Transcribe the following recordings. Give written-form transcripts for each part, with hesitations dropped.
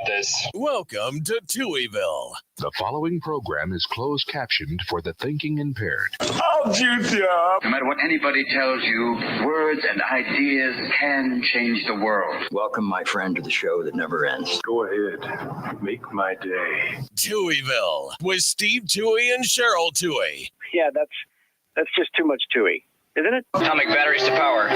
this. Welcome to Touhyville. The following program is closed captioned for the thinking impaired. How'd you do? No matter what anybody tells you, words and ideas can change the world. Welcome, my friend, to the show that never ends. Go ahead. Make my day. Touhyville with Steve Touhy and Cheryl Touhy. Yeah, that's just too much Touhy, isn't it? Atomic batteries to power.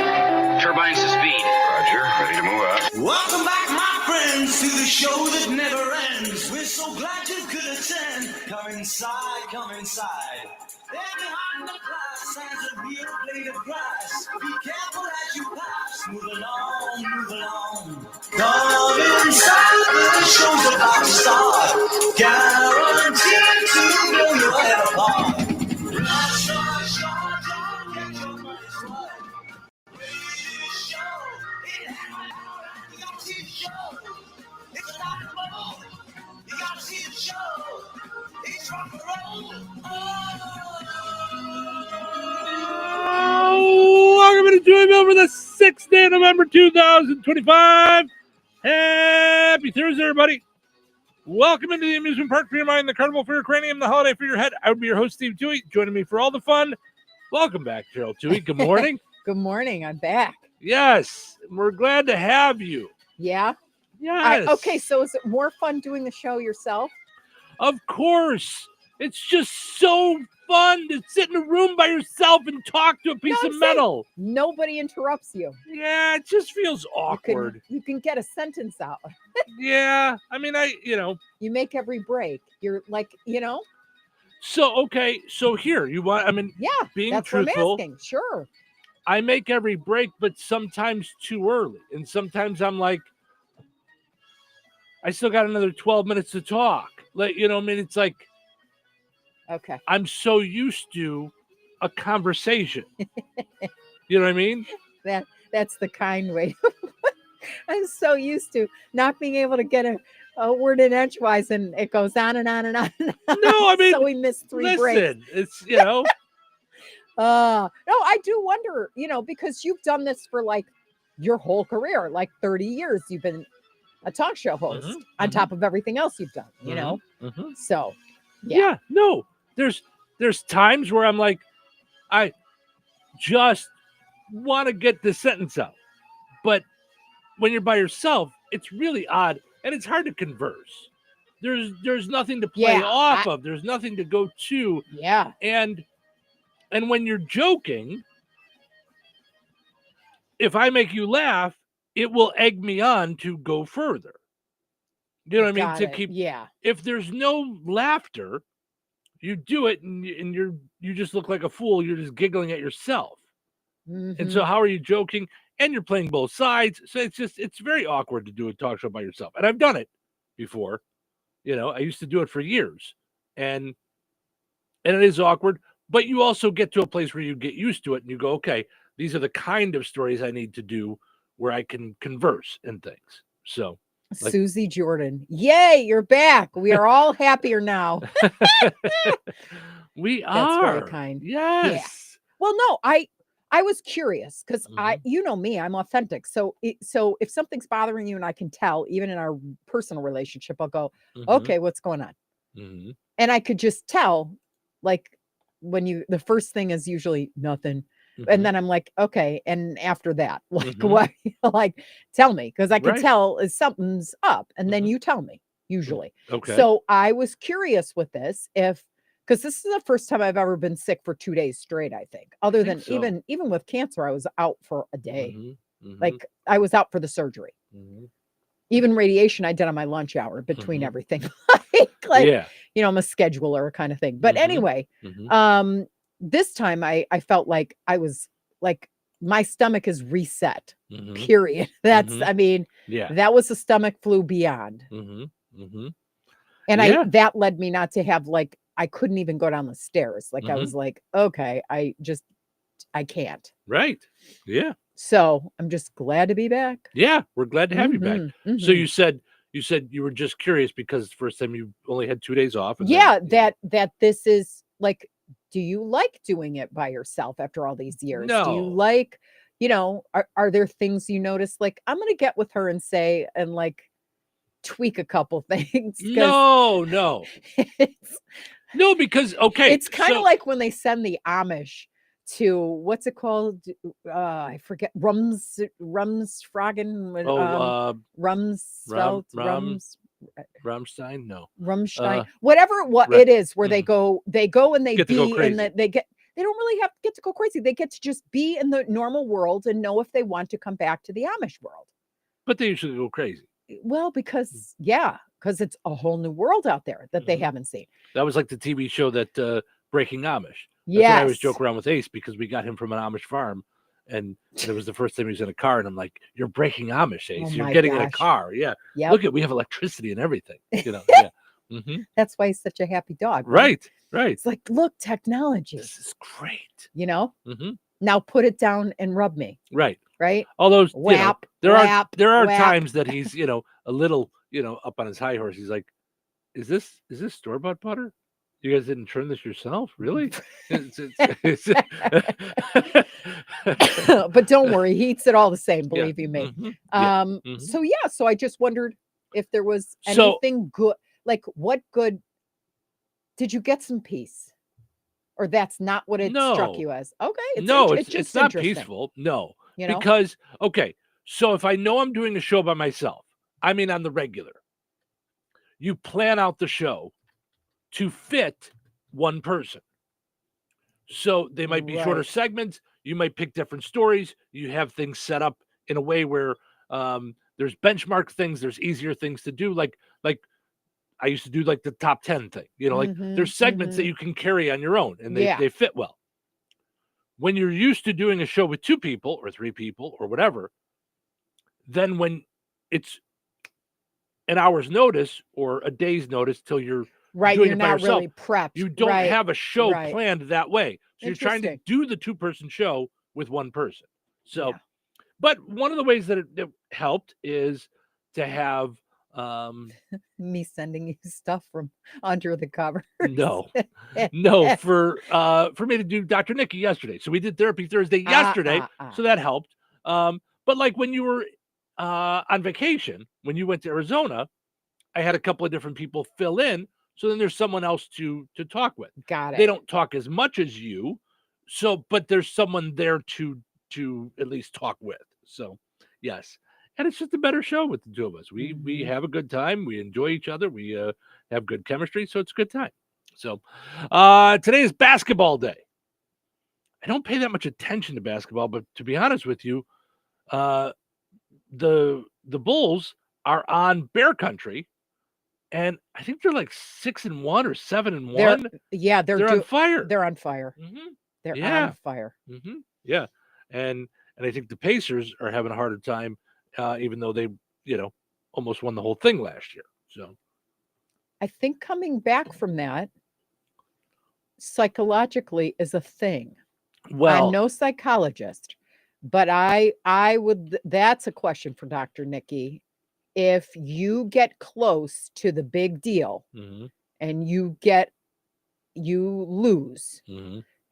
Turbines to speed. Roger, ready to move out. Welcome back, my friends, to the show that never ends. We're so glad you could attend. Come inside, come inside. There behind the glass stands a real blade of grass. Be careful as you pass. Move along, move along. Come inside, the show's about to start. Guaranteed to blow your head apart. Rush, rush, rush, don't get your money's worth. Radio show, it happened. You gotta see the show. It's rock and roll. You gotta see the show. It's rock and roll. Welcome to Touhyville for the 6th day of November 2025. Happy Thursday, everybody. Welcome into the amusement park for your mind, the carnival for your cranium, the holiday for your head. I would be your host, Steve Touhy. Joining me for all the fun. Welcome back, Cheryl Touhy. Good morning. Good morning. I'm back. Yes, we're glad to have you. Yeah. Yes. Okay, so is it more fun doing the show yourself? Of course. It's just so fun to sit in a room by yourself and talk to a piece of metal. Nobody interrupts you. Yeah, it just feels awkward. You can get a sentence out. Yeah, I mean, You make every break. You're like, So, okay, so here, yeah, being that's truthful, what I'm asking. Sure. I make every break, but sometimes too early. And sometimes I'm like, I still got another 12 minutes to talk. Like, it's like, okay. I'm so used to a conversation. You know what I mean? That's the kind way. I'm so used to not being able to get a word in edgewise, and it goes on and on and on. And on. No, I mean, so we missed three breaks. It's, No, I do wonder, because you've done this for like your whole career, like 30 years. You've been a talk show host on top of everything else you've done, So, yeah, no, there's times where I'm like, I just want to get the sentence out. But when you're by yourself, it's really odd and it's hard to converse. There's nothing to play off of. There's nothing to go to. Yeah. And when you're joking, if I make you laugh, it will egg me on to go further. You know what I mean? To keep. Yeah. If there's no laughter, you do it and you just look like a fool. You're just giggling at yourself. Mm-hmm. And so how are you joking? And you're playing both sides. So it's very awkward to do a talk show by yourself. And I've done it before. I used to do it for years. And it is awkward. But you also get to a place where you get used to it and you go, okay, these are the kind of stories I need to do where I can converse and things. So, Susie Jordan, yay, you're back. We are all happier now. We are. That's very kind. Yes. Yeah. Well, no, I was curious because me, I'm authentic. So if something's bothering you and I can tell, even in our personal relationship, I'll go, okay, what's going on? Mm-hmm. And I could just tell, like, the first thing is usually nothing. And then I'm like, okay. And after that, like, what, like, tell me, because I can tell if something's up and then you tell me usually. Okay. So I was curious with this because this is the first time I've ever been sick for 2 days straight, I think, other than even with cancer, I was out for a day. Like I was out for the surgery. Even radiation I did on my lunch hour between everything. I'm a scheduler kind of thing. But anyway, this time I felt like I was like, my stomach is reset, period. That's, that was a stomach flu beyond. And that led me not to have like, I couldn't even go down the stairs. Like I was like, okay, I can't. Right. Yeah. So I'm just glad to be back. Yeah. We're glad to have you back. So you said you were just curious because the first time you only had 2 days off. And that this is like, do you like doing it by yourself after all these years? No. Do you like, are there things you notice? Like, I'm going to get with her and say, and like, tweak a couple things. No. It's, No, because okay. it's kind of like when they send the Amish to what's it called? I forget. Rumsfragen. Rammstein? No. Rumstein. Whatever it is, where they go and they Get to go be crazy. in they don't really have to get to go crazy. They get to just be in the normal world and know if they want to come back to the Amish world. But they usually go crazy. Well, because it's a whole new world out there that they haven't seen. That was like the TV show that Breaking Amish. That's Yes. why I always joke around with Ace, because we got him from an Amish farm, and it was the first time he was in a car, and I'm like, "You're breaking Amish, Ace. Oh You're my getting in a gosh. car. Yeah. Yep. Look we have electricity and everything. You know. Yeah. That's why he's such a happy dog. Right. It's like, look, technology. This is great. You know? Mm-hmm. Now put it down and rub me. Right. Right? Although Whap, there whap, are whap. times that he's a little up on his high horse. He's like, is this store-bought butter? You guys didn't churn this yourself? Really? But don't worry, he eats it all the same, believe you me. Mm-hmm. So I just wondered if there was anything good, like what good did you get? Some peace? Or that's not what it struck you as? Okay. It's not peaceful. No. Because, okay, so if I know I'm doing a show by myself, I mean on the regular, you plan out the show to fit one person. So they might be shorter segments. You might pick different stories. You have things set up in a way where there's benchmark things. There's easier things to do. Like I used to do like the top 10 thing. There's segments that you can carry on your own, and they fit well. When you're used to doing a show with 2 people or 3 people or whatever, then when it's an hour's notice or a day's notice till you're doing you're it by not yourself, really prepped. you don't have a show planned that way. So you're trying to do the 2-person show with one person. So, but one of the ways that it helped is to have me sending you stuff from under the covers. No, for me to do Dr. Nikki yesterday. So we did Therapy Thursday yesterday. So that helped. But like when you were on vacation, when you went to Arizona, I had a couple of different people fill in. So then there's someone else to talk with. Got it. They don't talk as much as you. So, but there's someone there to at least talk with. So yes. And it's just a better show with the 2 of us. We have a good time. We enjoy each other. We have good chemistry. So it's a good time. So today is basketball day. I don't pay that much attention to basketball, but to be honest with you, the Bulls are on Bear Country, and I think they're like 6-1 or 7-1. They're on fire. They're on fire. Mm-hmm. They're on fire. Mm-hmm. Yeah, and I think the Pacers are having a harder time, even though they almost won the whole thing last year. So I think coming back from that psychologically is a thing. Well, I'm no psychologist, but I would. That's a question for Dr. Nikki. If you get close to the big deal and you lose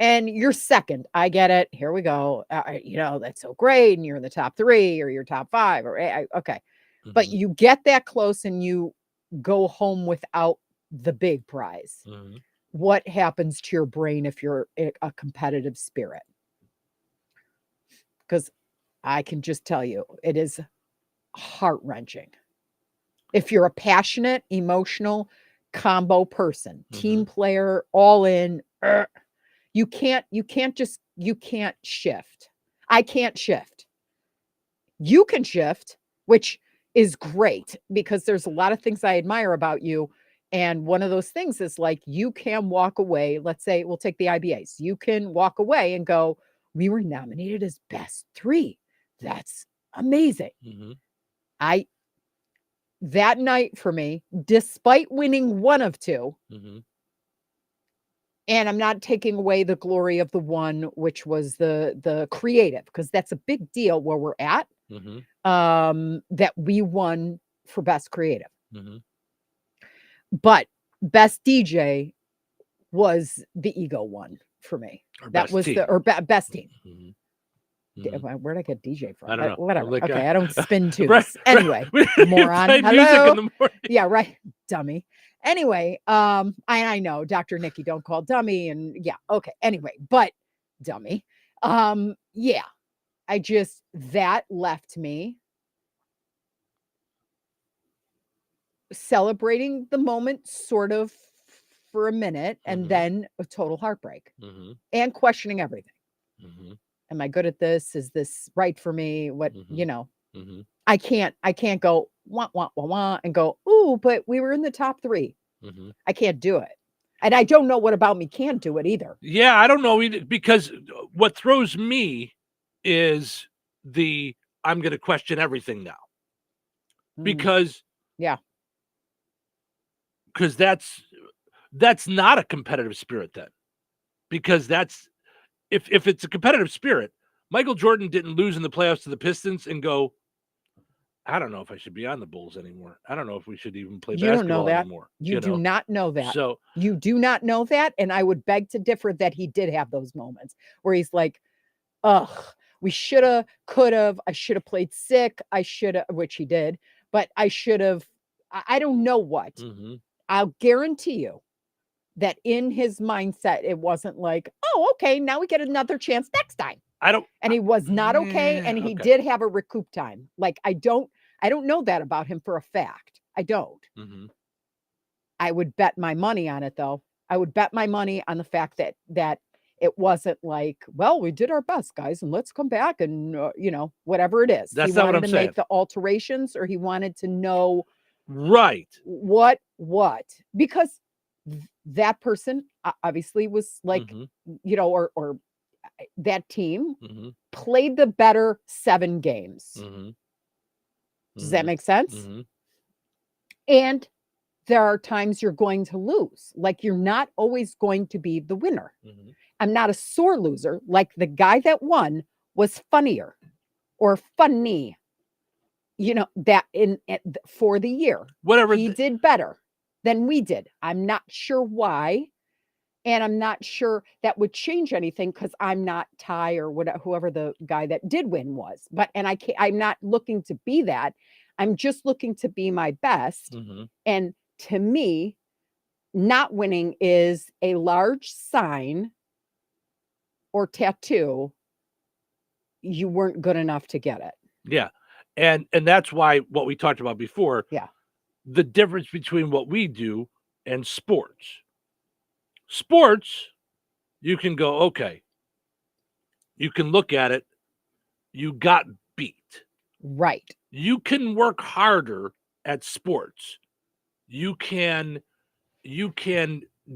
and you're second, I get it. Here we go. That's so great. And you're in the top 3 or you're top 5 or okay. But you get that close and you go home without the big prize. What happens to your brain if you're a competitive spirit? Because I can just tell you, it is heart-wrenching. If you're a passionate, emotional combo person, team player, all in, you can't shift. I can't shift. You can shift, which is great because there's a lot of things I admire about you. And one of those things is like, you can walk away. Let's say we'll take the IBAs. You can walk away and go, we were nominated as best 3. That's amazing. That night for me, despite winning 1 of 2, and I'm not taking away the glory of the 1, which was the creative, because that's a big deal where we're at, that we won for best creative. But best DJ was the ego one for me. That was best team. Where'd I get DJ from? I don't know. Whatever. Like, okay, I don't spin twos. Right. Anyway, We moron. play music Hello. in the morning. Yeah, right. Dummy. Anyway, I know Dr. Nikki, don't call dummy. And yeah, okay. Anyway, but dummy. Yeah, that left me celebrating the moment sort of for a minute and then a total heartbreak and questioning everything. Am I good at this? Is this right for me? What, I can't go wah, wah, wah, wah, and go, ooh, but we were in the top 3. I can't do it. And I don't know what about me can't do it either. Yeah, I don't know either, because what throws me is I'm going to question everything now. Because that's not a competitive spirit then. Because that's if it's a competitive spirit, Michael Jordan didn't lose in the playoffs to the Pistons and go, I don't know if I should be on the Bulls anymore. I don't know if we should even play basketball anymore. You do not know that. So you do not know that. And I would beg to differ that he did have those moments where he's like, ugh, we should have, could have, I should have played sick. I should have, which he did, but I should have, I don't know what. I'll guarantee you that in his mindset, it wasn't like, oh, okay, now we get another chance next time. And he was not okay. And he did have a recoup time. Like, I don't know that about him for a fact. I don't. I would bet my money on it though. I would bet my money on the fact that it wasn't like, well, we did our best, guys, and let's come back and, whatever it is. That's he not what wanted I'm to saying. make the alterations, or he wanted to know what, because that person obviously was like, or that team played the better 7 games. Does that make sense? And there are times you're going to lose. Like, you're not always going to be the winner. I'm not a sore loser. Like, the guy that won was funnier or funny, that for the year, whatever he did better than we did. I'm not sure why. And I'm not sure that would change anything because I'm not Ty or whoever the guy that did win was. I'm not looking to be that. I'm just looking to be my best. And to me, not winning is a large sign or tattoo. You weren't good enough to get it. Yeah. And that's why what we talked about before. Yeah. The difference between what we do and sports. Sports, you can go, okay. You can look at it. You got beat. Right. You can work harder at sports. You can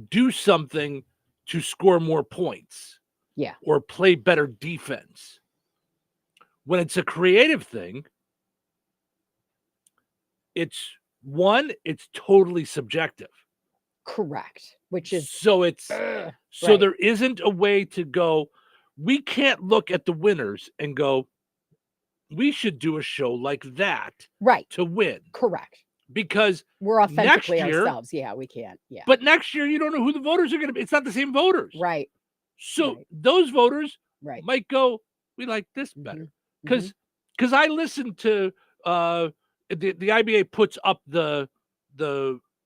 do something to score more points. Yeah. Or play better defense. When it's a creative thing, it's totally subjective. Correct. Which is so right. There isn't a way to go. We can't look at the winners and go, we should do a show like that, right, to win. Correct. Because we're authentically ourselves. Yeah, we can't. Yeah. But next year, you don't know who the voters are going to be. It's not the same voters. Right. So those voters might go, we like this better. Because I listened to the IBA puts up the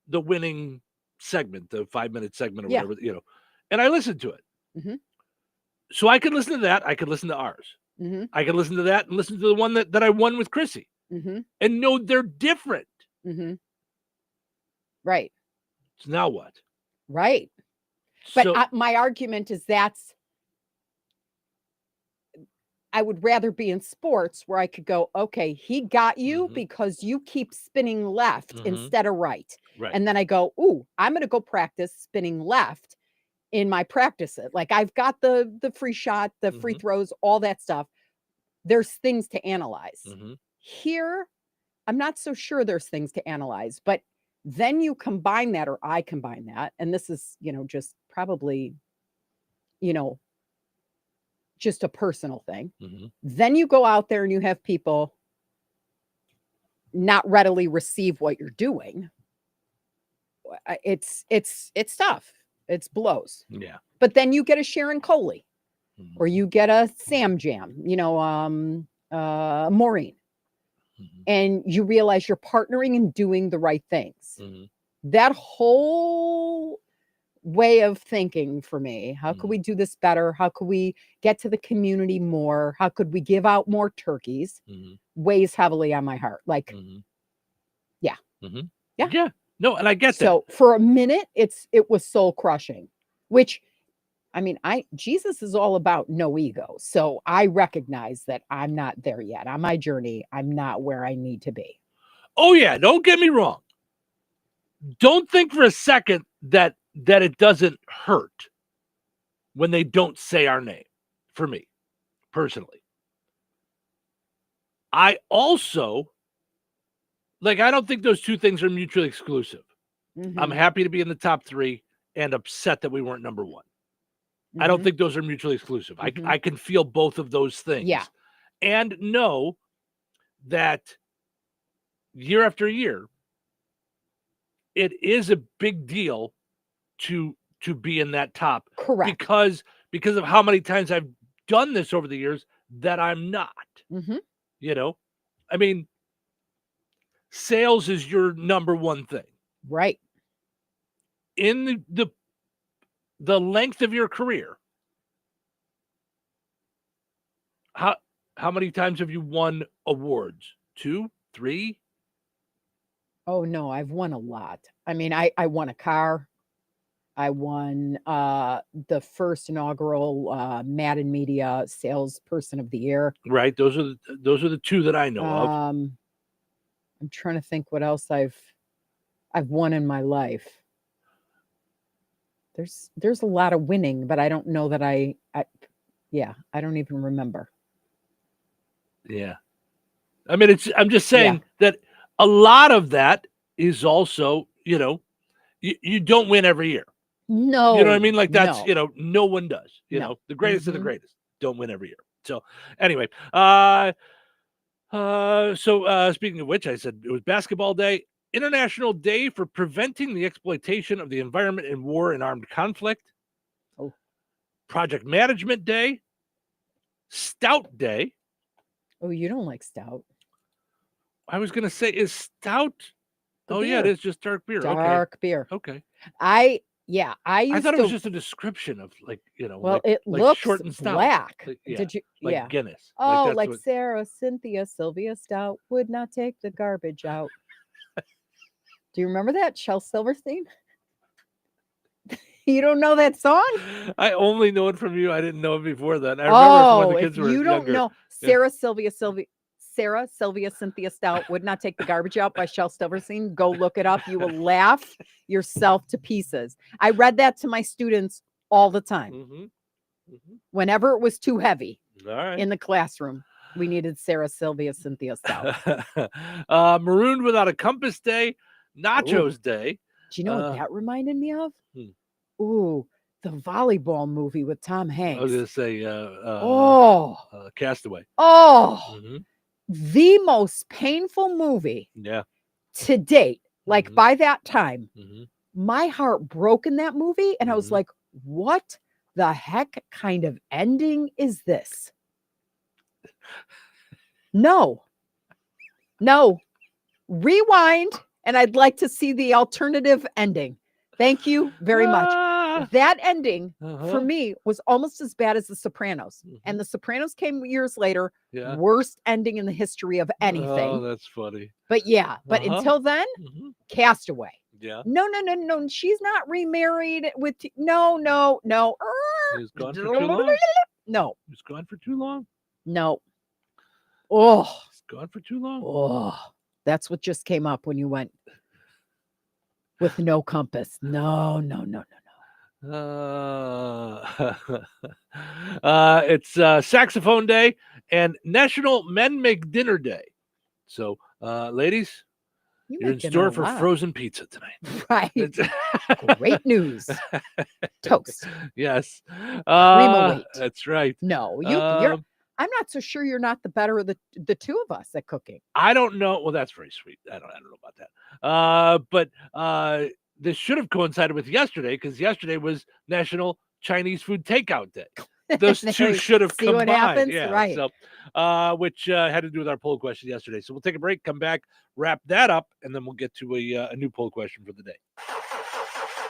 winning segment, the 5-minute segment or whatever, and I listened to it. So I could listen to that. I could listen to ours. I could listen to that and listen to the one that I won with Chrissy and know they're different. Right. So now what? Right. But my argument is I would rather be in sports where I could go, okay, he got you because you keep spinning left instead of right. And then I go, ooh, I'm going to go practice spinning left in my practices. Like, I've got the free shot, the free throws, all that stuff. There's things to analyze. Here, I'm not so sure there's things to analyze, but then you combine that, or I combine that, and this is, just probably, just a personal thing. Then you go out there and you have people not readily receive what you're doing. It's tough. It's blows. Yeah. But then you get a Sharon Coley or you get a Sam Jam, Maureen, and you realize you're partnering and doing the right things. That whole way of thinking for me, how could we do this better? How could we get to the community more? How could we give out more turkeys? Weighs heavily on my heart. Like, yeah. Yeah. No, and I get that. So for a minute, it was soul crushing, which, I mean, Jesus is all about no ego. So I recognize that I'm not there yet. On my journey, I'm not where I need to be. Oh, yeah. Don't get me wrong. Don't think for a second that it doesn't hurt when they don't say our name, for me, personally. I also, I don't think those two things are mutually exclusive. I'm happy to be in the top 3 and upset that we weren't number 1. I don't think those are mutually exclusive. I can feel both of those things. Yeah. And know that year after year, it is a big deal to be in that top. Correct. Because of how many times I've done this over the years that I'm not. I mean, sales is your number one thing. Right. In the length of your career, how many times have you won awards? 2, 3? Oh no, I've won a lot. I mean, I won a car. I won the first inaugural Madden Media Salesperson of the Year. Right. Those are the 2 that I know of. I'm trying to think what else I've won in my life. There's a lot of winning, but I don't know that I don't even remember. Yeah. I mean, I'm just saying that a lot of that is also, you don't win every year. No. You know what I mean? Like that's, no. No one does. No. The greatest of the greatest don't win every year. So anyway, so speaking of which, I said it was basketball day, International Day for Preventing the Exploitation of the Environment in War and Armed Conflict. Oh. Project Management Day, Stout Day. Oh, you don't like stout? I was going to say, is stout? Yeah, it is just dark beer. Dark beer. Okay. I thought it was just a description of well, it looks short and stout. black. Yeah, Did you? like Guinness. Oh, like Sarah, Cynthia, Sylvia Stout would not take the garbage out. Do you remember that, Shel Silverstein? You don't know that song? I only know it from you. I didn't know it before then. I remember when the kids were you don't younger. know Sarah, Sylvia, Cynthia Stout would not take the garbage out by Shel Silverstein. Go look it up. You will laugh yourself to pieces. I read that to my students all the time. Whenever it was too heavy in the classroom, we needed Sarah, Sylvia, Cynthia Stout. Marooned Without a Compass Day, Nachos Day. Do you know what that reminded me of? Ooh, the volleyball movie with Tom Hanks. I was going to say Castaway. The most painful movie to date. Like by that time, my heart broke in that movie. And I was like, what the heck kind of ending is this? No. Rewind. And I'd like to see the alternative ending. Thank you very much. That ending for me was almost as bad as The Sopranos. And The Sopranos came years later. Worst ending in the history of anything. Oh, that's funny. But until then, Castaway. Yeah. No. She's not remarried with no. He was gone for too long. No. He was gone for too long. No. Oh. He's gone for too long. Oh. That's what just came up when you went with no compass. No. It's Saxophone Day and National Men Make Dinner Day. So, ladies, you're in store for frozen pizza tonight. Right. Great news. Toast. Yes. Primo weight. That's right. No, you're. I'm not so sure you're not the better of the two of us at cooking. I don't know. Well, that's very sweet. I don't know about that. But this should have coincided with yesterday because yesterday was National Chinese Food Takeout Day. those two should have See combined. what happens? Yeah, Right. So, which had to do with our poll question yesterday. So we'll take a break, come back, wrap that up, and then we'll get to a new poll question for the day.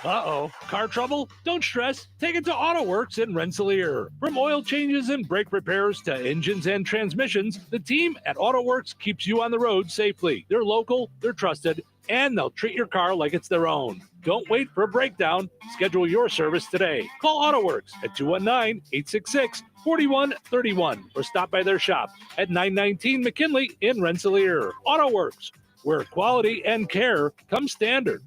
Car trouble? Don't stress. Take it to AutoWorks in Rensselaer. From oil changes and brake repairs to engines and transmissions, the team at AutoWorks keeps you on the road safely. They're local, they're trusted, and they'll treat your car like it's their own. Don't wait for a breakdown. Schedule your service today. Call AutoWorks at 219-866-4131 or stop by their shop at 919 McKinley in Rensselaer. AutoWorks, where quality and care come standard.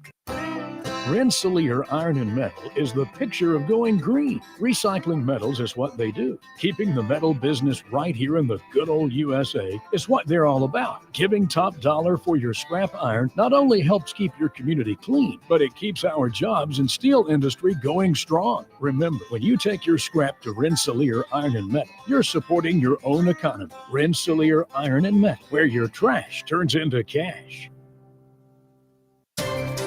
Rensselaer Iron and Metal is the picture of going green. Recycling metals is what they do. Keeping the metal business right here in the good old USA is what they're all about. Giving top dollar for your scrap iron not only helps keep your community clean, but it keeps our jobs and steel industry going strong. Remember, when you take your scrap to Rensselaer Iron and Metal, you're supporting your own economy. Rensselaer Iron and Metal, where your trash turns into cash.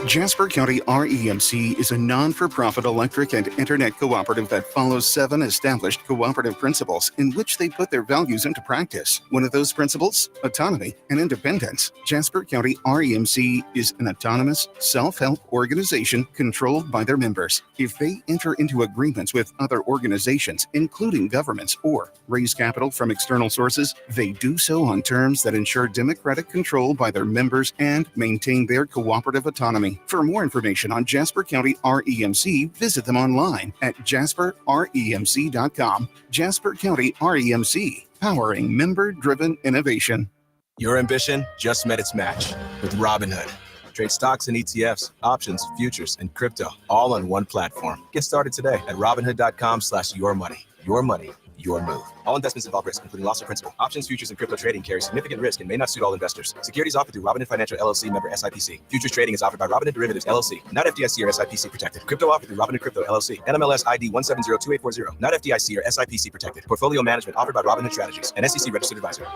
Jasper County REMC is a non-for-profit electric and internet cooperative that follows 7 established cooperative principles in which they put their values into practice. One of those principles, autonomy and independence. Jasper County REMC is an autonomous, self-help organization controlled by their members. If they enter into agreements with other organizations, including governments, or raise capital from external sources, they do so on terms that ensure democratic control by their members and maintain their cooperative autonomy. For more information on Jasper County REMC, visit them online at jasperremc.com. Jasper County REMC, powering member-driven innovation. Your ambition just met its match with Robinhood. Trade stocks and ETFs, options, futures, and crypto, all on one platform. Get started today at robinhood.com/yourmoney. Your money, your move. All investments involve risk, including loss of principal. Options, futures, and crypto trading carry significant risk and may not suit all investors. Securities offered through Robinhood Financial LLC, member SIPC. Futures trading is offered by Robinhood Derivatives LLC, not FDIC or SIPC protected. Crypto offered through Robinhood Crypto LLC, NMLS ID 1702840, not FDIC or SIPC protected. Portfolio management offered by Robinhood Strategies, an SEC registered advisor.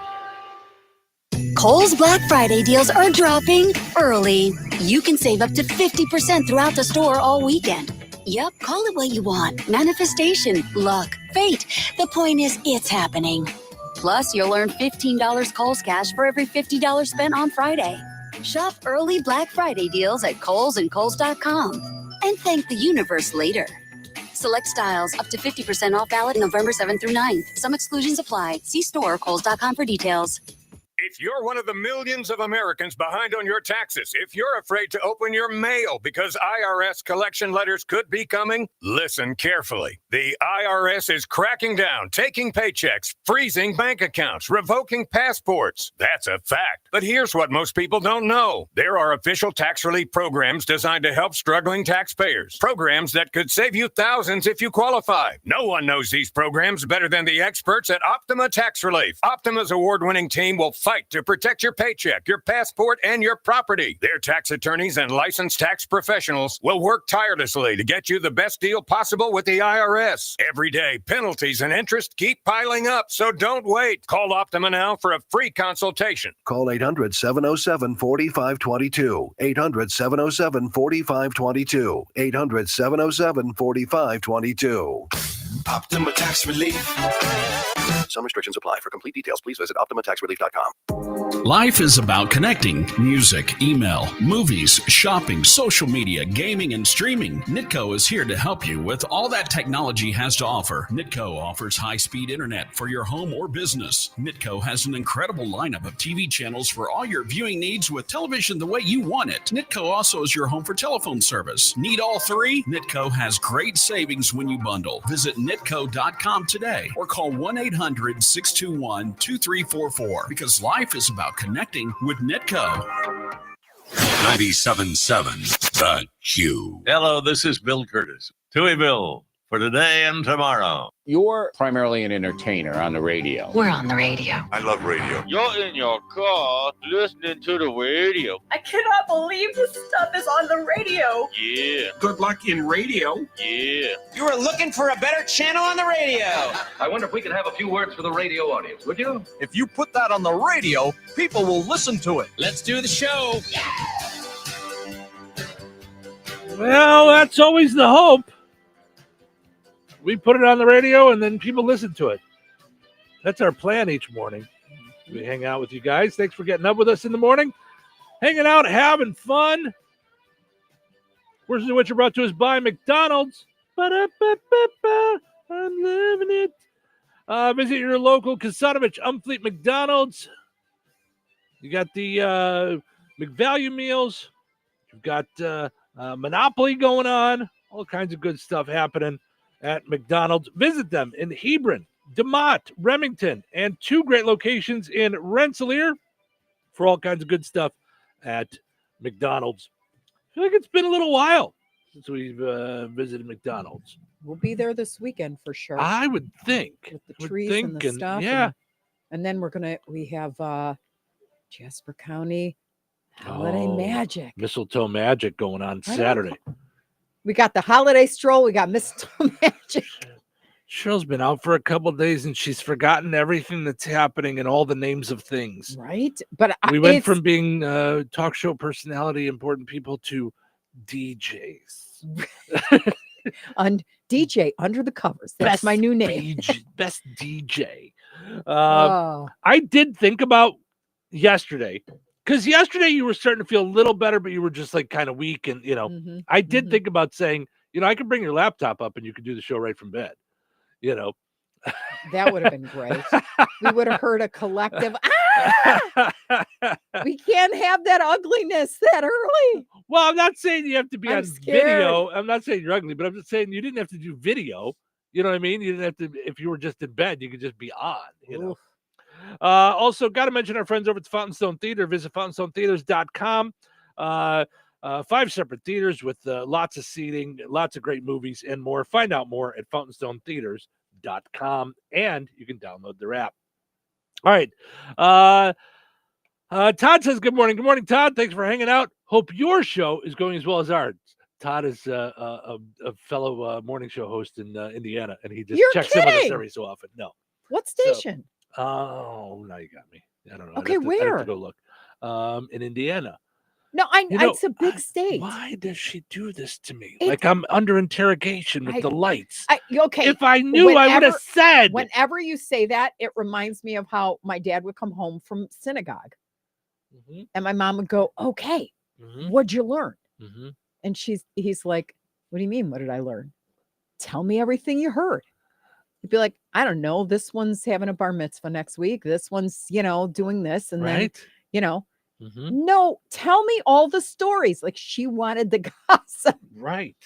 Kohl's Black Friday deals are dropping early. You can save up to 50% throughout the store all weekend. Yep, call it what you want. Manifestation, luck, fate. The point is, it's happening. Plus, you'll earn $15 Kohl's cash for every $50 spent on Friday. Shop early Black Friday deals at Kohl's and Kohl's.com. And thank the universe later. Select styles up to 50% off valid November 7th through 9th. Some exclusions apply. See store or Kohl's.com for details. If you're one of the millions of Americans behind on your taxes, if you're afraid to open your mail because IRS collection letters could be coming, listen carefully. The IRS is cracking down, taking paychecks, freezing bank accounts, revoking passports. That's a fact. But here's what most people don't know. There are official tax relief programs designed to help struggling taxpayers. Programs that could save you thousands if you qualify. No one knows these programs better than the experts at Optima Tax Relief. Optima's award-winning team will fight to protect your paycheck, your passport, and your property. Their tax attorneys and licensed tax professionals will work tirelessly to get you the best deal possible with the IRS. Every day, penalties and interest keep piling up, so don't wait. Call Optima now for a free consultation. Call 800-707-4522. 800-707-4522. 800-707-4522. Optima Tax Relief. Some restrictions apply. For complete details, please visit OptimaTaxRelief.com. Life is about connecting. Music, email, movies, shopping, social media, gaming, and streaming. Nitco is here to help you with all that technology has to offer. Nitco offers high-speed internet for your home or business. Nitco has an incredible lineup of TV channels for all your viewing needs with television the way you want it. Nitco also is your home for telephone service. Need all three? Nitco has great savings when you bundle. Visit nitco.com today or call 1-800-621-2344 because life is about connecting with Nitco. 97.7 The Q. Hello, this is Bill Curtis. Touhyville for today and tomorrow. You're primarily an entertainer on the radio. We're on the radio. I love radio. You're in your car listening to the radio. I cannot believe this stuff is on the radio. Yeah. Good luck in radio. Yeah. You were looking for a better channel on the radio. I wonder if we could have a few words for the radio audience, would you? If you put that on the radio, people will listen to it. Let's do the show. Well, that's always the hope. we put it on the radio, and then people listen to it. That's our plan each morning. We hang out with you guys. Thanks for getting up with us in the morning. Hanging out, having fun. Words of which are brought to us by McDonald's. Ba-da-ba-ba-ba. I'm living it. Visit your local Kasanovich Umfleet McDonald's. You got the McValue meals. You've got Monopoly going on. All kinds of good stuff happening at McDonald's. Visit them in Hebron, DeMott, Remington, and 2 great locations in Rensselaer for all kinds of good stuff at McDonald's. I feel like it's been a little while since we've visited McDonald's. We'll be there this weekend for sure. I would think. With the trees and the stuff. Yeah. And then we have Jasper County Holiday Magic. Mistletoe Magic going on Saturday. We got the holiday stroll. We got Mistletoe Magic. Cheryl's been out for a couple of days and she's forgotten everything that's happening and all the names of things. Right? But we went from being talk show personality, important people, to DJs. And DJ Under the Covers. That's my new name. Best DJ. I did think about yesterday, because yesterday you were starting to feel a little better, but you were just like kind of weak. And, I did think about saying, I could bring your laptop up and you could do the show right from bed. That would have been great. We would have heard a collective, we can't have that ugliness that early. Well, I'm not saying you have to be on video. I'm not saying you're ugly, but I'm just saying you didn't have to do video. You know what I mean? You didn't have to, if you were just in bed, you could just be on, Also, got to mention our friends over at the Fountain Stone Theater. Visit fountainstonetheaters.com. 5 separate theaters with lots of seating, lots of great movies, and more. Find out more at fountainstonetheaters.com, and you can download their app. All right. Todd says, good morning. Good morning, Todd. Thanks for hanging out. Hope your show is going as well as ours. Todd is a fellow morning show host in Indiana, and he just checks in with us every so often. No. What station? Now you got me. I don't know. Okay, I'd where? have to go look. In Indiana. No, it's a big state. Why does she do this to me? Like I'm under interrogation with the lights. Okay. If I knew, I would have said. Whenever you say that, it reminds me of how my dad would come home from synagogue. And my mom would go, okay, what'd you learn? And he's like, what do you mean? What did I learn? Tell me everything you heard. He'd be like, I don't know. This one's having a bar mitzvah next week. This one's, doing this. And then, no, tell me all the stories. Like she wanted the gossip. Right.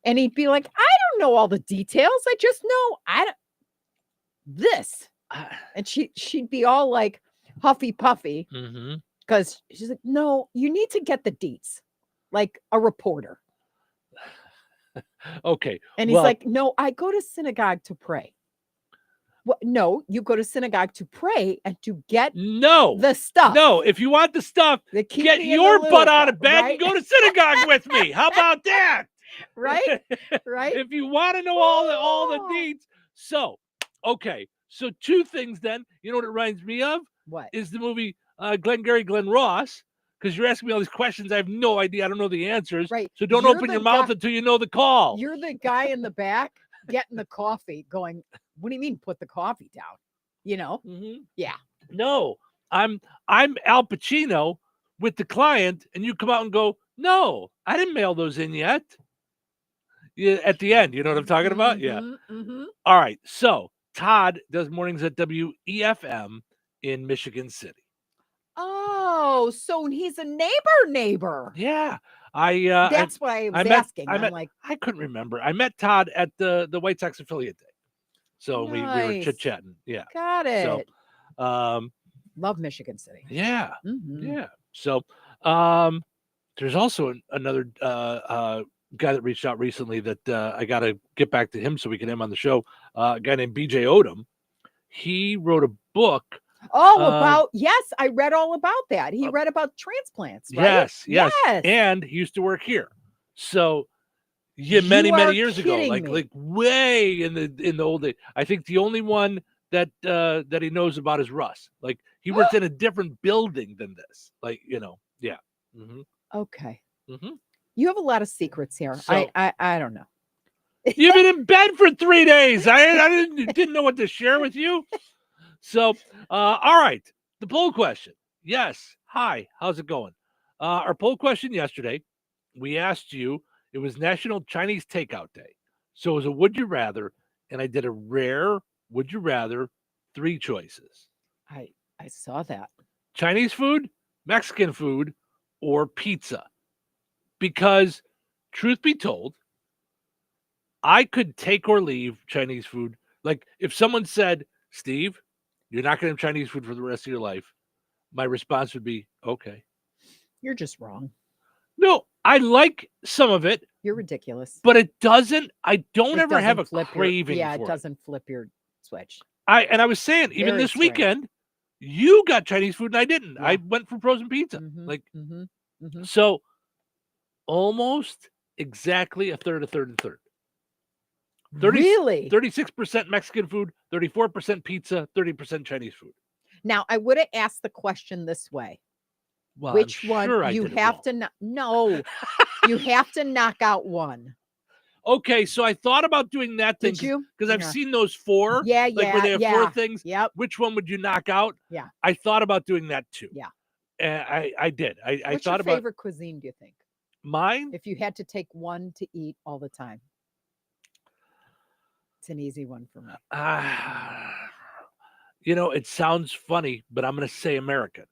And he'd be like, I don't know all the details. I just know this. And she'd be all like huffy puffy because she's like, no, you need to get the deets like a reporter. Okay. And he's like, no, I go to synagogue to pray. Well, no, you go to synagogue to pray and to get the stuff. No, if you want the stuff, get your butt out of bed and go to synagogue with me. How about that? Right? Right. If you want to know all the deeds. So, okay. So 2 things then. You know what it reminds me of? What? Is the movie Glengarry Glen Ross. Because you're asking me all these questions. I have no idea. I don't know the answers. Right. So don't open your mouth until you know the call. You're the guy in the back getting the coffee going, what do you mean put the coffee down? Yeah. No, I'm Al Pacino with the client, and you come out and go, no, I didn't mail those in yet. Yeah, at the end, you know what I'm talking about? Yeah. All right. So Todd does mornings at WEFM in Michigan City. Oh, so he's a neighbor. Yeah. That's why I was asking. I couldn't remember. I met Todd at the White Sox affiliate day. So we were chit-chatting. Yeah. Got it. So love Michigan City. Yeah. Yeah. So there's also another guy that reached out recently that I got to get back to him so we can have him on the show. A guy named BJ Odom. He wrote a book. Yes, I read all about that. He read about transplants, right? Yes. And he used to work here. So many years ago, like way in the old days. I think the only one that he knows about is Russ. Like he worked in a different building than this. Like, yeah. Okay. You have a lot of secrets here. So, I don't know. You've been in bed for 3 days. I didn't know what to share with you. So, all right. The poll question. Yes. Hi. How's it going? Our poll question yesterday, we asked you, it was National Chinese Takeout Day. So it was a would you rather, and I did a rare would you rather, 3 choices. I saw that. Chinese food, Mexican food, or pizza. Because, truth be told, I could take or leave Chinese food. Like, if someone said, Steve, you're not going to have Chinese food for the rest of your life, my response would be, okay. You're just wrong. No, I like some of it. You're ridiculous. But I don't ever have a craving for it. It doesn't flip your switch. I was saying, even Very this strange. weekend, you got Chinese food and I didn't. Yeah. I went for frozen pizza. So almost exactly a third. 30, Really? 36% Mexican food, 34% pizza, 30% Chinese food. Now, I would have asked the question this way. Well, Which I'm one? sure I You did it have wrong. to no. You have to knock out one. Okay, so I thought about doing that thing. Did you? Because I've Yeah. seen those 4. Yeah, like where they have 4 things. Yep. Which one would you knock out? Yeah. I thought about doing that too. Yeah. And I did. I What's thought your about favorite cuisine, do you think? mine. If you had to take one to eat all the time. It's an easy one for me. It sounds funny, but I'm going to say American,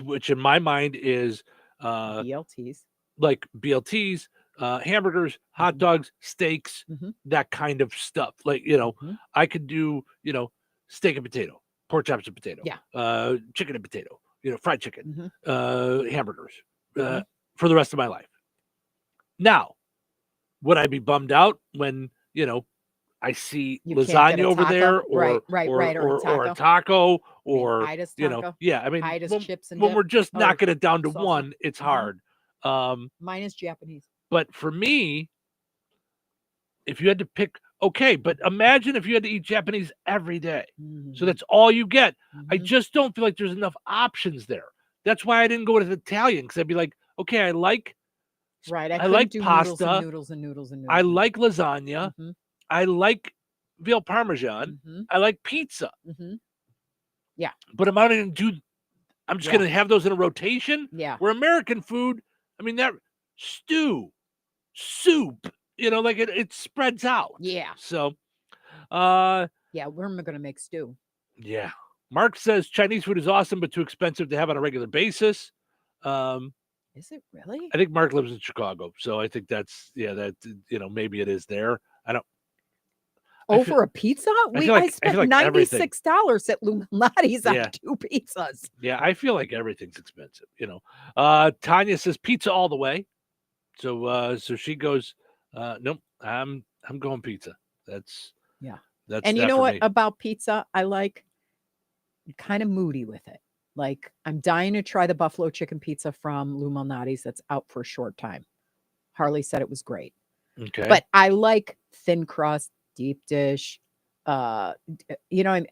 which in my mind is BLTs. like BLTs, hamburgers, hot dogs, steaks, that kind of stuff. Like, I could do, steak and potato, pork chops and potato, chicken and potato, fried chicken, hamburgers for the rest of my life. Now, would I be bummed out when, I see You can't get lasagna a over taco? there or a taco or, Ida's taco? yeah, I mean, Ida's when, chips and when dip we're just or knocking it down to salsa. one, it's hard. Mine is Japanese. But for me, if you had to pick, okay, but imagine if you had to eat Japanese every day. So that's all you get. I just don't feel like there's enough options there. That's why I didn't go with Italian, because I'd be like, okay, I like I like do pasta. noodles and noodles. I like lasagna. I like veal parmesan. I like pizza. Yeah. But I'm not going to do, I'm just going to have those in a rotation. Yeah. Where American food, I mean, that stew, soup, like it spreads out. Yeah. So, yeah, we're going to make stew. Yeah. Mark says Chinese food is awesome, but too expensive to have on a regular basis. Is it really? I think Mark lives in Chicago, so I think that's maybe it is there. I don't. Over a pizza? I spent $96 at Luminati's on 2 pizzas. Yeah, I feel like everything's expensive. Tanya says pizza all the way. So she goes, nope, I'm going pizza. That's. And you know what about pizza? I like kind of moody with it. Like, I'm dying to try the buffalo chicken pizza from Lou Malnati's that's out for a short time. Harley said it was great. Okay. But I like thin crust, deep dish. I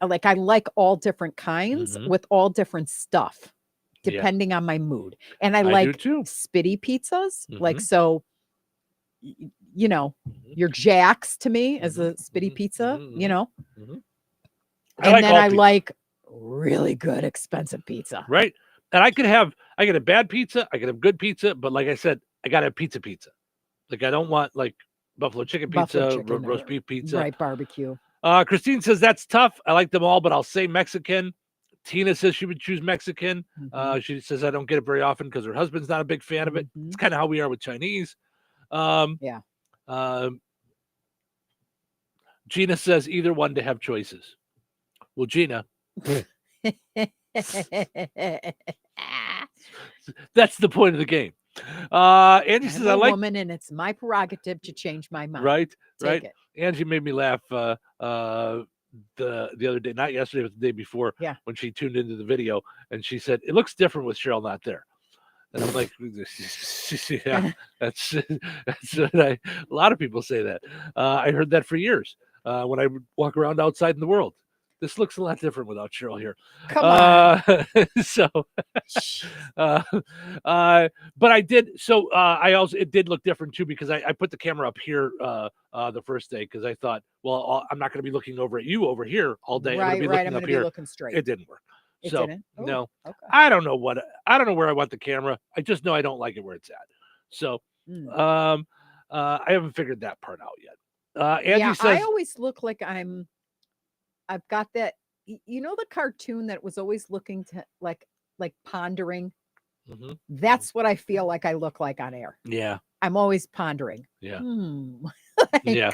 like all different kinds with all different stuff, depending on my mood. And I like spitty pizzas. Like, so, your Jack's to me as a spitty pizza, And like then I pizza. like really good expensive pizza. Right. And I get a bad pizza, I get a good pizza, but like I said, I gotta have pizza. Like, I don't want like buffalo chicken pizza, roast beef pizza. Right, barbecue. Christine says that's tough. I like them all, but I'll say Mexican. Tina says she would choose Mexican. She says I don't get it very often because her husband's not a big fan of it. It's kind of how we are with Chinese. Gina says either one to have choices. Well, Gina, that's the point of the game. Angie says I like woman, and it's my prerogative to change my mind. Right. Take it. Angie made me laugh the other day, not yesterday, but the day before. Yeah. When she tuned into the video and she said it looks different with Cheryl not there. And I'm like, yeah, that's what a lot of people say that. I heard that for years when I would walk around outside in the world. This looks a lot different without Cheryl here. Come on. But I did. So I also, it did look different too, because I put the camera up here the first day, because I thought, well, I'm not going to be looking over at you over here all day. Right, I'm going to be looking up here. looking straight. It didn't work. It So didn't? Oh, no, okay. I don't know where I want the camera. I just know I don't like it where it's at. So I haven't figured that part out yet. Angie says, I always look like I've got that, you know, the cartoon that was always looking to like pondering. Mhm. That's what I feel like I look like on air. Yeah. I'm always pondering. Yeah. Like, Yeah.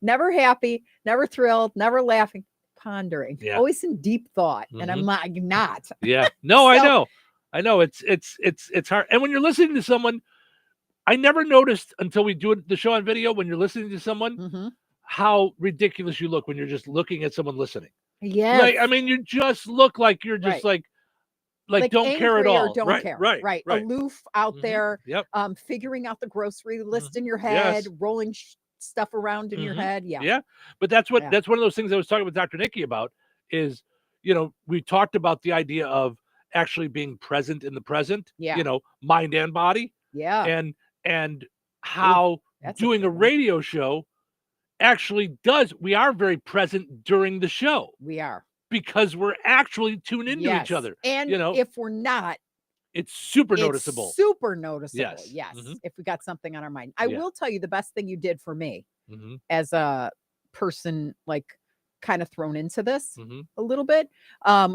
Never happy, never thrilled, never laughing, pondering. Yeah. Always in deep thought. And I'm Mhm. not. Yeah. No, I So- know. It's hard. And when you're listening to someone, I never noticed until we do the show on video, when you're listening to someone, how ridiculous you look when you're just looking at someone listening. Yes. Like, I mean, you just look like you're just Right. like don't care at angry or all. Don't Right, care. right. Aloof out there. Yep. Figuring out the grocery list in your Yes. head, rolling stuff around in your head. Yeah. Yeah. But that's one of Yeah. those things I was talking with Dr. Nikki about is, you know, we talked about the idea of actually being present in the present, Yeah. you know, mind and body. Yeah. And how that's a doing a radio show actually we are very present during the show. We are. Because we're actually tuned into Yes. each other. And you know, if we're not, it's super it's noticeable. super noticeable. Yes. Yes. Mhm. If we got something on our mind. I Yeah. will tell you the best thing you did for me Mhm. as a person, like kind of thrown into this Mhm. a little bit,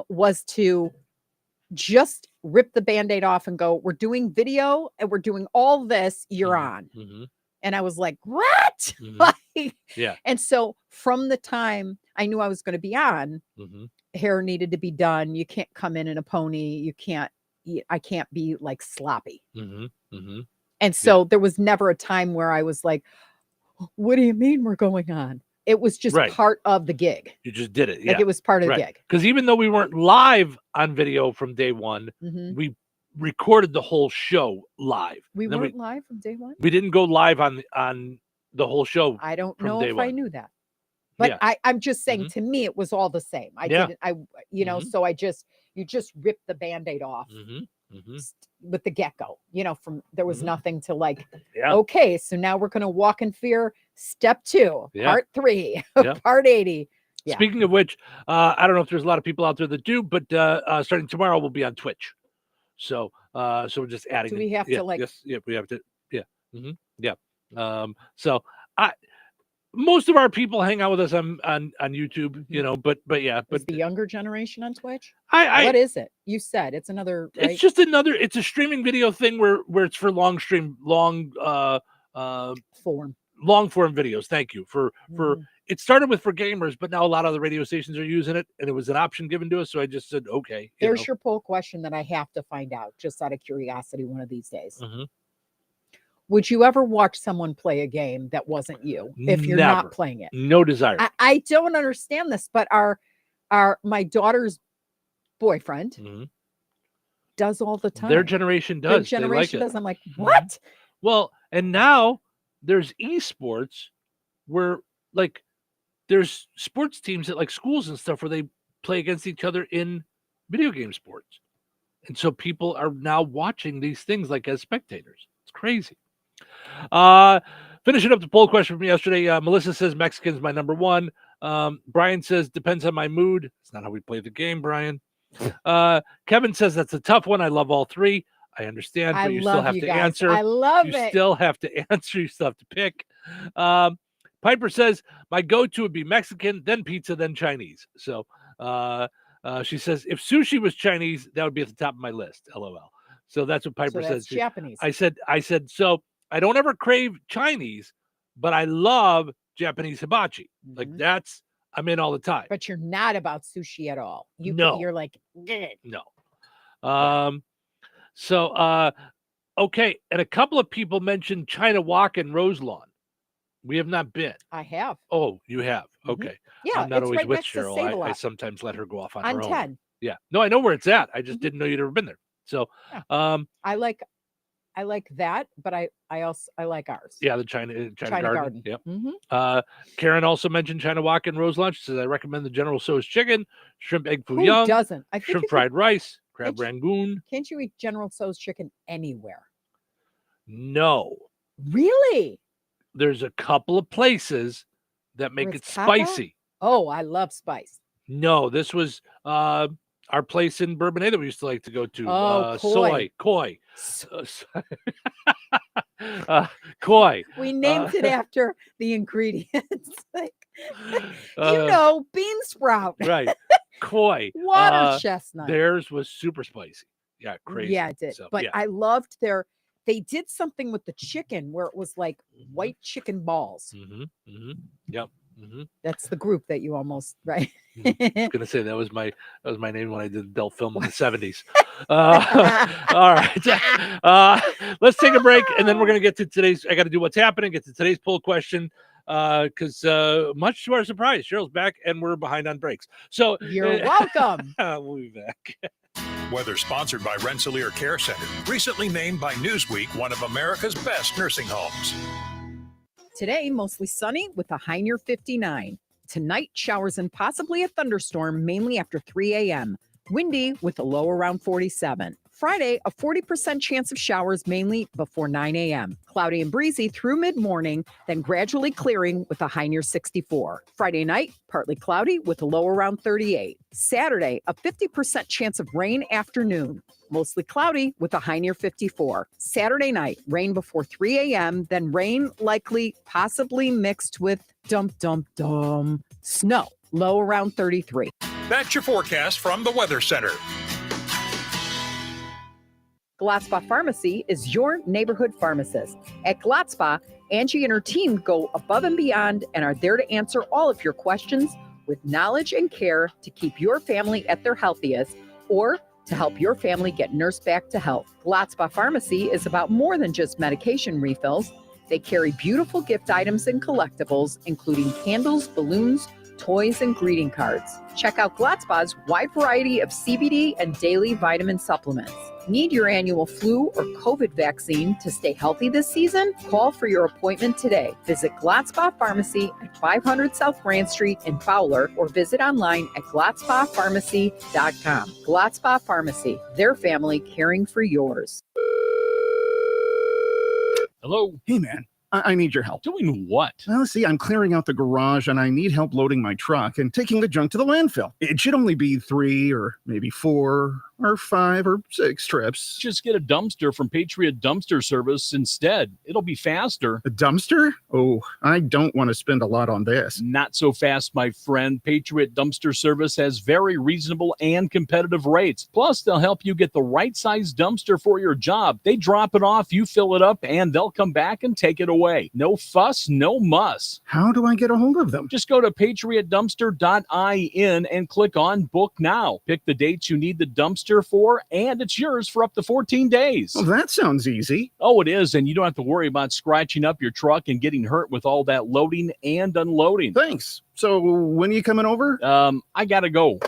was to just rip the Band-Aid off and go, we're doing video and we're doing all this, you're on. Mhm. And I was like, what? Mhm. Like, Yeah. and so from the time I knew I was going to be on, Mhm. hair needed to be done. You can't come in a pony. I can't be like sloppy. Mhm. Mhm. And so there was never a time where I was like, what do you mean we're going on? It was just Right. part of the gig. You just did it. Yeah. Like it was part of the gig. Because even though we weren't live on video from day one, Mhm. we recorded the whole show live. We Then weren't live from day one. we didn't go live on the whole show. I don't from know day if one. I knew that. But Yeah. I'm just saying, to me, it was all the same. Yeah. So you just ripped the Band-Aid off Mhm. Mhm. with the get-go, there was nothing to like, Yeah. okay, so now we're going to walk in fear. Step 2, Yeah. part 3, Yeah. part 80. Yeah. Speaking of which, I don't know if there's a lot of people out there that do, but starting tomorrow we'll be on Twitch. So we're just adding. Do we have to, like- Yes, yeah, we have to. Yeah. Yeah. So most of our people hang out with us on YouTube, but yeah, but Is the younger generation on Twitch? I What is it? You said it's another, right? it's just it's a streaming video thing where it's for long form videos. Thank you for it started with for gamers, but now a lot of the radio stations are using it, and it was an option given to us, so I just said okay. There's your poll question that I have to find out just out of curiosity one of these days. Mhm. Would you ever watch someone play a game that wasn't you if you're Never. not playing it? No desire. I don't understand this, but my daughter's boyfriend Mhm. does all the time. Their generation Their does. They like generation it. does. I'm like, what? Well, and now there's esports where like there's sports teams at like schools and stuff where they play against each other in video game sports. And so people are now watching these things like as spectators. It's crazy. Finishing up the poll question from yesterday, Melissa says Mexican's my number one. Brian says depends on my mood. It's not how we play the game, Brian. Kevin says that's a tough one. I love all three. I understand, but you still have to answer. I love you it. still have to answer. You still have to pick. Piper says my go-to would be Mexican, then pizza, then Chinese. So she says if sushi was Chinese, that would be at the top of my list. LOL. So that's what Piper So says. that's Japanese. I said so. I don't ever crave Chinese, but I love Japanese hibachi. Like I'm in all the time. But you're not about sushi at all. No. You're like, "Bleh." No. So okay, and a couple of people mentioned China Walk and Roselawn. We have not been. I have. Oh, you have. Okay. Yeah, I'm not it's always right with next to Cheryl. I Save-A-Lot. sometimes let her go off on On her own. 10. Yeah. No, I know where it's at. I just didn't know you'd ever been there. So I like I like that, but I like ours. Yeah, the China Garden. Yep. Mm-hmm. Karen also mentioned China Wok and Rose Lunch. Says I recommend the General Tso's chicken, shrimp egg foo Who young, doesn't? I think shrimp you fried could- rice, crab rangoon. Can't you eat General Tso's chicken anywhere? No, Really? there's a couple of places that make Where it it's Papa? spicy. Oh, I love spice. No, this was our place in Bourbonnais that we used to like to go to. Oh, Koi. Koi. We named it after the ingredients. Like, bean sprout. Right. Koi. Water chestnut. Theirs was super spicy. Yeah, crazy. Yeah, it did. So, but yeah. I loved they did something with the chicken where it was like white chicken balls. Yep. That's the group that you almost, right? I was gonna say that was my name when I did adult film in the 70s. All right. Let's take a break and then we're gonna get to today's. I gotta do what's happening, get to today's poll question. Because much to our surprise, Cheryl's back and we're behind on breaks. So you're welcome. We'll be back. Weather sponsored by Rensselaer Care Center, recently named by Newsweek one of America's best nursing homes. Today, mostly sunny with a high near 59. Tonight, showers and possibly a thunderstorm, mainly after 3 a.m. Windy with a low around 47. Friday, a 40% chance of showers, mainly before 9 a.m. Cloudy and breezy through mid-morning, then gradually clearing with a high near 64. Friday night, partly cloudy with a low around 38. Saturday, a 50% chance of rain afternoon. Mostly cloudy with a high near 54. Saturday night, rain before 3 a.m., then rain likely possibly mixed with snow. Low around 33. That's your forecast from the Weather Center. Gladspa Pharmacy is your neighborhood pharmacist. At Gladspa, Angie and her team go above and beyond and are there to answer all of your questions with knowledge and care to keep your family at their healthiest or to help your family get nursed back to health. Gladspa Pharmacy is about more than just medication refills. They carry beautiful gift items and collectibles, including candles, balloons, toys, and greeting cards. Check out Gladspa's wide variety of CBD and daily vitamin supplements. Need your annual flu or COVID vaccine to stay healthy this season? Call for your appointment today. Visit Gladspa Pharmacy at 500 South Grand Street in Fowler or visit online at gladspapharmacy.com. Gladspa Pharmacy, their family caring for yours. Hello. Hey, man. I need your help. Doing what? Well, see, I'm clearing out the garage and I need help loading my truck and taking the junk to the landfill. It should only be 3 or maybe 4 or 5 or 6 trips. Just get a dumpster from Patriot Dumpster Service instead. It'll be faster. A dumpster? Oh, I don't want to spend a lot on this. Not so fast, my friend. Patriot Dumpster Service has very reasonable and competitive rates. Plus, they'll help you get the right size dumpster for your job. They drop it off, you fill it up, and they'll come back and take it away. No fuss, no muss. How do I get a hold of them? Just go to patriotdumpster.in and click on Book Now. Pick the dates you need the dumpster for, and it's yours for up to 14 days. Well, that sounds easy. Oh, it is, and you don't have to worry about scratching up your truck and getting hurt with all that loading and unloading. Thanks. So when are you coming over? I gotta go.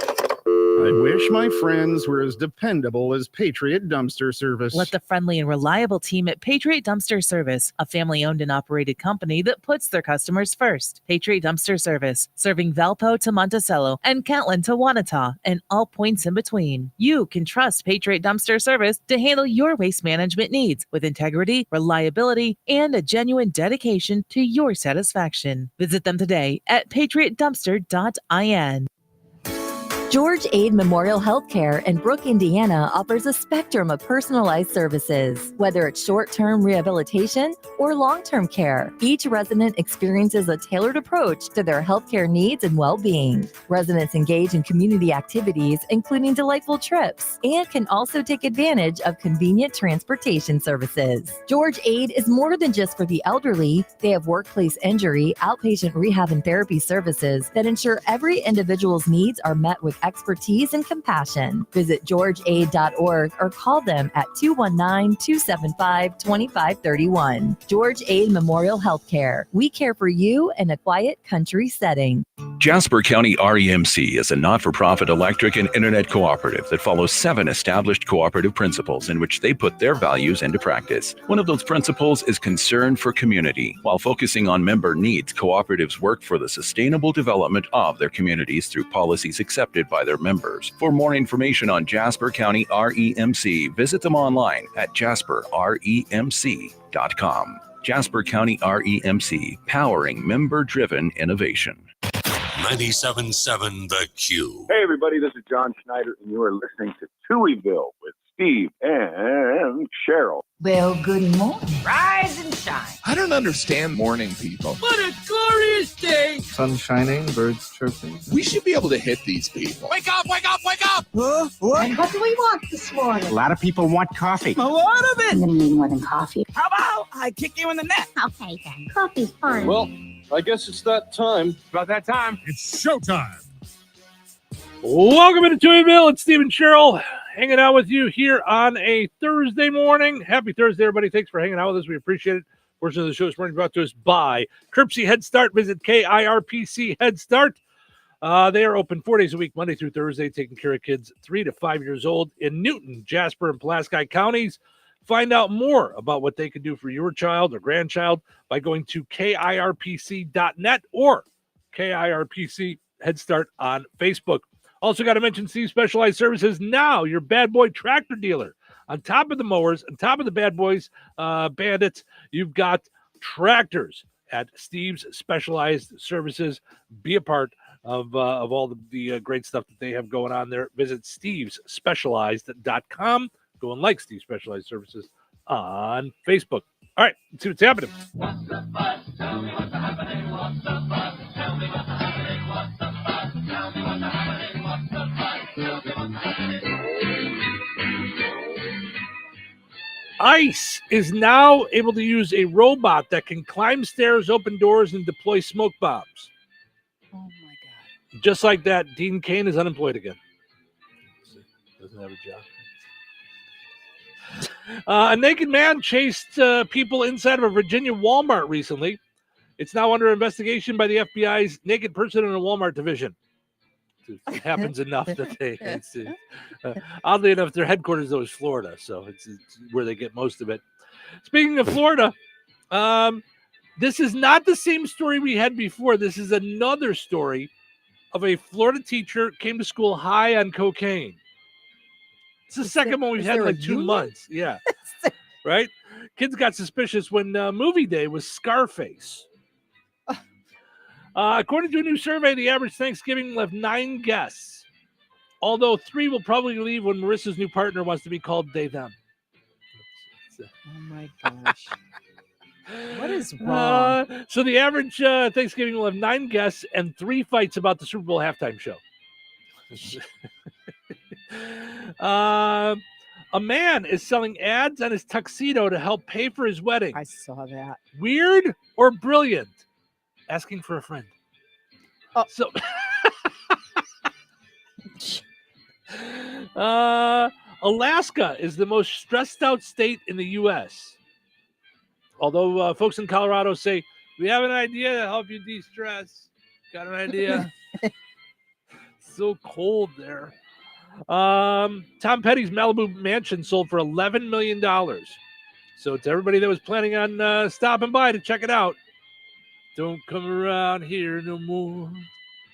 I wish my friends were as dependable as Patriot Dumpster Service. Let the friendly and reliable team at Patriot Dumpster Service, a family-owned and operated company that puts their customers first. Patriot Dumpster Service, serving Valpo to Monticello and Catlin to Wanata and all points in between. You can trust Patriot Dumpster Service to handle your waste management needs with integrity, reliability, and a genuine dedication to your satisfaction. Visit them today at patriotdumpster.in. George Aid Memorial Healthcare in Brook, Indiana offers a spectrum of personalized services. Whether it's short-term rehabilitation or long-term care, each resident experiences a tailored approach to their healthcare needs and well-being. Residents engage in community activities, including delightful trips, and can also take advantage of convenient transportation services. George Aid is more than just for the elderly. They have workplace injury, outpatient rehab and therapy services that ensure every individual's needs are met with with expertise and compassion. Visit georgeaid.org or call them at 219-275-2531. George Aid Memorial Healthcare. We care for you in a quiet country setting. Jasper County REMC is a not-for-profit electric and internet cooperative that follows 7 established cooperative principles in which they put their values into practice. One of those principles is concern for community. While focusing on member needs, cooperatives work for the sustainable development of their communities through policies accepted by their members. For more information on Jasper County REMC, visit them online at jasperremc.com. Jasper County REMC, powering member-driven innovation. 97.7 The Q. Hey, everybody, this is John Schneider, and you are listening to Touhyville with Steve and Cheryl. Well, good morning. Rise and shine. I don't understand morning people. What a glorious day. Sun shining, birds chirping. We should be able to hit these people. Wake up, wake up, wake up. Huh? What? And what do we want this morning? A lot of people want coffee. A lot of it. I'm going to need more than coffee. How about I kick you in the neck? Okay, then. Coffee's fine. Well, I guess it's that time. It's about that time. It's showtime. Welcome into Touhyville. It's Steve and Cheryl hanging out with you here on a Thursday morning. Happy Thursday, everybody. Thanks for hanging out with us. We appreciate it. Portion of the show this morning brought to us by Kirpsey Head Start. Visit KIRPC Head Start. They are open 4 days a week, Monday through Thursday, taking care of kids 3 to 5 years old in Newton, Jasper, and Pulaski counties. Find out more about what they can do for your child or grandchild by going to KIRPC.net or KIRPC Head Start on Facebook. Also got to mention Steve Specialized Services, now your bad boy tractor dealer. On top of the mowers, on top of the bad boys, bandits, you've got tractors at Steve's Specialized Services. Be a part of all the great stuff that they have going on there. Visit stevesspecialized.com. Go and like Steve Specialized Services on Facebook. All right, let's see what's happening. What's the buzz? Tell me what's happening. What's the buzz? Tell me what's happening. What's the buzz? Tell me what's happening. What's the buzz? Tell me what's happening. ICE is now able to use a robot that can climb stairs, open doors, and deploy smoke bombs. Oh, my God. Just like that, Dean Cain is unemployed again. Doesn't have a job. A naked man chased people inside of a Virginia Walmart recently. It's now under investigation by the FBI's naked person in a Walmart division. It happens enough that they, oddly enough, their headquarters, though, is Florida, so it's where they get most of it. Speaking of Florida, this is not the same story we had before. This is another story of a Florida teacher came to school high on cocaine. It's the second one we've had in like 2 months. Yeah. Right? Kids got suspicious when movie day was Scarface. According to a new survey, the average Thanksgiving left 9 guests, although 3 will probably leave when Marissa's new partner wants to be called they, them. Oh, my gosh. What is wrong? So the average Thanksgiving will have 9 guests and 3 fights about the Super Bowl halftime show. A man is selling ads on his tuxedo to help pay for his wedding. I saw that. Weird or brilliant? Asking for a friend. Oh. So, Alaska is the most stressed out state in the U.S. Although folks in Colorado say, we have an idea to help you de-stress. Got an idea? So cold there. Tom Petty's Malibu mansion sold for $11 million. So to everybody that was planning on stopping by to check it out, don't come around here no more.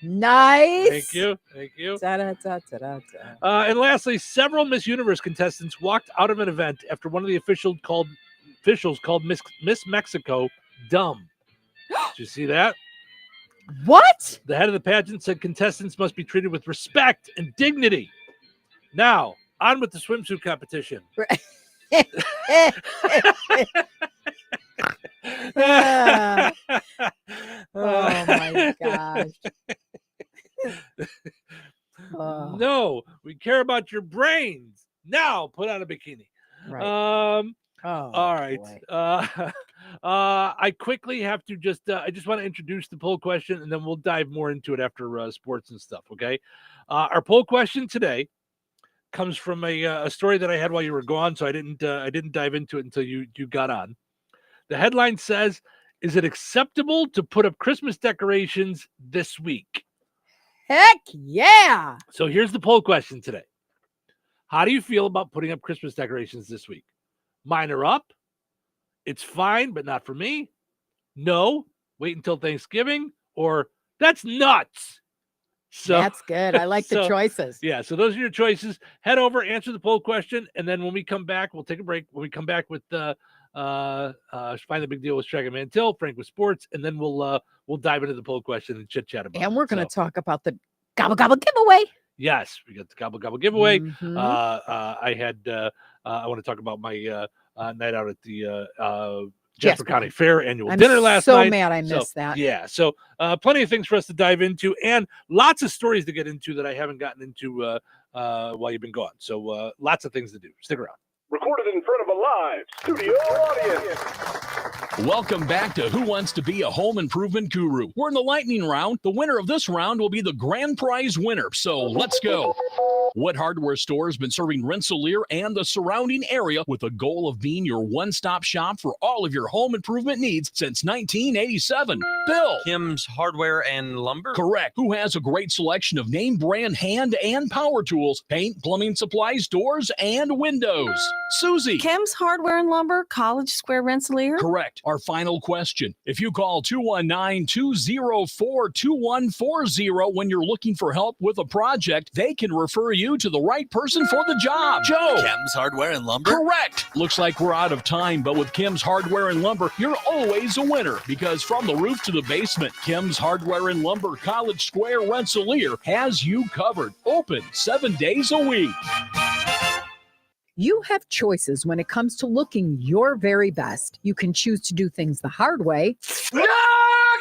Nice. Thank you. Thank you. Da-da-da-da-da-da. And lastly, several Miss Universe contestants walked out of an event after one of the officials called Miss Mexico dumb. Did you see that? What? The head of the pageant said contestants must be treated with respect and dignity. Now, on with the swimsuit competition. Oh my gosh. No, we care about your brains. Now, put on a bikini. Right. All right. I quickly have to I just want to introduce the poll question, and then we'll dive more into it after sports and stuff, okay? Our poll question today comes from a story that I had while you were gone, so I didn't dive into it until you got on. The headline says, "Is it acceptable to put up Christmas decorations this week?" Heck yeah! So here's the poll question today. How do you feel about putting up Christmas decorations this week? Mine are up. It's fine, but not for me. No, wait until Thanksgiving. Or that's nuts. So that's good. I like the choices. Yeah, so those are your choices. Head over, answer the poll question, and then when we come back, we'll take a break. When we come back with Find the Big Deal with Shag and Mantil, Frank with sports, and then we'll dive into the poll question and chit chat about it. And we're going to talk about the Gobble Gobble giveaway. Yes, we got the Gobble Gobble giveaway. Mhm. I want to talk about my night out at the Jasper County Fair annual dinner last so night. mad I missed that. Yeah, so plenty of things for us to dive into and lots of stories to get into that I haven't gotten into while you've been gone. So lots of things to do. Stick around. Recorded in front of a live studio audience. Welcome back to Who Wants to Be a Home Improvement Guru. We're in the lightning round. The winner of this round will be the grand prize winner. So let's go. What hardware store has been serving Rensselaer and the surrounding area with the goal of being your one-stop shop for all of your home improvement needs since 1987? Bill. Kim's Hardware and Lumber? Correct. Who has a great selection of name brand hand and power tools, paint, plumbing supplies, doors, and windows? Susie. Kim's Hardware and Lumber, College Square, Rensselaer? Correct. Our final question. If you call 219-204-2140 when you're looking for help with a project, they can refer you to the right person for the job. Joe. Kim's Hardware and Lumber? Correct. Looks like we're out of time, but with Kim's Hardware and Lumber, you're always a winner because from the roof to the basement, Kim's Hardware and Lumber, College Square, Rensselaer has you covered. Open 7 days a week. You have choices when it comes to looking your very best. You can choose to do things the hard way. No,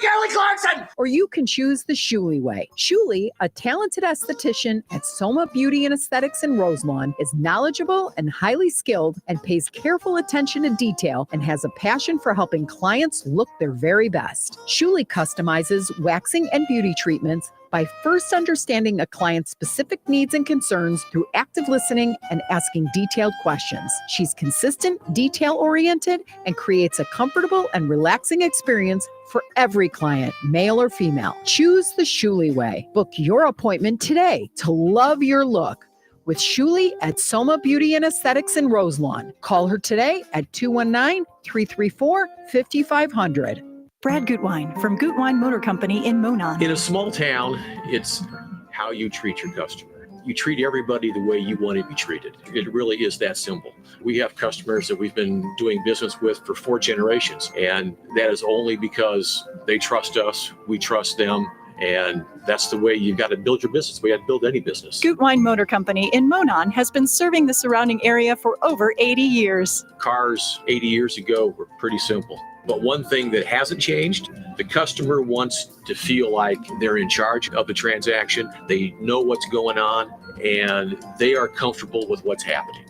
Kelly Clarkson! Or you can choose the Shuley way. Shuley, a talented esthetician at Soma Beauty and Aesthetics in Roselawn, is knowledgeable and highly skilled and pays careful attention to detail and has a passion for helping clients look their very best. Shuley customizes waxing and beauty treatments by first understanding a client's specific needs and concerns through active listening and asking detailed questions. She's consistent, detail-oriented, and creates a comfortable and relaxing experience for every client, male or female. Choose the Shuley way. Book your appointment today to love your look with Shuley at Soma Beauty and Aesthetics in Roselawn. Call her today at 219-334-5500. Brad Gutwein from Gutwein Motor Company in Monon. In a small town, it's how you treat your customer. You treat everybody the way you want to be treated. It really is that simple. We have customers that we've been doing business with for 4 generations, and that is only because they trust us, we trust them, and that's the way you've got to build your business. We got to build any business. Gutwein Motor Company in Monon has been serving the surrounding area for over 80 years. Cars 80 years ago were pretty simple. But one thing that hasn't changed, the customer wants to feel like they're in charge of the transaction. They know what's going on and they are comfortable with what's happening.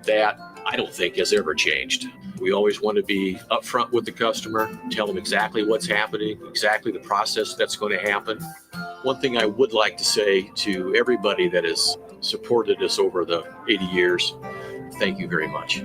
That I don't think has ever changed. We always want to be upfront with the customer, tell them exactly what's happening, exactly the process that's going to happen. One thing I would like to say to everybody that has supported us over the 80 years, thank you very much.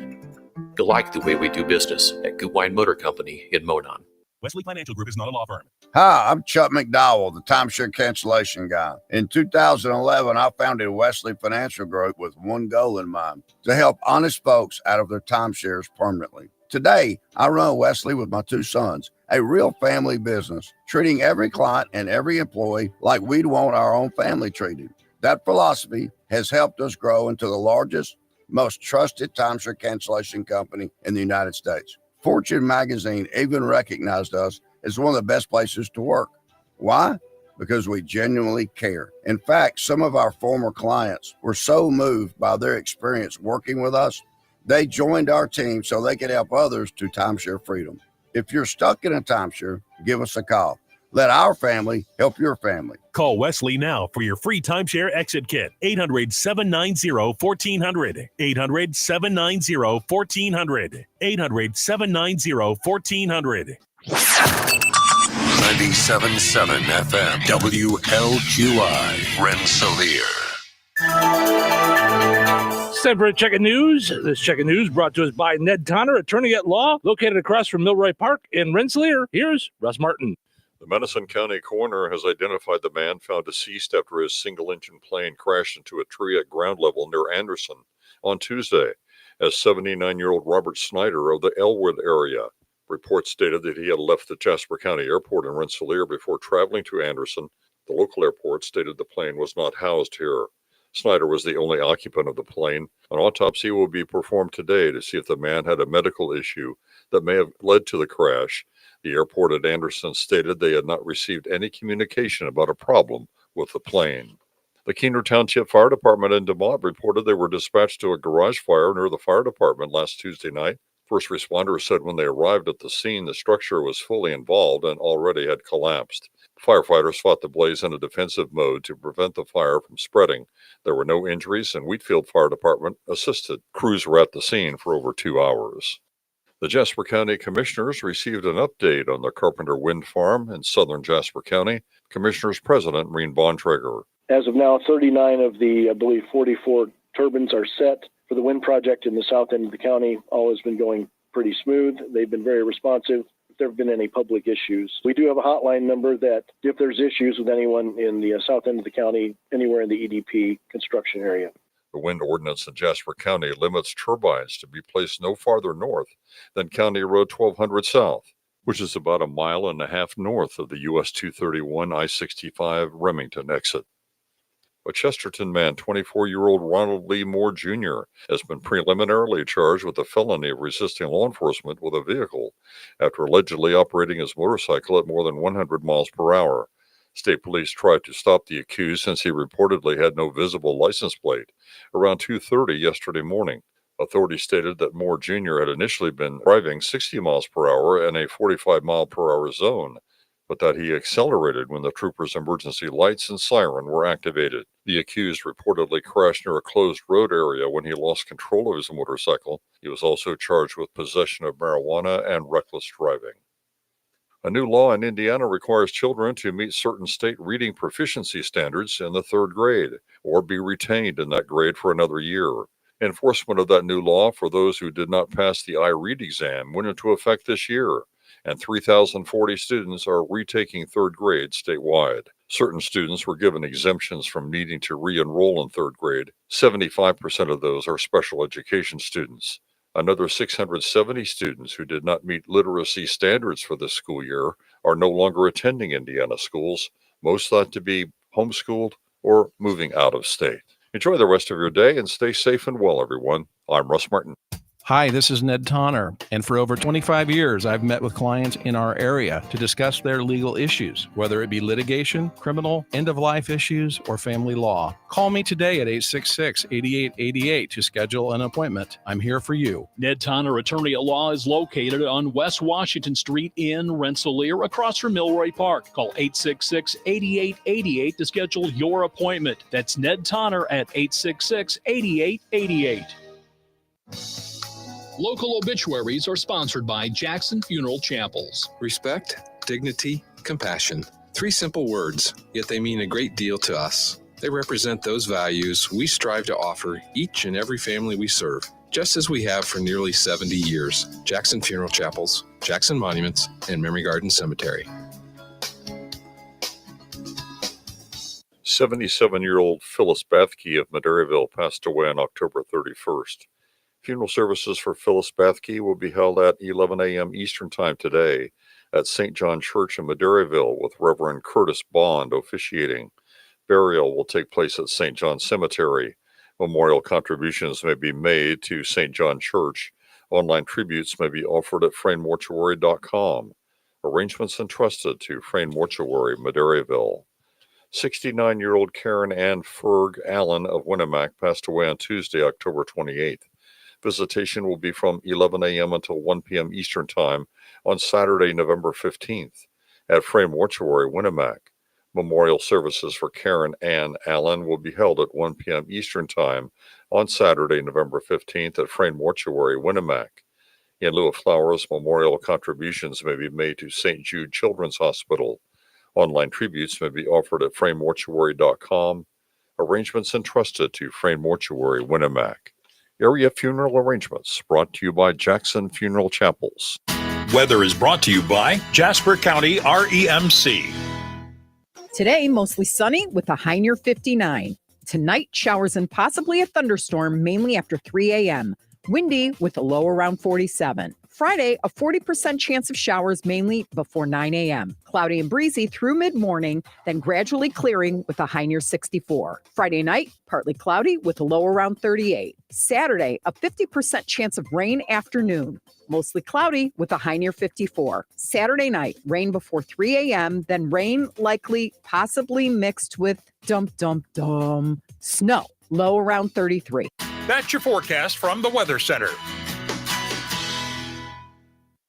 You like the way we do business at Gutwein Motor Company in Monon. Wesley Financial Group is not a law firm. Hi, I'm Chuck McDowell, the timeshare cancellation guy. In 2011, I founded Wesley Financial Group with one goal in mind, to help honest folks out of their timeshares permanently. Today, I run Wesley with my 2 sons, a real family business, treating every client and every employee like we'd want our own family treated. That philosophy has helped us grow into the largest, most trusted timeshare cancellation company in the United States. Fortune magazine even recognized us as one of the best places to work. Why? Because we genuinely care. In fact, some of our former clients were so moved by their experience working with us, they joined our team so they could help others to timeshare freedom. If you're stuck in a timeshare, give us a call. Let our family help your family. Call Wesley now for your free timeshare exit kit. 800-790-1400. 800-790-1400. 800-790-1400. 97.7 FM, WLQI, Rensselaer. It's time for a Check of News. This Check of News brought to us by Ned Tonner, attorney at law, located across from Milroy Park in Rensselaer. Here's Russ Martin. The Madison County coroner has identified the man found deceased after his single-engine plane crashed into a tree at ground level near Anderson on Tuesday as 79-year-old Robert Snyder of the Elwood area. Reports stated that he had left the Jasper County Airport in Rensselaer before traveling to Anderson. The local airport stated the plane was not housed here. Snyder was the only occupant of the plane. An autopsy will be performed today to see if the man had a medical issue that may have led to the crash. The airport at Anderson stated they had not received any communication about a problem with the plane. The Keener Township Fire Department in DeMont reported they were dispatched to a garage fire near the fire department last Tuesday night. First responders said when they arrived at the scene, the structure was fully involved and already had collapsed. Firefighters fought the blaze in a defensive mode to prevent the fire from spreading. There were no injuries, and Wheatfield Fire Department assisted. Crews were at the scene for over 2 hours. The Jasper County Commissioners received an update on the Carpenter Wind Farm in southern Jasper County. Commissioners President Reen Bontrager. As of now, 39 of the, 44 turbines are set for the wind project in the south end of the county. All has been going pretty smooth. They've been very responsive. If there have been any public issues, we do have a hotline number that if there's issues with anyone in the south end of the county, anywhere in the EDP construction area. The wind ordinance in Jasper County limits turbines to be placed no farther north than County Road 1200 South, which is about a mile and a half north of the US 231 I-65 Remington exit. A Chesterton man, 24-year-old Ronald Lee Moore Jr., has been preliminarily charged with a felony of resisting law enforcement with a vehicle after allegedly operating his motorcycle at more than 100 miles per hour. State police tried to stop the accused since he reportedly had no visible license plate around 2:30 yesterday morning. Authorities stated that Moore Jr. had initially been driving 60 miles per hour in a 45-mile-per-hour zone, but that he accelerated when the troopers' emergency lights and siren were activated. The accused reportedly crashed near a closed road area when he lost control of his motorcycle. He was also charged with possession of marijuana and reckless driving. A new law in Indiana requires children to meet certain state reading proficiency standards in the 3rd grade or be retained in that grade for another year. Enforcement of that new law for those who did not pass the iRead exam went into effect this year, and 3,040 students are retaking 3rd grade statewide. Certain students were given exemptions from needing to re-enroll in 3rd grade. 75% of those are special education students. Another 670 students who did not meet literacy standards for this school year are no longer attending Indiana schools, most thought to be homeschooled or moving out of state. Enjoy the rest of your day and stay safe and well, everyone. I'm Russ Martin. Hi, this is Ned Tonner, and for over 25 years, I've met with clients in our area to discuss their legal issues, whether it be litigation, criminal, end-of-life issues, or family law. Call me today at 866-8888 to schedule an appointment. I'm here for you. Ned Tonner, attorney at law, is located on West Washington Street in Rensselaer, across from Milroy Park. Call 866-8888 to schedule your appointment. That's Ned Tonner at 866-8888. Local obituaries are sponsored by Jackson Funeral Chapels. Respect, dignity, compassion. 3 simple words, yet they mean a great deal to us. They represent those values we strive to offer each and every family we serve, just as we have for nearly 70 years. Jackson Funeral Chapels, Jackson Monuments, and Memory Garden Cemetery. 77-year-old Phyllis Bathke of Maderaeville passed away on October 31st. Funeral services for Phyllis Bathke will be held at 11 a.m. Eastern Time today at St. John Church in Maderaeville with Reverend Curtis Bond officiating. Burial will take place at St. John Cemetery. Memorial contributions may be made to St. John Church. Online tributes may be offered at frainmortuary.com. Arrangements entrusted to Frain Mortuary, Maderaeville. 69-year-old Karen Ann Ferg Allen of Winnemac passed away on Tuesday, October 28th. Visitation will be from 11 a.m. until 1 p.m. Eastern Time on Saturday, November 15th at Frain Mortuary, Winnemac. Memorial services for Karen Ann Allen will be held at 1 p.m. Eastern Time on Saturday, November 15th at Frain Mortuary, Winnemac. In lieu of flowers, memorial contributions may be made to St. Jude Children's Hospital. Online tributes may be offered at framemortuary.com. Arrangements entrusted to Frame Mortuary, Winnemac. Area funeral arrangements brought to you by Jackson Funeral Chapels. Weather is brought to you by Jasper County REMC. Today, mostly sunny with a high near 59. Tonight, showers and possibly a thunderstorm, mainly after 3 a.m. Windy with a low around 47. Friday, a 40% chance of showers, mainly before 9 a.m. Cloudy and breezy through mid-morning, then gradually clearing with a high near 64. Friday night, partly cloudy with a low around 38. Saturday, a 50% chance of rain afternoon. Mostly cloudy with a high near 54. Saturday night, rain before 3 a.m., then rain likely possibly mixed with snow. Low around 33. That's your forecast from the Weather Center.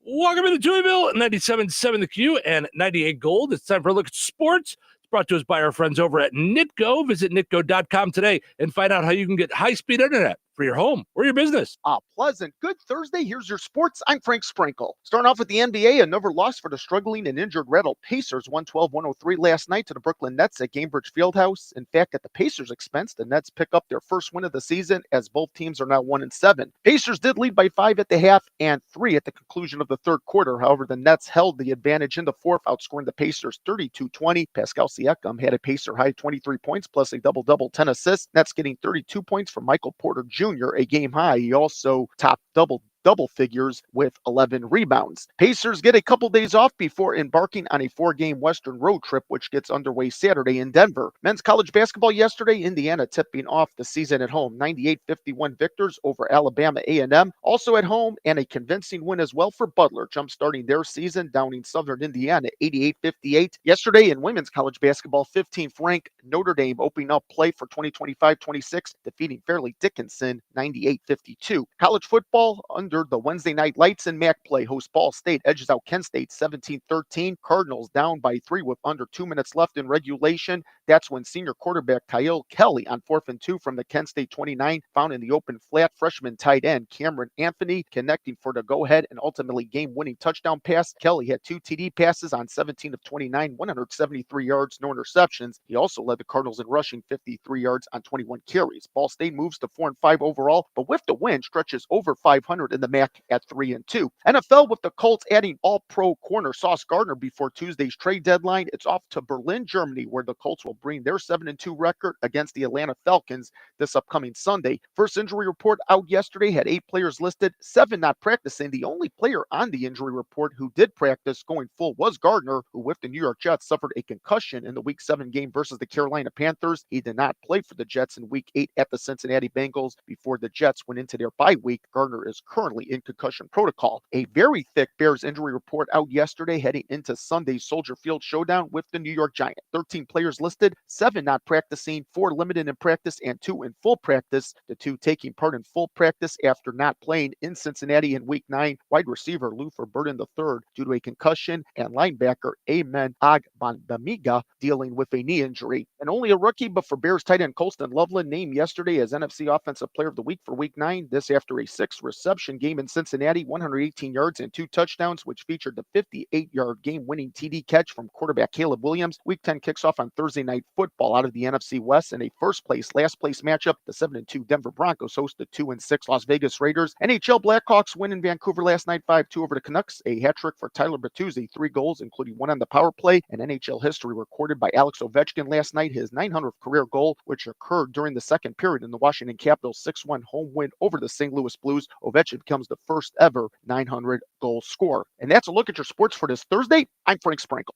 Welcome to Touhyville, 97.7 The Q and 98 Gold. It's time for a look at sports. It's brought to us by our friends over at Nitco. Visit nitco.com today and find out how you can get high-speed internet for your home or your business. Pleasant. Good Thursday. Here's your sports. I'm Frank Sprinkle. Starting off with the NBA, another loss for the struggling and injured Red Hot Pacers, 112-103 last night to the Brooklyn Nets at Gainbridge Fieldhouse. In fact, at the Pacers' expense, the Nets pick up their first win of the season as both teams are now 1-7. Pacers did lead by 5 at the half and 3 at the conclusion of the third quarter. However, the Nets held the advantage in the fourth, outscoring the Pacers 32-20. Pascal Siakam had a Pacer-high 23 points plus a double-double, 10 assists. Nets getting 32 points from Michael Porter Jr., a game high. He also topped double figures with 11 rebounds. Pacers get a couple days off before embarking on a 4-game Western road trip, which gets underway Saturday in Denver. Men's college basketball yesterday, Indiana tipping off the season at home, 98-51 victors over Alabama A&M. Also at home, and a convincing win as well for Butler, jumpstarting their season, downing Southern Indiana 88-58. Yesterday in women's college basketball, 15th ranked Notre Dame opening up play for 2025-26, defeating Fairleigh Dickinson 98-52. College football under the Wednesday night lights in MAC play. Host Ball State edges out Kent State 17-13. Cardinals down by 3 with under 2 minutes left in regulation. That's when senior quarterback Kyle Kelly on 4th and 2 from the Kent State 29 found in the open flat freshman tight end Cameron Anthony connecting for the go-ahead and ultimately game-winning touchdown pass. Kelly had 2 TD passes on 17 of 29, 173 yards, no interceptions. He also led the Cardinals in rushing, 53 yards on 21 carries. Ball State moves to 4-5 overall, but with the win stretches over 500 in the MAC at 3-2. NFL with the Colts adding all-pro corner Sauce Gardner before Tuesday's trade deadline. It's off to Berlin, Germany, where the Colts will bring their 7-2 record against the Atlanta Falcons this upcoming Sunday. First injury report out yesterday had 8 players listed, 7 not practicing. The only player on the injury report who did practice going full was Gardner, who with the New York Jets suffered a concussion in the Week 7 game versus the Carolina Panthers. He did not play for the Jets in Week 8 at the Cincinnati Bengals before the Jets went into their bye week. Gardner is currently in concussion protocol. A very thick Bears injury report out yesterday heading into Sunday's Soldier Field showdown with the New York Giants. 13 players listed, 7 not practicing, 4 limited in practice, and 2 in full practice. The 2 taking part in full practice after not playing in Cincinnati in Week 9. Wide receiver Luther Burden III due to a concussion, and linebacker Amen Agbandamiga dealing with a knee injury. And only a rookie, but for Bears tight end Colston Loveland named yesterday as NFC Offensive Player of the Week for Week 9. This after a 6-reception game in Cincinnati, 118 yards and 2 touchdowns, which featured the 58-yard game-winning TD catch from quarterback Caleb Williams. Week 10 kicks off on Thursday Night Football out of the NFC West in a first-place, last-place matchup. The 7-2 Denver Broncos host the 2-6 Las Vegas Raiders. NHL Blackhawks win in Vancouver last night, 5-2 over the Canucks. A hat-trick for Tyler Bertuzzi, 3 goals, including 1 on the power play. And NHL history recorded by Alex Ovechkin last night, his 900th career goal, which occurred during the second period in the Washington Capitals' 6-1 home win over the St. Louis Blues. Ovechkin becomes the first ever 900-goal scorer. And that's a look at your sports for this Thursday. I'm Frank Sprinkle.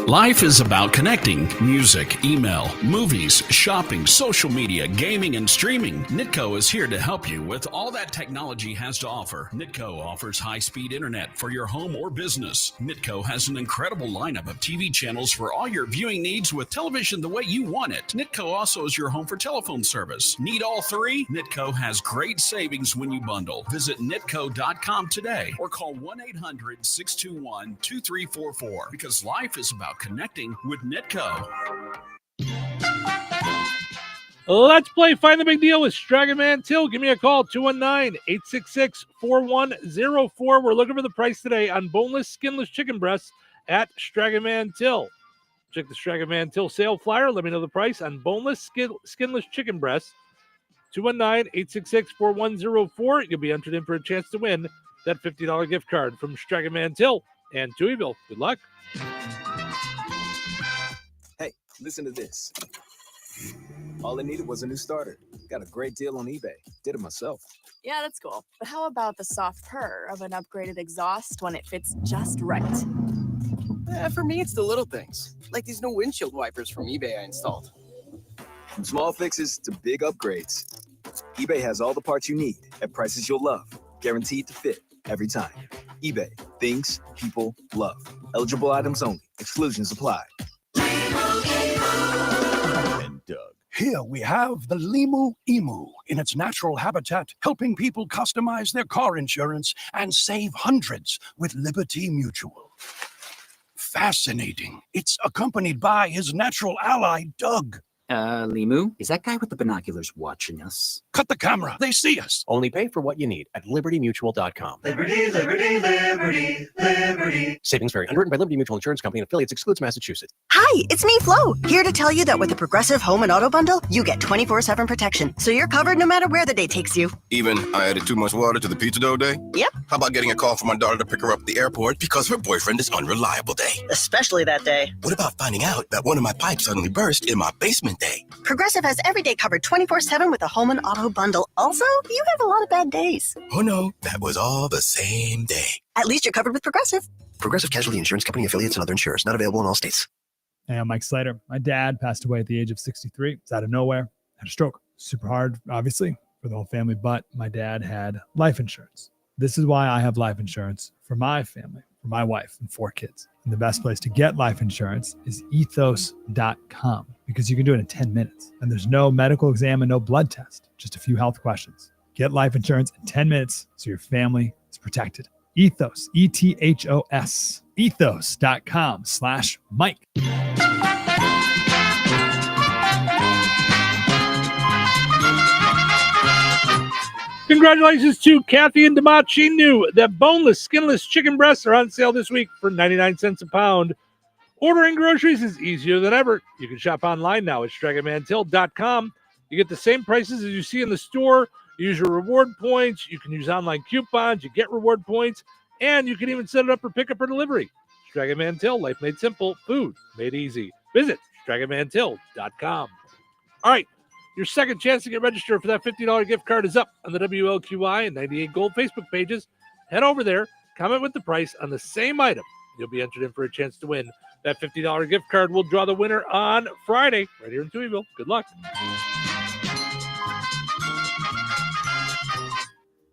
Life is about connecting. Music, email, movies, shopping, social media, gaming, and streaming. Nitco is here to help you with all that technology has to offer. Nitco offers high-speed internet for your home or business. Nitco has an incredible lineup of TV channels for all your viewing needs with television the way you want it. Nitco also is your home for telephone service. Need all 3? Nitco has great savings when you bundle. Visit nitco.com today or call 1-800-621-2344 because life is about connecting with Nitco. Let's play Find the Big Deal with Stragan Man Till. Give me a call, 219-866-4104. We're looking for the price today on boneless, skinless chicken breasts at Stragan Man Till. Check the Stragan Man Till sale flyer. Let me know the price on boneless, skinless chicken breasts. 219-866-4104. You'll be entered in for a chance to win that $50 gift card from Stragan Man Till and Touhyville. Good luck. Hey, listen to this. All I needed was a new starter. Got a great deal on eBay. Did it myself. Yeah, that's cool. But how about the soft purr of an upgraded exhaust when it fits just right? For me, it's the little things, like these new windshield wipers from eBay I installed. From small fixes to big upgrades, eBay has all the parts you need at prices you'll love, guaranteed to fit every time. eBay, things people love. Eligible items only. Exclusions apply. And Doug. Here we have the Limu Emu in its natural habitat, helping people customize their car insurance and save hundreds with Liberty Mutual. Fascinating. It's accompanied by his natural ally, Doug. Limu, is that guy with the binoculars watching us? Cut the camera. They see us. Only pay for what you need at libertymutual.com. Liberty, liberty, liberty, liberty. Savings vary. Underwritten by Liberty Mutual Insurance Company and affiliates. Excludes Massachusetts. Hi, it's me, Flo, here to tell you that with the Progressive Home and Auto Bundle, you get 24/7 protection, so you're covered no matter where the day takes you. Even I added too much water to the pizza dough day? Yep. How about getting a call from my daughter to pick her up at the airport because her boyfriend is unreliable day? Especially that day. What about finding out that one of my pipes suddenly burst in my basement day? Progressive has every day covered 24/7 with a Home and Auto Bundle. Also, you have a lot of bad days. Oh no, that was all the same day. At least you're covered with Progressive. Progressive Casualty Insurance Company affiliates and other insurers. Not available in all states. Hey, I'm Mike Slater. My dad passed away at the age of 63. It's out of nowhere. Had a stroke. Super hard, obviously, for the whole family, but my dad had life insurance. This is why I have life insurance for my family, for my wife and 4 kids. And the best place to get life insurance is ethos.com because you can do it in 10 minutes. And there's no medical exam and no blood test, just a few health questions. Get life insurance in 10 minutes so your family is protected. Ethos, ETHOS, ethos.com/Mike. Congratulations to Kathy and Demott. She knew that boneless, skinless chicken breasts are on sale this week for 99 cents a pound. Ordering groceries is easier than ever. You can shop online now at StraganManTill.com. You get the same prices as you see in the store. You use your reward points. You can use online coupons. You get reward points. And you can even set it up for pickup or delivery. Stragan Man Till, life made simple, food made easy. Visit StraganManTill.com. All right. Your second chance to get registered for that $50 gift card is up on the WLQI and 98 Gold Facebook pages. Head over there, comment with the price on the same item. You'll be entered in for a chance to win that $50 gift card. We'll draw the winner on Friday right here in Touhyville. Good luck.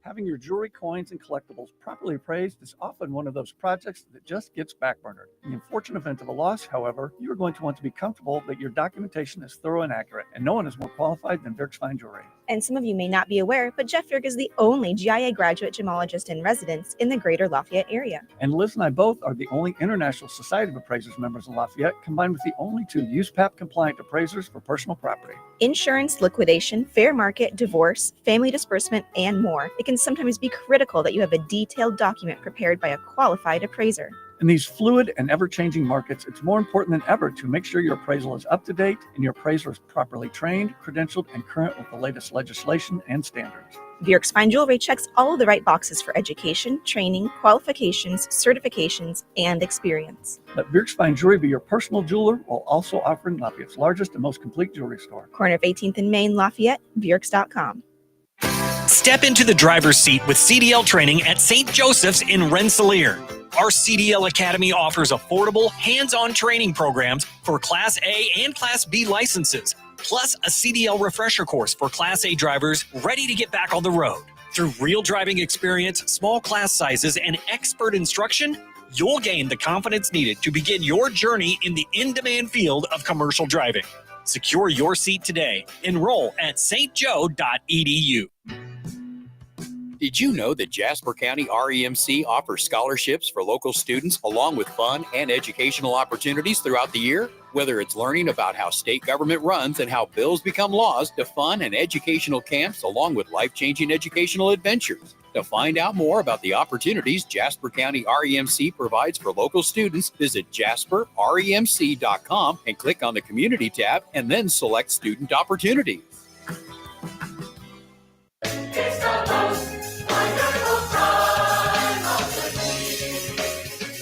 Having your jewelry, coins, and collectibles properly appraised is often one of those projects that just gets backburnered. In the unfortunate event of a loss, however, you are going to want to be comfortable that your documentation is thorough and accurate, and no one is more qualified than Dirk's Fine Jewelry. And some of you may not be aware, but Jeff Dirk is the only GIA graduate gemologist in residence in the greater Lafayette area. And Liz and I both are the only International Society of Appraisers members in Lafayette, combined with the only 2 USPAP-compliant appraisers for personal property. Insurance, liquidation, fair market, divorce, family disbursement, and more. It can sometimes be critical that you have a detailed document prepared by a qualified appraiser. In these fluid and ever-changing markets, it's more important than ever to make sure your appraisal is up to date and your appraiser is properly trained, credentialed, and current with the latest legislation and standards. Dirk's Fine Jewelry checks all of the right boxes for education, training, qualifications, certifications, and experience. Let Dirk's Fine Jewelry be your personal jeweler while also offering Lafayette's largest and most complete jewelry store. Corner of 18th and Main, Lafayette, Dirks.com. Step into the driver's seat with CDL training at St. Joseph's in Rensselaer. Our CDL Academy offers affordable, hands-on training programs for Class A and Class B licenses, plus a CDL refresher course for Class A drivers ready to get back on the road. Through real driving experience, small class sizes, and expert instruction, you'll gain the confidence needed to begin your journey in the in-demand field of commercial driving. Secure your seat today. Enroll at stjoe.edu. Did you know that Jasper County REMC offers scholarships for local students along with fun and educational opportunities throughout the year? Whether it's learning about how state government runs and how bills become laws, to fun and educational camps along with life-changing educational adventures. To find out more about the opportunities Jasper County REMC provides for local students, visit jasperremc.com and click on the Community tab and then select Student Opportunities. It's the most wonderful time of the year.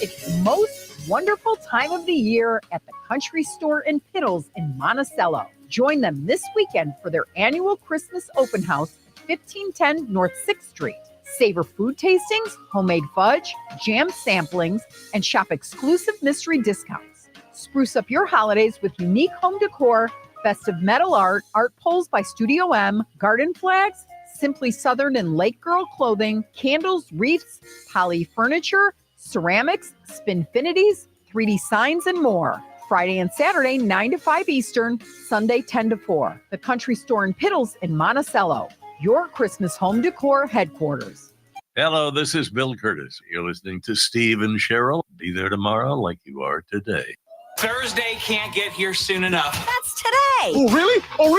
It's the most wonderful time of the year at the Country Store in Piddles in Monticello. Join them this weekend for their annual Christmas open house at 1510 North 6th Street. Savor food tastings, homemade fudge, jam samplings, and shop exclusive mystery discounts. Spruce up your holidays with unique home decor, festive metal art, art poles by Studio M, garden flags, Simply Southern and Lake Girl clothing, candles, wreaths, poly furniture, ceramics, spinfinities, 3D signs, and more. Friday and Saturday, 9 to 5 Eastern, Sunday, 10 to 4. The Country Store in Piddles in Monticello, your Christmas home decor headquarters. Hello, this is Bill Curtis. You're listening to Steve and Cheryl. Be there tomorrow like you are today. Thursday can't get here soon enough. That's today. Oh, really? Oh,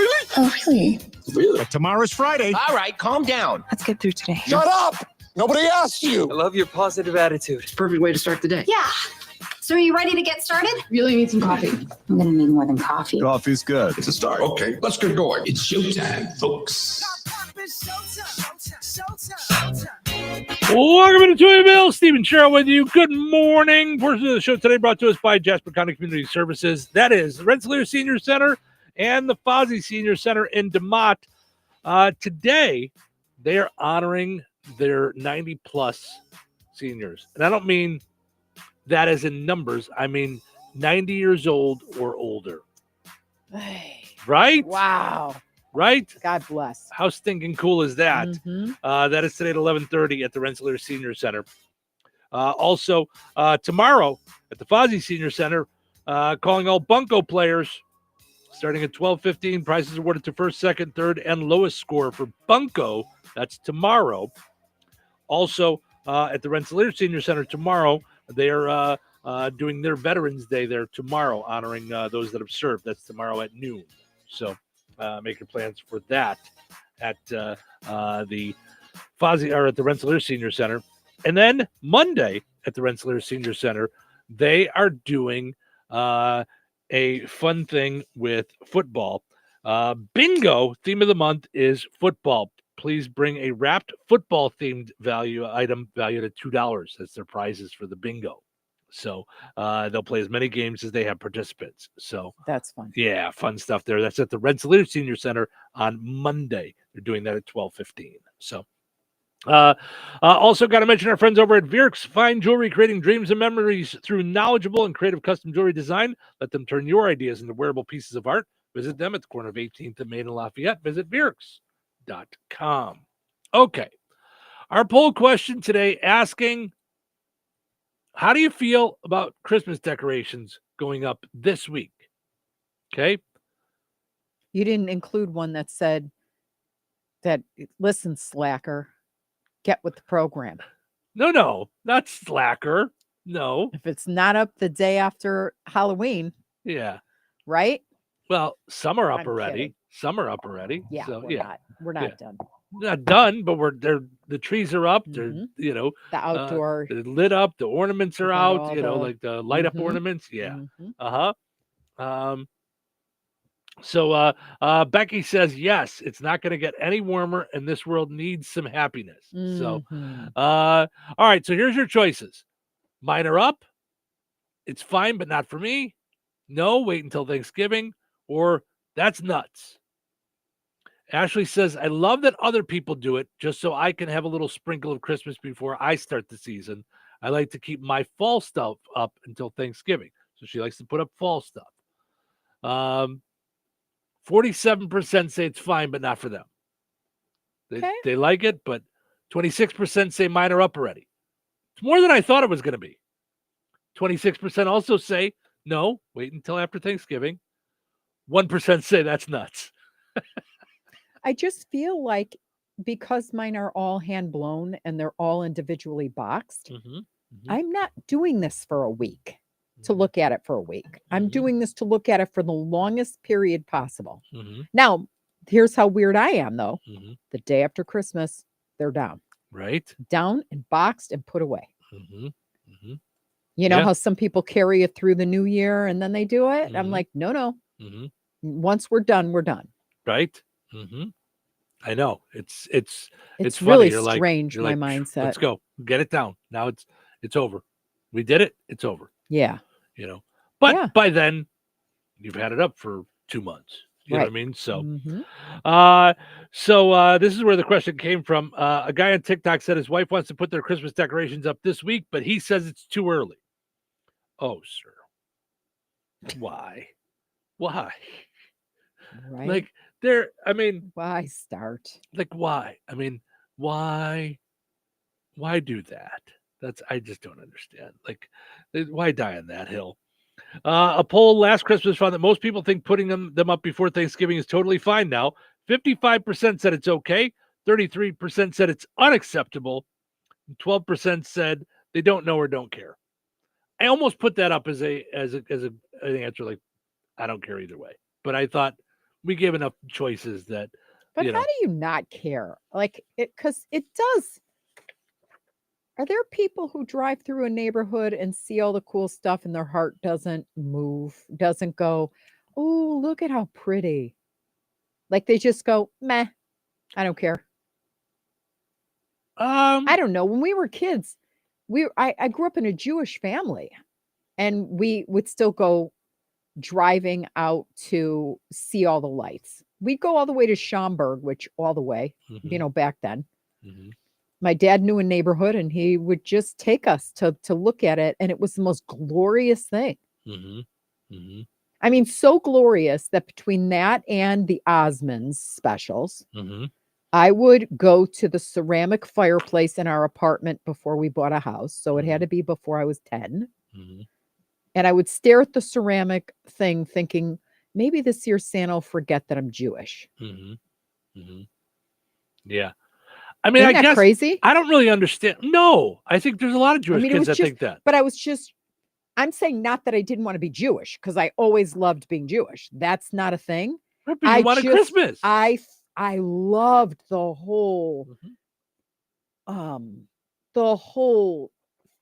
really? Really? But tomorrow's Friday. All right, calm down. Let's get through today. Shut up! Nobody asked you. I love your positive attitude. It's a perfect way to start the day. Yeah. So are you ready to get started? Really need some coffee. I'm going to need more than coffee. Coffee's good. It's a start. Okay, let's get going. It's showtime, folks. Welcome to Touhyville. Steve and Cheryl with you. Good morning. Portion of the show today brought to us by Jasper County Community Services. That is Rensselaer Senior Center and the Fozzie Senior Center in DeMott. Today, they are honoring their 90-plus seniors. And I don't mean that as in numbers. I mean 90 years old or older. Right? Wow. Right? God bless. How stinking cool is that? Mhm. That is today at 11:30 at the Rensselaer Senior Center. Also, tomorrow at the Fozzie Senior Center, calling all bunco players, starting at 12:15. Prizes awarded to first, second, third, and lowest score for bunco. That's tomorrow. Also, at the Rensselaer Senior Center tomorrow, they are doing their Veterans Day there tomorrow, honoring those that have served. That's tomorrow at noon. So make your plans for that at the Fozzie or at the Rensselaer Senior Center. And then Monday at the Rensselaer Senior Center, they are doing a fun thing with football. Bingo theme of the month is football. Please bring a wrapped football themed item valued at $2. That's their prizes for the bingo. So they'll play as many games as they have participants. So that's fun. Yeah, fun stuff there. That's at the Rensselaer Senior Center on Monday. They're doing that at 12:15. So also got to mention our friends over at Virks Fine Jewelry, creating dreams and memories through knowledgeable and creative custom jewelry design. Let them turn your ideas into wearable pieces of art. Visit them at the corner of 18th and Main and Lafayette. Visit Virks.com. Okay. Our poll question today asking, how do you feel about Christmas decorations going up this week? Okay. You didn't include one that said that, listen, slacker, get with the program. No, not slacker. No. If it's not up the day after Halloween. Yeah. Right? Well, some are up I'm already. kidding. Some are up already. Yeah, So, we're not done. Not done, but the trees are up. They're The outdoor. they're lit up. The ornaments are got out. all Like the light up Mhm. ornaments. Yeah. Mhm. So Becky says yes. It's not going to get any warmer, and this world needs some happiness. So, Mhm. all right. So here's your choices. Mine are up. It's fine, but not for me. No, wait until Thanksgiving. Or that's nuts. Ashley says, I love that other people do it just so I can have a little sprinkle of Christmas before I start the season. I like to keep my fall stuff up until Thanksgiving. So she likes to put up fall stuff. 47% say it's fine, but not for them. They like it, but 26% say mine are up already. It's more than I thought it was going to be. 26% also say, no, wait until after Thanksgiving. 1% say that's nuts. I just feel like because mine are all hand blown and they're all individually boxed, I'm not doing this for a week. to look at it for a week. I'm doing this to look at it for the longest period possible. Mm-hmm. Now, here's how weird I am, though. Mm-hmm. The day after Christmas, they're down. Right. Down and boxed and put away. Mm-hmm. Mm-hmm. You know Yeah. how some people carry it through the new year and then they do it? I'm Mhm. like, no. Mm-hmm. Once we're done, we're done. Right. Mm-hmm. I know. It's It's funny. really You're like- strange, you're my like, mindset. Let's go. Get it down. Now it's over. We did it. It's over. Yeah. You know. But Yeah. by then, you've had it up for 2 months. You know what I Right. mean? So Mhm. this is where the question came from. A guy on TikTok said his wife wants to put their Christmas decorations up this week, but he says it's too early. Oh, sir. Why? Why? Right. Like why start? Like why? I mean, why do that? I just don't understand. Like, why die on that hill? A poll last Christmas found that most people think putting them up before Thanksgiving is totally fine now. 55% said it's okay. 33% said it's unacceptable. 12% said they don't know or don't care. I almost put that up as an answer, like I don't care either way. But I thought we gave enough choices that. But you know, how do you not care? Like because it does. Are there people who drive through a neighborhood and see all the cool stuff and their heart doesn't move, doesn't go, oh, look at how pretty? Like they just go, meh, I don't care. I don't know. When we were kids, I grew up in a Jewish family, and we would still go driving out to see all the lights. We'd go all the way to Schaumburg, which all the way, back then. Mm-hmm. My dad knew a neighborhood and he would just take us to look at it. And it was the most glorious thing. Mm-hmm. Mm-hmm. I mean, so glorious that between that and the Osmonds specials, Mm-hmm. I would go to the ceramic fireplace in our apartment before we bought a house. So it had to be before I was 10. Mm-hmm. And I would stare at the ceramic thing thinking, maybe this year Santa will forget that I'm Jewish. Mm-hmm. Mm-hmm. Yeah. I mean, Isn't I that guess crazy? I don't really understand. No, I think there's a lot of Jewish it kids was that just, think that. But I'm saying not that I didn't want to be Jewish, because I always loved being Jewish. That's not a thing. Right, but you wanted Christmas. I loved the whole the whole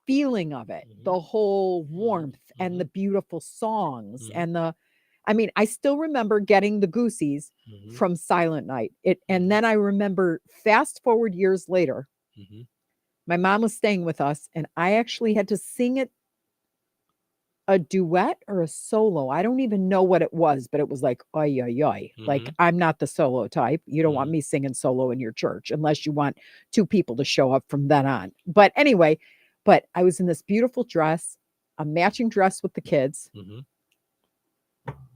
feeling of it, the whole warmth and the beautiful songs and I still remember getting the goosies from Silent Night. And then I remember fast forward years later, my mom was staying with us and I actually had to sing it a duet or a solo. I don't even know what it was, but it was like, oy, oy, oy. Like, I'm not the solo type. You don't want me singing solo in your church unless you want two people to show up from then on. But anyway, I was in this beautiful dress, a matching dress with the kids.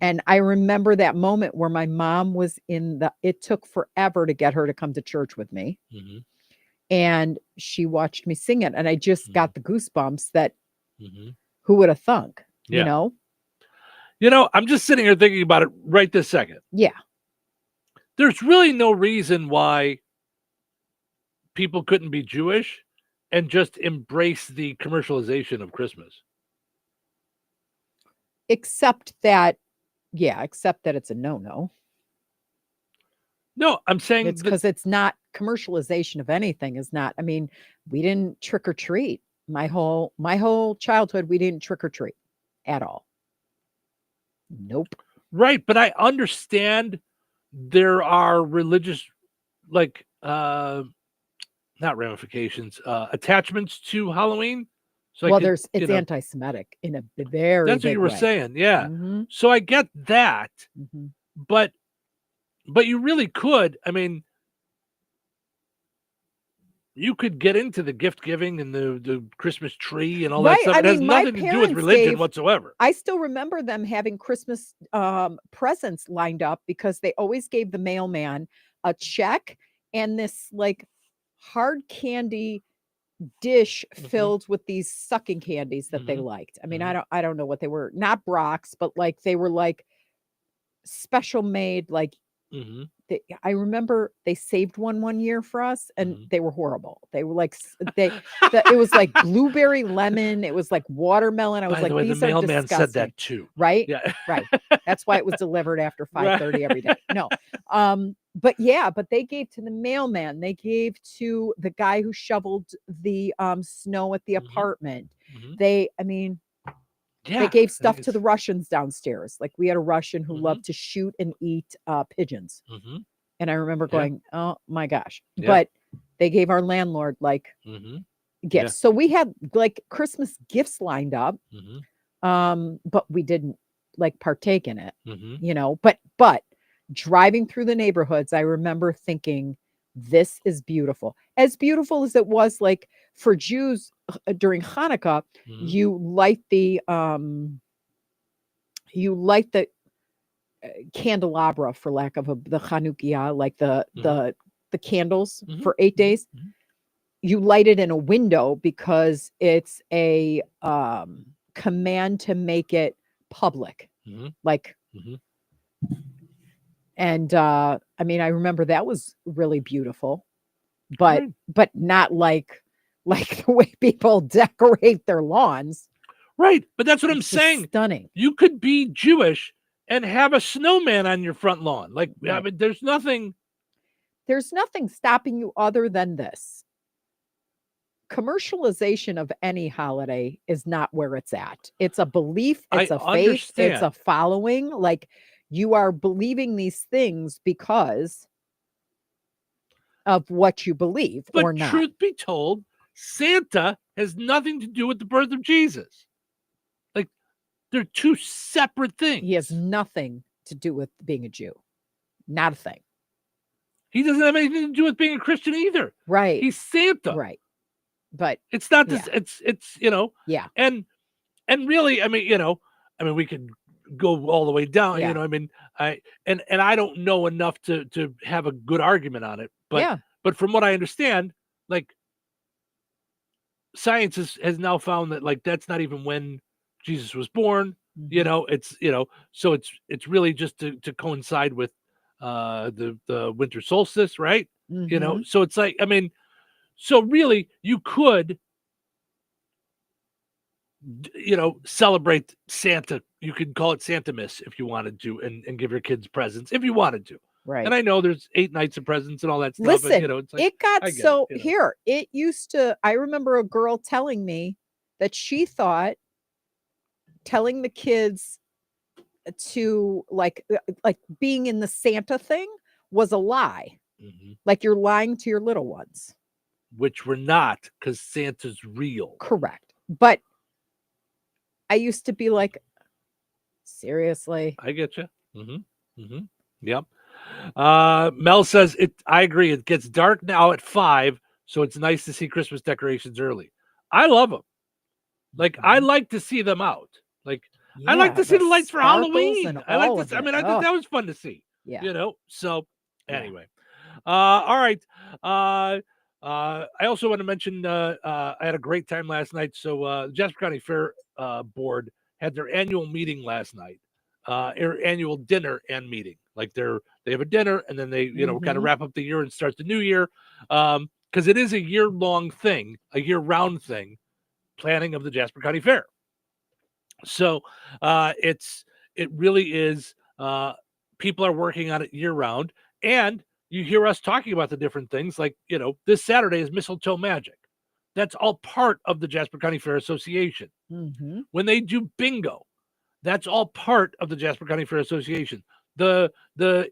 And I remember that moment where my mom was it took forever to get her to come to church with me. And she watched me sing it. And I just got the goosebumps that who would have thunk, Yeah. you know? I'm just sitting here thinking about it right this second. Yeah. There's really no reason why people couldn't be Jewish and just embrace the commercialization of Christmas. Except that it's a no-no. No, I'm saying it's because it's not commercialization of anything is not. I mean, we didn't trick or treat. My whole childhood, we didn't trick or treat at all. Nope. Right, but I understand there are religious, like, not ramifications, attachments to Halloween. So it's anti-Semitic in a very. That's what you were way. saying, yeah. Mm-hmm. So I get that, but you really could. I mean, you could get into the gift giving and the Christmas tree and all that stuff. It has nothing to do with religion whatsoever. I still remember them having Christmas presents lined up because they always gave the mailman a check and this like hard candy dish filled with these sucking candies that they liked. I mean, I don't know what they were. Not Brock's, but like they were like special made, like I remember they saved one year for us, and they were horrible. They were like it was like blueberry lemon. It was like watermelon. I was By like, the way, these the are mailman disgusting. said that too. Right? Yeah. Right. That's why it was delivered after 5:30 every day. No. But they gave to the mailman. They gave to the guy who shoveled the snow at the apartment. They gave stuff to the Russians downstairs. Like we had a Russian who loved to shoot and eat pigeons. And I remember going, oh my gosh. Yeah. But they gave our landlord like gifts. Yeah. So we had like Christmas gifts lined up. But we didn't like partake in it, you know, but driving through the neighborhoods, I remember thinking, this is beautiful. As beautiful as it was, like for Jews during Hanukkah, you light the candelabra, for lack of the Chanukiah, like the candles for 8 days. You light it in a window because it's a command to make it public, like. And I mean, I remember that was really beautiful, but not like the way people decorate their lawns. Right. But that's what I'm saying. Stunning. You could be Jewish and have a snowman on your front lawn. Like, I mean, there's nothing stopping you other than this. Commercialization of any holiday is not where it's at. It's a belief, it's a faith, it's a following. Like, you are believing these things because of what you believe or not. But truth be told, Santa has nothing to do with the birth of Jesus. Like, they're two separate things. He has nothing to do with being a Jew. Not a thing. He doesn't have anything to do with being a Christian either. Right. He's Santa. Right. But it's not this, it's, you know, and really, I mean, you know, we could go all the way down, you know, I mean, I don't know enough to have a good argument on it, but from what I understand, like, science has now found that, like, that's not even when Jesus was born, you know, it's, you know, so it's really just to coincide with the winter solstice, right? You know, so it's like, I mean, so really you could, you know, celebrate Santa. You could call it Santamas if you wanted to, and give your kids presents if you wanted to. Right. And I know there's 8 nights of presents and all that stuff. Listen, and, you know, it's like, it got I get so it, you know. here. It used to. I remember a girl telling me that she thought telling the kids to like being in the Santa thing was a lie. Like, you're lying to your little ones. Which we're not, because Santa's real. Correct. But I used to be like, seriously? I get you. Yep. Mel says, I agree. It gets dark now at 5, so it's nice to see Christmas decorations early. I love them. Like, I like to see them out. Like, I like to see the lights for Halloween. I like to. I mean, I think that was fun to see. Yeah. You know. So anyway, all right. I also want to mention I had a great time last night. So Jasper County Fair board had their annual meeting last night, their annual dinner and meeting. Like they have a dinner and then they, you know, kind of wrap up the year and start the new year. Because it is a year-long thing, a year-round thing, planning of the Jasper County Fair. So it really is, people are working on it year-round, and you hear us talking about the different things, like, you know, this Saturday is Mistletoe Magic. That's all part of the Jasper County Fair Association. When they do bingo, that's all part of the Jasper County Fair Association. The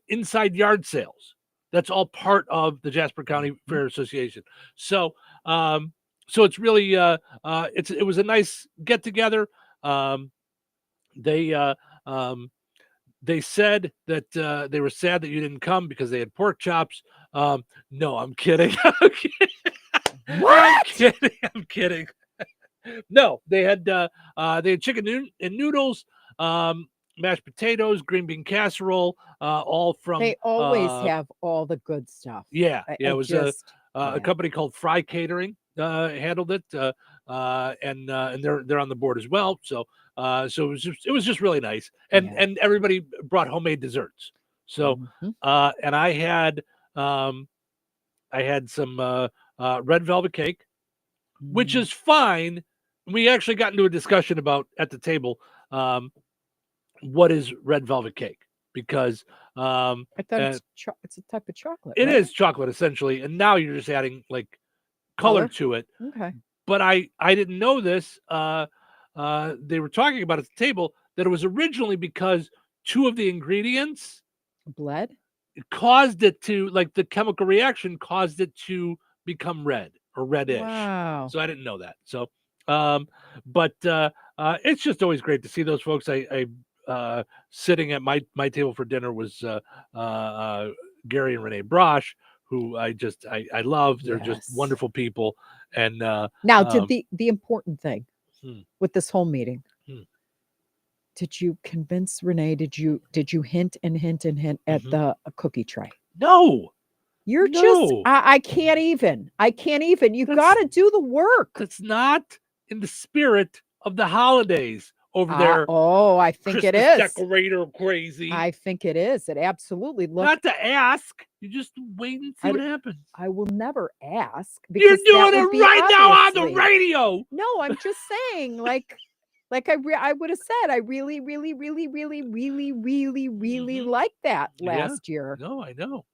inside yard sales, that's all part of the Jasper County Fair Association. So so it's really it was a nice get together. They said that they were sad that you didn't come because they had pork chops. No, I'm kidding. What? I'm kidding. No, they had chicken and noodles, mashed potatoes, green bean casserole, all from. They always have all the good stuff. Yeah, it was a company called Fry Catering handled it, and they're on the board as well. So it was just really nice, and everybody brought homemade desserts. So, and I had some red velvet cake, which is fine. We actually got into a discussion about at the table what is red velvet cake, because I thought it's a type of chocolate. it right? is chocolate essentially, and now you're just adding like color to it. Okay. But I didn't know this. They were talking about at the table that it was originally because two of the ingredients Blood? caused it to, like, the chemical reaction caused it to become red or reddish. Wow. So I didn't know that. So, but it's just always great to see those folks. I sitting at my table for dinner was Gary and Renee Brosh, who I love. They're just wonderful people. And Now, did the important thing Hmm. with this whole meeting? Did you convince Renee? Did you hint and hint and hint at the cookie tray? No. You're just I can't even. You got to do the work. That's not in the spirit of the holidays over there. Oh, I think Christmas it is. Decorator crazy. I think it is. It absolutely looks. Not to ask. You just wait and see what happens. I will never ask. You're because that doing would it be right now on the obviously- radio. No, I'm just saying, like I would have said, I really liked that last year. No, I know.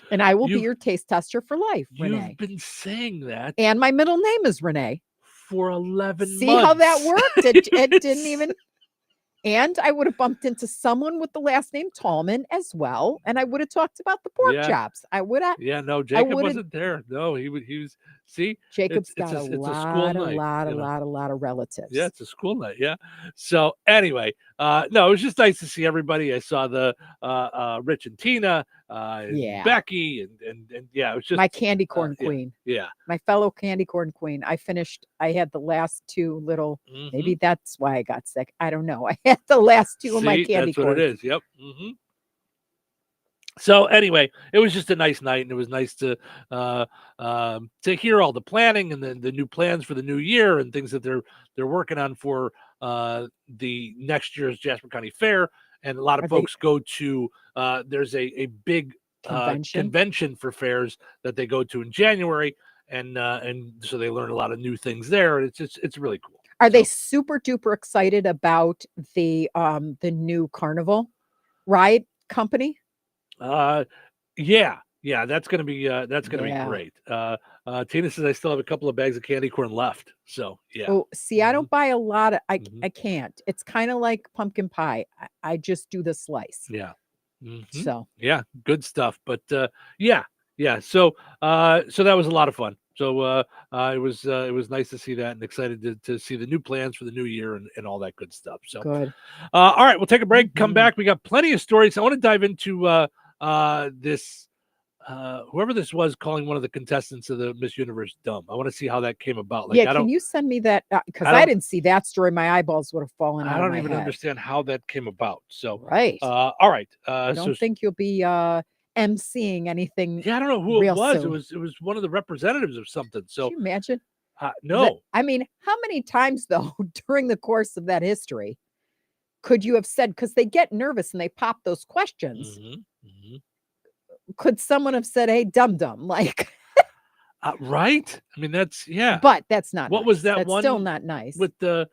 And I will be You've- your taste tester for life, You've Renee. been saying that And my middle name is Renee. for 11 See months. how that worked? It didn't even. And I would have bumped into someone with the last name Tallman as well, and I would have talked about the pork Yeah. chops. I would have. Yeah, no, Jacob would've- wasn't there. No, he was. See, Jacob's it's got a school lot night, of relatives. Yeah, it's a school night. Yeah. So anyway, no, it was just nice to see everybody. I saw the Rich and Tina, and Yeah. Becky, and yeah, it was just My candy corn yeah, queen. Yeah. My fellow candy corn queen. I had the last two little, maybe that's why I got sick. I don't know. I had the last two of my See, candy that's corn. what it is. Yep. So anyway, it was just a nice night, and it was nice to hear all the planning and the new plans for the new year and things that they're working on for the next year's Jasper County Fair. And a lot of folks go to there's a big convention for fairs that they go to in January, and so they learn a lot of new things there. And it's really cool. Are they super duper excited about the new carnival ride company? Yeah, that's gonna be Yeah. great. Tina says I still have a couple of bags of candy corn left. So yeah. Oh, see, I don't buy a lot of. I can't. It's kind of like pumpkin pie. I just do the slice. Yeah. So Yeah, good stuff. But yeah. So that was a lot of fun. So it was nice to see that, and excited to see the new plans for the new year and all that good stuff. So good. All right, we'll take a break. Come back. We got plenty of stories. I want to dive into this. Whoever this was calling one of the contestants of the Miss Universe dumb. I want to see how that came about. Like, yeah, can you send me that? Because I didn't see that story. My eyeballs would have fallen out. I don't of my even head. understand how that came about. So Right. All right. I don't think you'll be emceeing anything. Yeah, I don't know who it real was. soon. It was one of the representatives or something. So Can you imagine? no. I mean, how many times though during the course of that history could you have said, because they get nervous and they pop those questions? Could someone have said, "Hey, dum dum," like? Right? I mean, that's But that's not. What nice. was that That's one? Still not nice. With the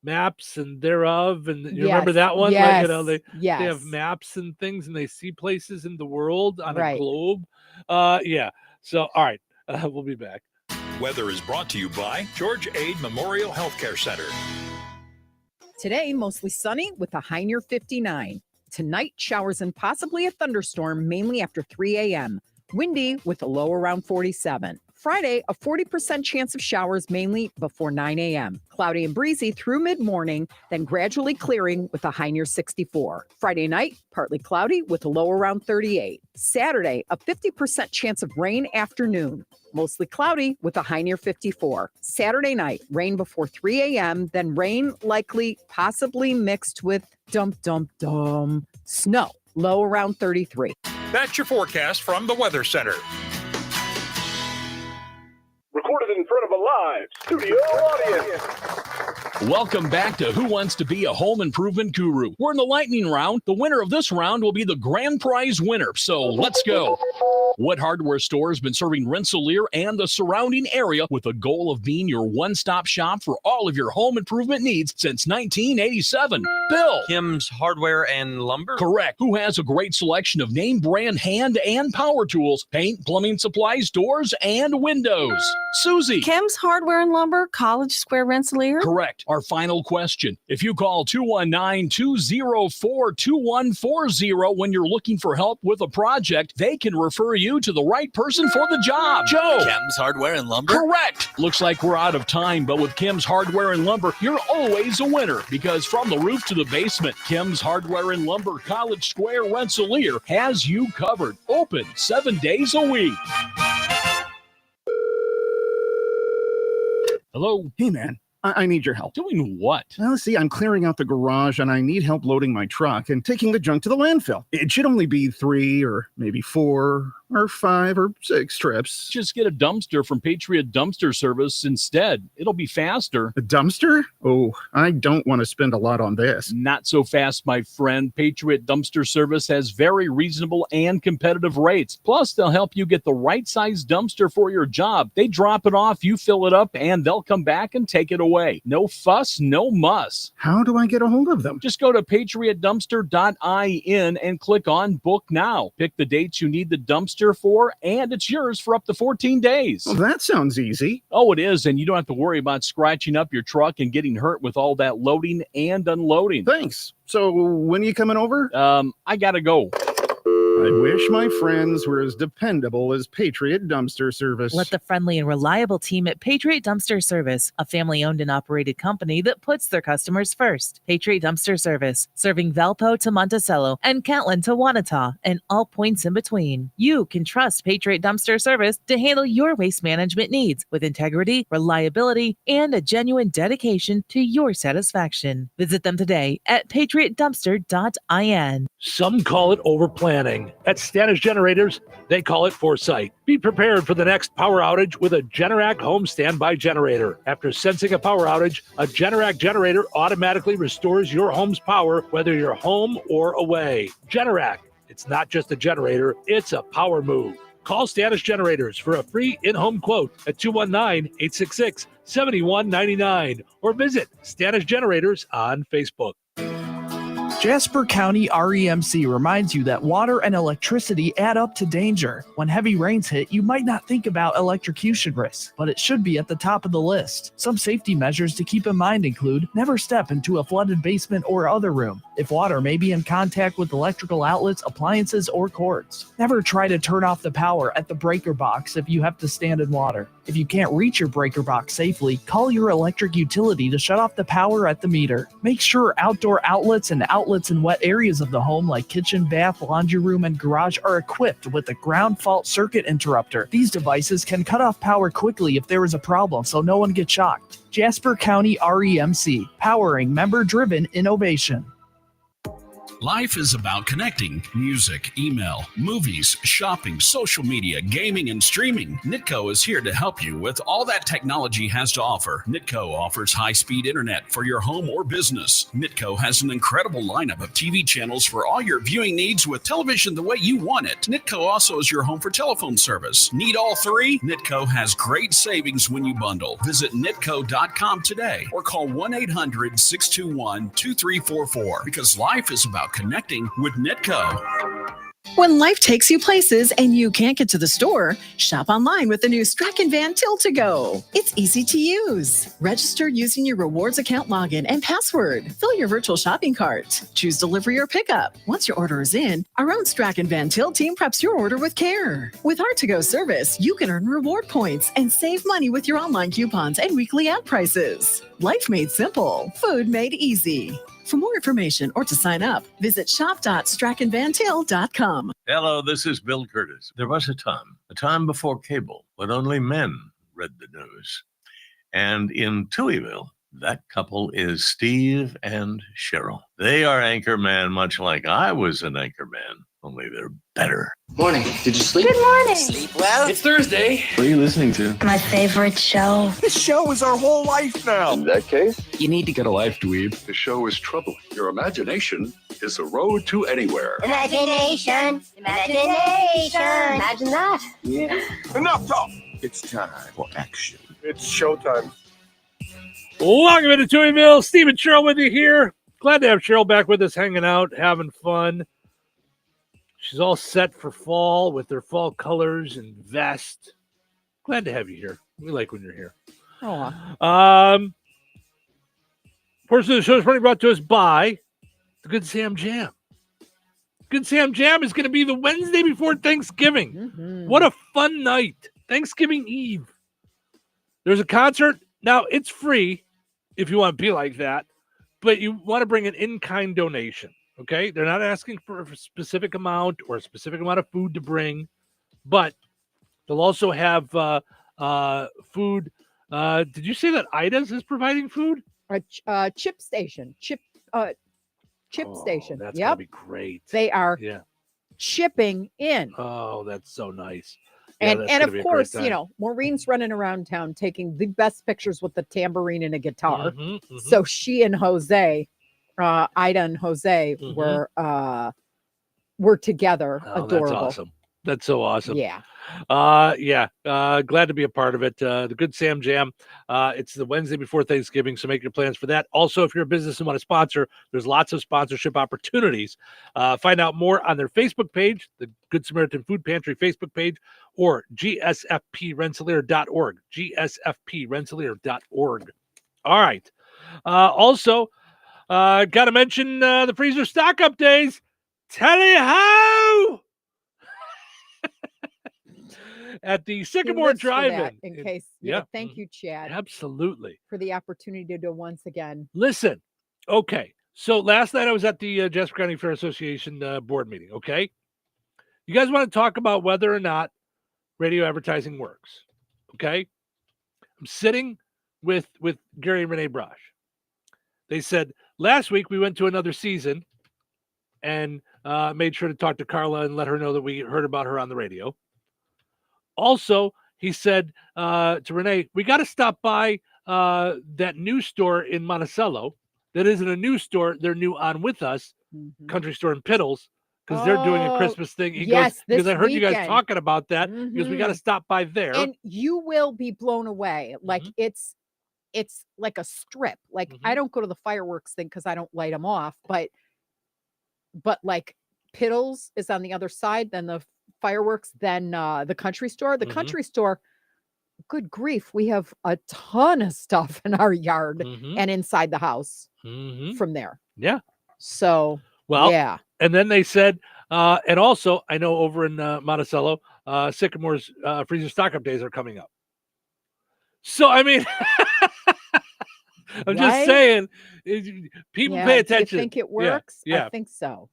maps and thereof, and you remember that one? Yes. Like, they have yes. maps and things, and they see places in the world on a Right. globe. Yeah. So all right, we'll be back. Weather is brought to you by George Ade Memorial Healthcare Center. Today, mostly sunny with a high near 59. Tonight, showers and possibly a thunderstorm, mainly after 3 a.m. Windy with a low around 47. Friday, a 40% chance of showers, mainly before 9 a.m. Cloudy and breezy through mid-morning, then gradually clearing with a high near 64. Friday night, partly cloudy with a low around 38. Saturday, a 50% chance of rain afternoon. Mostly cloudy with a high near 54. Saturday night, rain before 3 a.m., then rain likely possibly mixed with snow. Low around 33. That's your forecast from the Weather Center. Recorded in front of a live studio audience. Welcome back to Who Wants to Be a Home Improvement Guru. We're in the lightning round. The winner of this round will be the grand prize winner. So let's go. What hardware store has been serving Rensselaer and the surrounding area with the goal of being your one-stop shop for all of your home improvement needs since 1987? Bill. Kim's Hardware and Lumber? Correct. Who has a great selection of name brand hand and power tools, paint, plumbing supplies, doors, and windows? Susie. Kim's Hardware and Lumber, College Square, Rensselaer? Correct. Our final question. If you call 219-204-2140 when you're looking for help with a project, they can refer you to the right person for the job. Joe. Kim's Hardware and Lumber? Correct. Looks like we're out of time, but with Kim's Hardware and Lumber, you're always a winner because from the roof to the basement, Kim's Hardware and Lumber, College Square, Rensselaer has you covered. Open 7 days a week. Hello? Hey, man. I need your help. Doing what? Well, see, I'm clearing out the garage and I need help loading my truck and taking the junk to the landfill. It should only be 3 or maybe 4 or 5 or 6 trips. Just get a dumpster from Patriot Dumpster Service instead. It'll be faster. A dumpster? Oh, I don't want to spend a lot on this. Not so fast, my friend. Patriot Dumpster Service has very reasonable and competitive rates. Plus, they'll help you get the right size dumpster for your job. They drop it off, you fill it up, and they'll come back and take it away. No fuss, no muss. How do I get a hold of them? Just go to patriotdumpster.in and click on Book Now. Pick the dates you need the dumpster for, and it's yours for up to 14 days. Well, that sounds easy. Oh, it is, and you don't have to worry about scratching up your truck and getting hurt with all that loading and unloading. Thanks. So when are you coming over? I gotta go. I wish my friends were as dependable as Patriot Dumpster Service. Let the friendly and reliable team at Patriot Dumpster Service, a family-owned and operated company that puts their customers first. Patriot Dumpster Service, serving Valpo to Monticello and Catlin to Wanata and all points in between. You can trust Patriot Dumpster Service to handle your waste management needs with integrity, reliability, and a genuine dedication to your satisfaction. Visit them today at patriotdumpster.in. Some call it overplanning. At Stanish Generators, they call it foresight. Be prepared for the next power outage with a Generac home standby generator. After sensing a power outage, a Generac generator automatically restores your home's power, whether you're home or away. Generac, it's not just a generator, it's a power move. Call Stanish Generators for a free in-home quote at 219-866-7199 or visit Stanish Generators on Facebook. Jasper County REMC reminds you that water and electricity add up to danger. When heavy rains hit, you might not think about electrocution risks, but it should be at the top of the list. Some safety measures to keep in mind include never step into a flooded basement or other room. If water may be in contact with electrical outlets, appliances, or cords. Never try to turn off the power at the breaker box if you have to stand in water. If you can't reach your breaker box safely, call your electric utility to shut off the power at the meter. Make sure outdoor outlets and outlets in wet areas of the home like kitchen, bath, laundry room, and garage are equipped with a ground fault circuit interrupter. These devices can cut off power quickly if there is a problem so no one gets shocked. Jasper County REMC, powering member-driven innovation. Life is about connecting. Music, email, movies, shopping, social media, gaming, and streaming. Nitco is here to help you with all that technology has to offer. Nitco offers high-speed internet for your home or business. Nitco has an incredible lineup of TV channels for all your viewing needs with television the way you want it. Nitco also is your home for telephone service. Need all three? Nitco has great savings when you bundle. Visit nitco.com today or call 1-800-621-2344 because life is about connecting with Nitco. When life takes you places and you can't get to the store, shop online with the new Strachan Van Til to Go. It's easy to use. Register using your rewards account login and password. Fill your virtual shopping cart. Choose delivery or pickup. Once your order is in, our own Strachan Van Til team preps your order with care. With our to-go service, you can earn reward points and save money with your online coupons and weekly ad prices. Life made simple. Food made easy. For more information or to sign up, visit shop.strachanvantil.com. Hello, this is Bill Curtis. There was a time before cable, when only men read the news. And in Touhyville, that couple is Steve and Cheryl. They are anchorman, much like I was an anchorman. only they're better. Morning. Did you sleep? Good morning. Sleep well? It's Thursday. What are you listening to? My favorite show. This show is our whole life now. In that case, You need to get a life, dweeb. The show is troubling. Your imagination is the road to anywhere. Imagination. Imagination. Imagine that. Yeah. Enough talk. It's time for action. It's showtime. Welcome to Touhyville. Steve and Cheryl with you here. Glad to have Cheryl back with us, hanging out, having fun. She's all set for fall with her fall colors and vest. Glad to have you here. We like when you're here. Portion of the show is brought to us by the Good Sam Jam. Good Sam Jam is going to be the Wednesday before Thanksgiving. Mm-hmm. What a fun night. Thanksgiving Eve. There's a concert. Now, it's free if you want to be like that, but you want to bring an in-kind donation. Okay, they're not asking for a specific amount or a specific amount of food to bring, but they'll also have food. Did you say that Ida's is providing food? Chip station. Chip station. That's Yep. gonna be great. They are chipping in. Oh, that's so nice. Yeah, And that's and gonna of be a great course, time. Maureen's running around town taking the best pictures with the tambourine and a guitar. Mhm, mhm. So she and Jose, Ida and Jose Mhm. were together. Oh, Adorable. that's awesome. That's so awesome. Yeah. Glad to be a part of it. The Good Sam Jam. It's the Wednesday before Thanksgiving, so make your plans for that. Also, if you're a business and want to sponsor, there's lots of sponsorship opportunities. Find out more on their Facebook page, the Good Samaritan Food Pantry Facebook page, or gsfprensselaer.org. gsfprensselaer.org. All right. Also, got to mention the freezer stock up days. Tell you how. At the He Sycamore lives for that Drive-In. in case. Yeah. Thank you, Chad, Absolutely. for the opportunity to do once again. Listen, okay. So last night I was at the Jasper County Fair Association board meeting, okay? You guys want to talk about whether or not radio advertising works, okay? I'm sitting with Gary and Renee Brosh. They said, last week we went to another season and made sure to talk to Carla and let her know that we heard about her on the radio. Also, he said to Renee, we got to stop by that new store in Monticello. That isn't a new store. They're new on with us, country store in Piddles, because they're doing a Christmas thing. He yes, goes, because this I heard you guys weekend. talking about that. Because we got to stop by there. And you will be blown away. Like it's like a strip. Like I don't go to the fireworks thing because I don't light them off, but like Piddles is on the other side, then the fireworks, then the country store. The country store, good grief, we have a ton of stuff in our yard and inside the house from there. Yeah. So Well, yeah. And then they said, and also I know over in Monticello, Sycamore's freezer stock-up days are coming up. So I mean, I'm just saying, people Yeah, pay do you attention. think it Yeah, works? Yeah, I think so.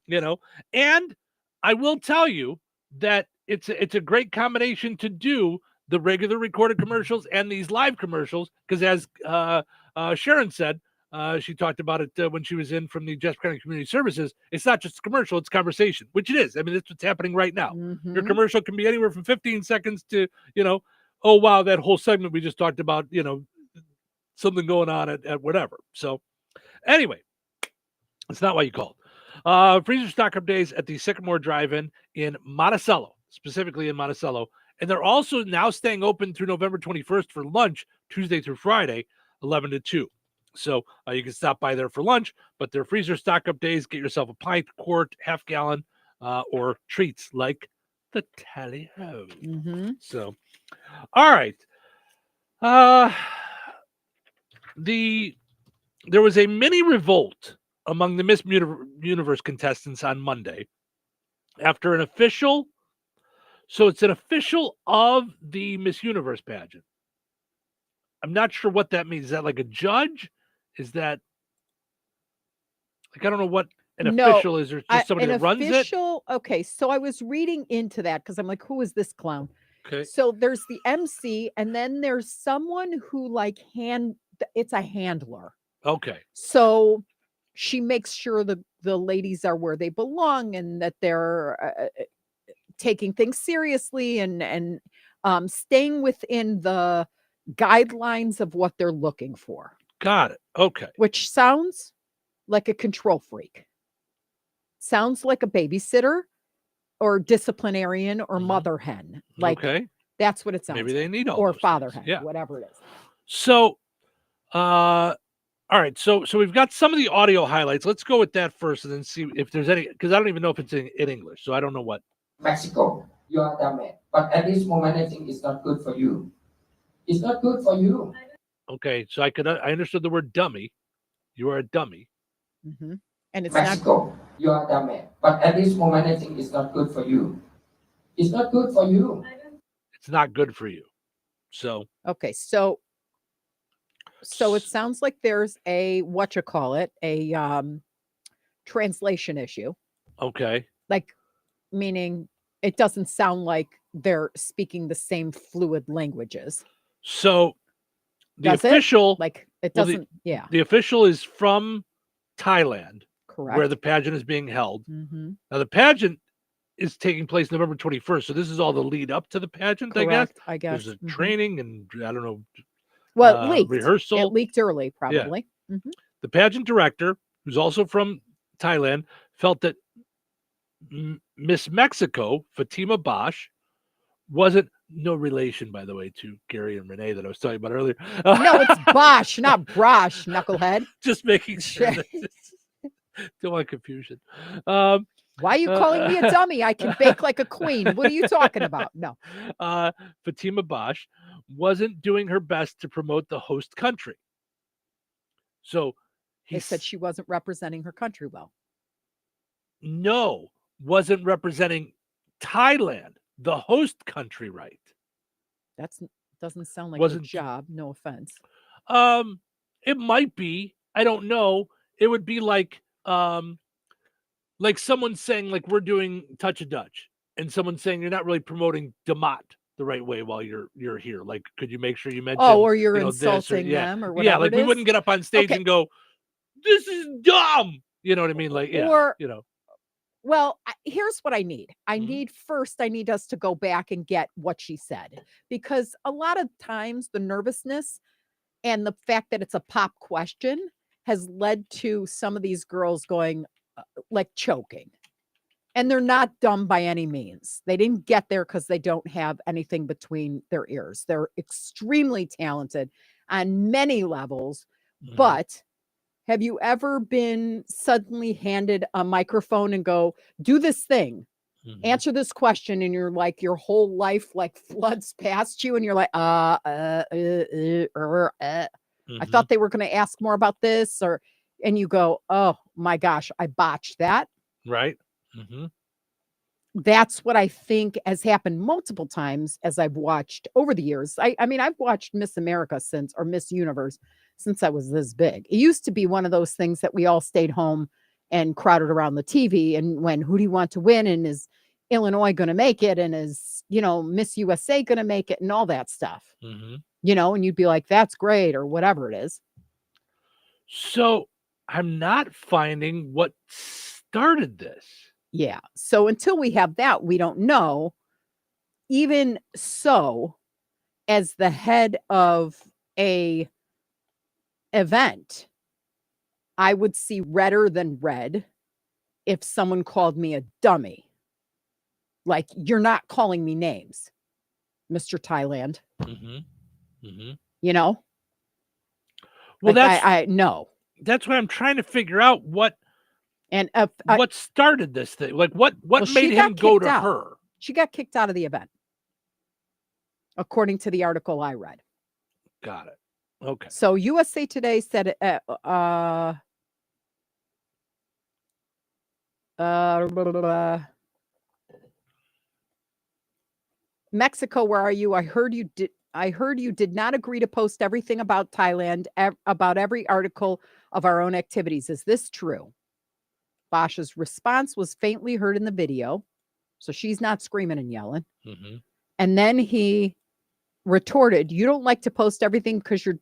And I will tell you that it's a great combination to do the regular recorded commercials and these live commercials, because as Sharon said, she talked about it when she was in from the Jasper County Community Services. It's not just a commercial, it's conversation, which it is. I mean, that's what's happening right now. Your commercial can be anywhere from 15 seconds to, oh, wow, that whole segment we just talked about, something going on at whatever. So anyway, that's not why you called. Freezer stock-up days at the Sycamore Drive-In in Monticello, specifically in Monticello. And they're also now staying open through November 21st for lunch, Tuesday through Friday, 11 to 2. So you can stop by there for lunch, but their freezer stock-up days, get yourself a pint, quart, half gallon, or treats like the tally-ho. So, all right. There was a mini revolt among the Miss Universe contestants on Monday after an official. So it's an official of the Miss Universe pageant. I'm not sure what that means. Is that like a judge? Is that like, I don't know what an official is. There's just somebody that runs it. Okay, so I was reading into that because I'm like, who is this clown? Okay. So there's the MC, and then there's someone who it's a handler. Okay. So she makes sure the ladies are where they belong and that they're taking things seriously and staying within the guidelines of what they're looking for. Got it. Okay. Which sounds like a control freak. Sounds like a babysitter or disciplinarian or mother hen. Like, okay. That's what it sounds Maybe like. they need all or those father things. hen, Yeah. whatever it is. So, all right. So we've got some of the audio highlights. Let's go with that first and then see if there's any, because I don't even know if it's in English. So I don't know what. Mexico, you are dumb man. But at this moment, I think it's not good for you. It's not good for you. Okay. So I understood the word dummy. You are a dummy. Mm-hmm. And it's Mexico, you are dumb man. But at this moment, I think it's not good for you. It's not good for you. It's not good for you. So. Okay. So it sounds like there's a translation issue. Okay. Like, meaning it doesn't sound like they're speaking the same fluid languages. So the Does official, it doesn't. Yeah. The official is from Thailand, Correct. where the pageant is being held. Mm-hmm. Now the pageant is taking place November 21st. So this is all the lead up to the pageant. Correct, I guess. There's a training and I don't know. Well, it leaked. Rehearsal. It leaked early, probably. Yeah. Mm-hmm. The pageant director, who's also from Thailand, felt that Miss Mexico, Fatima Bosch, wasn't no relation, by the way, to Gary and Renee that I was talking about earlier. No, it's Bosch, not Brosh, knucklehead. Just making sure that don't want confusion. Why are you calling me a dummy? I can bake like a queen. What are you talking about? No. Fatima Bosch wasn't doing her best to promote the host country. So he said she wasn't representing her country well. No, wasn't representing Thailand, the host country, right? That doesn't sound like a job. No offense. It might be. I don't know. It would be like someone saying like we're doing Touch a Dutch, and someone saying you're not really promoting Damat the right way while you're here. Like, could you make sure you mention? Oh, or you're insulting them, or whatever. Yeah, like we wouldn't get up on stage and go, "This is dumb." You know what I mean? Like, yeah, or Well, here's what I need. I need us to go back and get what she said, because a lot of times the nervousness and the fact that it's a pop question has led to some of these girls going like choking. And they're not dumb by any means. They didn't get there because they don't have anything between their ears. They're extremely talented on many levels. But have you ever been suddenly handed a microphone and go, do this thing, answer this question, and you're like, your whole life like floods past you, and you're like, I thought they were going to ask more about this, and you go, oh my gosh, I botched that. Right. That's what I think has happened multiple times as I've watched over the years. I mean, I've watched Miss America or Miss Universe since I was this big. It used to be one of those things that we all stayed home and crowded around the TV and who do you want to win? And is Illinois going to make it? And is, Miss USA going to make it? And all that stuff, and you'd be like, that's great, or whatever it is. So I'm not finding what started this. Yeah. So until we have that, we don't know. Even so, as the head of a event, I would see redder than red if someone called me a dummy. Like, you're not calling me names, Mr. Thailand. Well, like, I know. That's why I'm trying to figure out what started this thing. Like, what made him go to her? She got kicked out of the event, according to the article I read. Got it. Okay. So USA Today said Mexico, where are you? I heard you did not agree to post everything about Thailand, about every article of our own activities. Is this true? Bosch's response was faintly heard in the video, so she's not screaming and yelling. And then he retorted, you don't like to post everything because your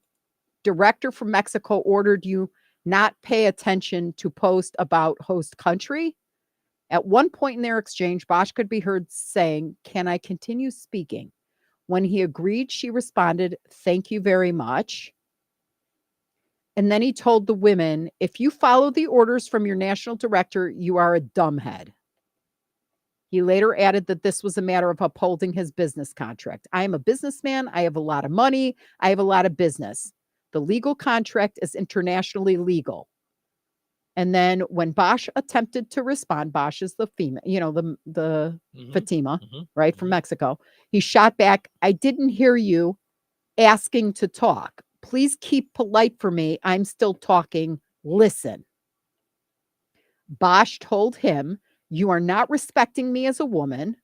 director from Mexico ordered you not pay attention to post about host country. At one point in their exchange, Bosch could be heard saying, "Can I continue speaking?" When he agreed, she responded, "Thank you very much." And then he told the women, "If you follow the orders from your national director, you are a dumbhead." He later added that this was a matter of upholding his business contract. "I am a businessman. I have a lot of money. I have a lot of business. The legal contract is internationally legal." And then when Bosch attempted to respond, Bosch is the female, the Fatima, right, from Mexico. He shot back, "I didn't hear you asking to talk. Please keep polite for me. I'm still talking. Listen." Bosch told him, "You are not respecting me as a woman."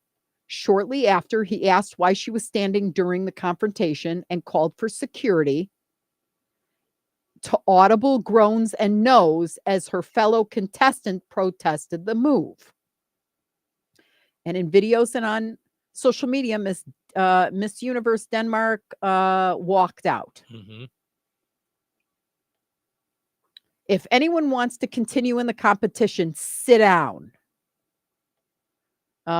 Shortly after, he asked why she was standing during the confrontation and called for security, to audible groans and no's as her fellow contestant protested the move. And in videos and on social media, Miss Universe Denmark walked out. "If anyone wants to continue in the competition, sit down." In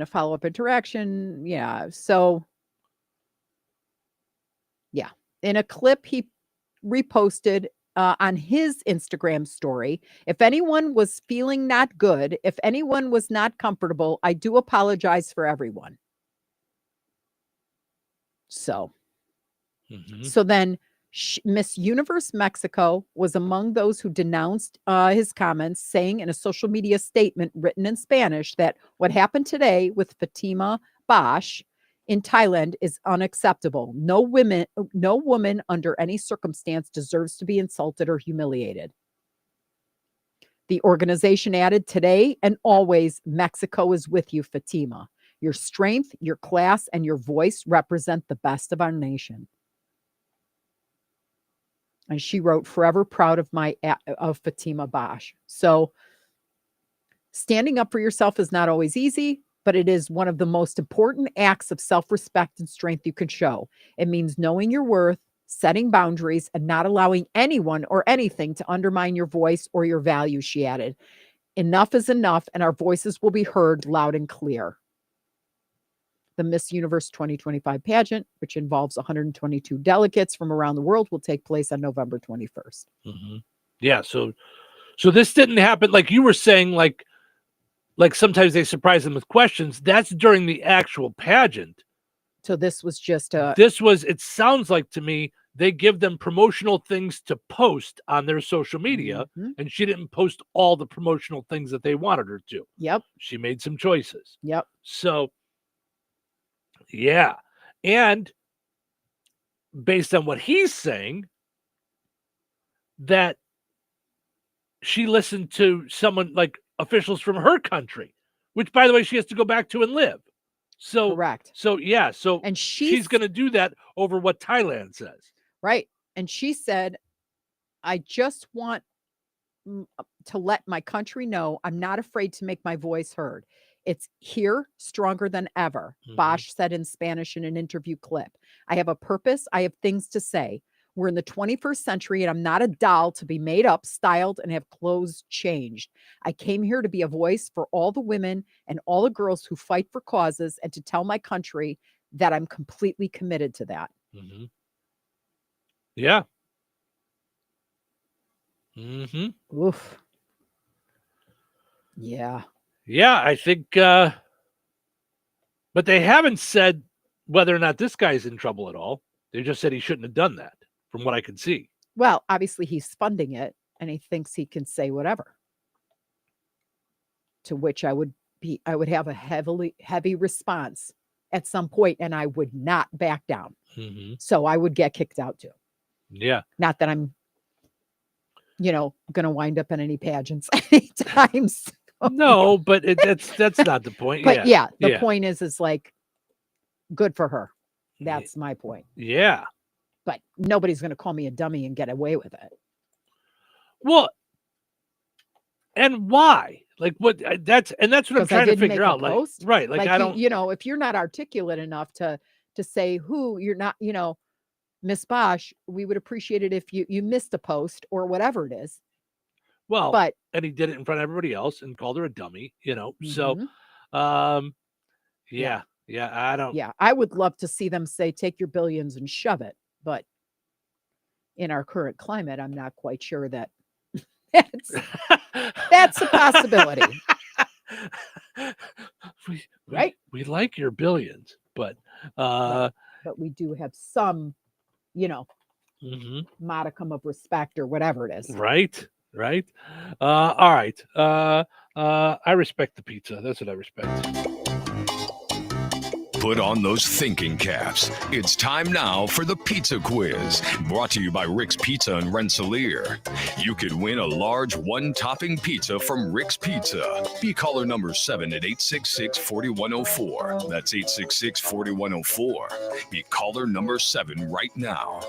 a follow-up interaction. Yeah. So, yeah. In a clip he reposted on his Instagram story, "If anyone was feeling not good, if anyone was not comfortable, I do apologize for everyone." So, so then Miss Universe Mexico was among those who denounced his comments, saying in a social media statement written in Spanish that what happened today with Fatima Bosch in Thailand is unacceptable. No woman under any circumstance deserves to be insulted or humiliated. The organization added, "Today and always, Mexico is with you, Fatima. Your strength, your class, and your voice represent the best of our nation." And she wrote, "Forever proud of Fatima Bosch." So standing up for yourself is not always easy, but it is one of the most important acts of self-respect and strength you can show. It means knowing your worth, setting boundaries, and not allowing anyone or anything to undermine your voice or your values, she added. "Enough is enough, and our voices will be heard loud and clear." The Miss Universe 2025 pageant, which involves 122 delegates from around the world, will take place on November 21st. Yeah. So this didn't happen like you were saying, like sometimes they surprise them with questions. That's during the actual pageant. So this was just it sounds like to me, they give them promotional things to post on their social media, and she didn't post all the promotional things that they wanted her to. Yep. She made some choices. Yep. So, yeah. And based on what he's saying, that she listened to someone like officials from her country, which, by the way, she has to go back to and live. So correct. So yeah. So and she's going to do that over what Thailand says. Right. And she said, "I just want to let my country know I'm not afraid to make my voice heard. It's here, stronger than ever," Bosch said in Spanish in an interview clip. "I have a purpose. I have things to say. We're in the 21st century, and I'm not a doll to be made up, styled, and have clothes changed. I came here to be a voice for all the women and all the girls who fight for causes, and to tell my country that I'm completely committed to that." Yeah. Oof. Yeah. Yeah, I think, but they haven't said whether or not this guy's in trouble at all. They just said he shouldn't have done that, from what I can see. Well, obviously he's funding it, and he thinks he can say whatever. To which I would have a heavy response at some point, and I would not back down. So I would get kicked out too. Yeah. Not that I'm, going to wind up in any pageants anytime soon. No, but that's not the point. But the point is like, good for her. That's my point. Yeah. But nobody's going to call me a dummy and get away with it. Well, and why? Like what? That's what I'm trying to figure out. Like, right? Like I don't. If you're not articulate enough to say who you're not, Miss Bosch, we would appreciate it if you missed a post or whatever it is. Well, But and he did it in front of everybody else and called her a dummy, So, yeah, I don't. Yeah, I would love to see them say, take your billions and shove it. But in our current climate, I'm not quite sure that that's a possibility. Right? We like your billions, but we do have some, modicum of respect or whatever it is. Right. All right. I respect the pizza. That's what I respect. Put on those thinking caps. It's time now for the Pizza Quiz, brought to you by Rick's Pizza in Rensselaer. You could win a large one-topping pizza from Rick's Pizza. Be caller number 7 at 866-4104. That's 866-4104. Be caller number 7 right now.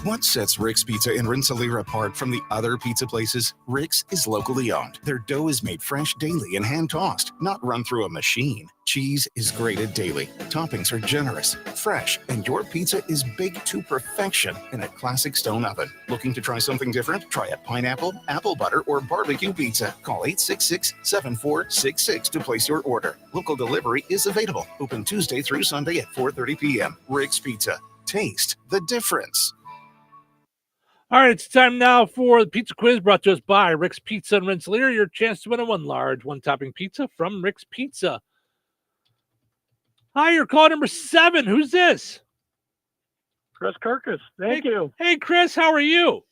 What sets Rick's Pizza in Rensselaer apart from the other pizza places? Rick's is locally owned. Their dough is made fresh daily and hand-tossed, not run through a machine. Cheese is grated daily. Toppings are generous, fresh, and your pizza is baked to perfection in a classic stone oven. Looking to try something different? Try a pineapple, apple butter, or barbecue pizza. Call 866-7466 to place your order. Local delivery is available. Open Tuesday through Sunday at 4:30 p.m. Rick's Pizza. Taste the difference. All right, it's time now for the Pizza Quiz brought to us by Rick's Pizza in Rensselaer. Your chance to win a one-topping pizza from Rick's Pizza. Hi, you're call number 7. Who's this? Chris Kirkus. Thank you. Hey, Chris, how are you?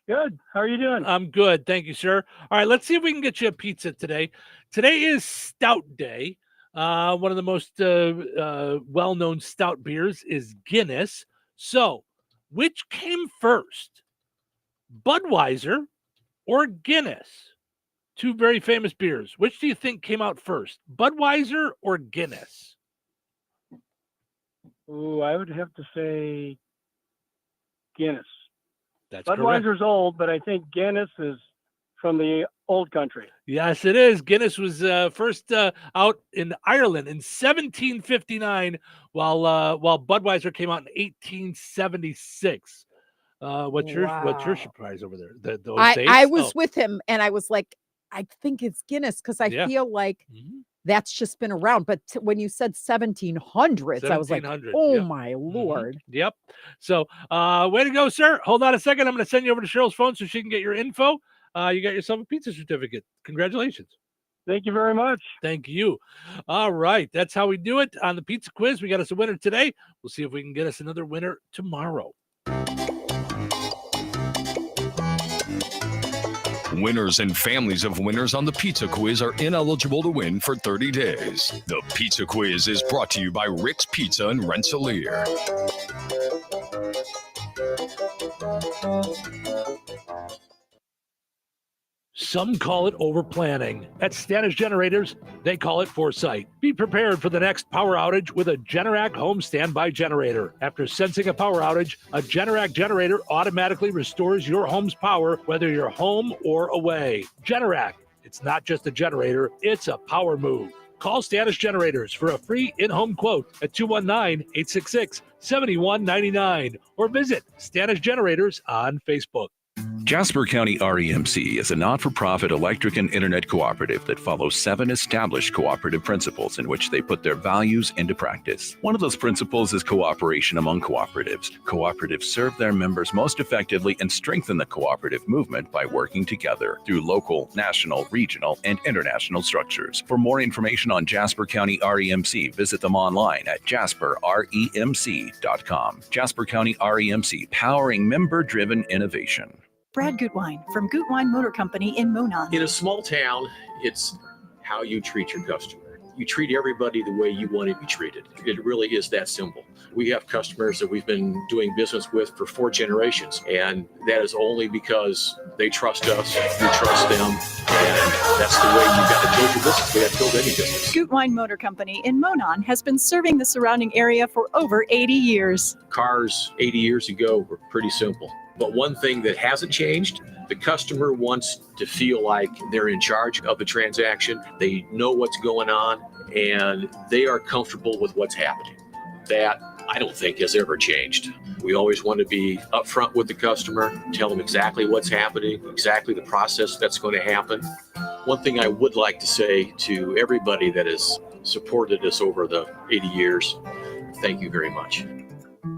Good. How are you doing? I'm good. Thank you, sir. All right, let's see if we can get you a pizza today. Today is Stout Day. One of the most well-known stout beers is Guinness. So, which came first, Budweiser or Guinness? Two very famous beers. Which do you think came out first, Budweiser or Guinness? Ooh, I would have to say Guinness. That's Budweiser's correct. old, but I think Guinness is from the old country. Yes, it is. Guinness was first out in Ireland in 1759, while Budweiser came out in 1876. What's your surprise over there? I was with him, and I was like, I think it's Guinness because I feel like that's just been around. But when you said 1700s, I was like, oh my Lord. Yep. So way to go, sir. Hold on a second. I'm going to send you over to Cheryl's phone so she can get your info. You got yourself a pizza certificate. Congratulations. Thank you very much. Thank you. All right. That's how we do it on the Pizza Quiz. We got us a winner today. We'll see if we can get us another winner tomorrow. Winners and families of winners on the Pizza Quiz are ineligible to win for 30 days. The Pizza Quiz is brought to you by Rick's Pizza in Rensselaer. Some call it overplanning. At Stanish Generators, they call it foresight. Be prepared for the next power outage with a Generac home standby generator. After sensing a power outage, a Generac generator automatically restores your home's power, whether you're home or away. Generac, it's not just a generator, it's a power move. Call Stanish Generators for a free in-home quote at 219-866-7199 or visit Stanish Generators on Facebook. Jasper County REMC is a not-for-profit electric and internet cooperative that follows 7 established cooperative principles in which they put their values into practice. One of those principles is cooperation among cooperatives. Cooperatives serve their members most effectively and strengthen the cooperative movement by working together through local, national, regional, and international structures. For more information on Jasper County REMC, visit them online at jasperremc.com. Jasper County REMC, powering member-driven innovation. Brad Gutwein from Gutwein Motor Company in Monon. In a small town, it's how you treat your customer. You treat everybody the way you want to be treated. It really is that simple. We have customers that we've been doing business with for 4 generations, and that is only because they trust us, we trust them, and that's the way you've got to build your business. We have to build any business. Gutwein Motor Company in Monon has been serving the surrounding area for over 80 years. Cars 80 years ago were pretty simple. But one thing that hasn't changed, the customer wants to feel like they're in charge of the transaction. They know what's going on. and they are comfortable with what's happening. That I don't think has ever changed. We always want to be upfront with the customer, tell them exactly what's happening, exactly the process that's going to happen. One thing I would like to say to everybody that has supported us over the 80 years, thank you very much.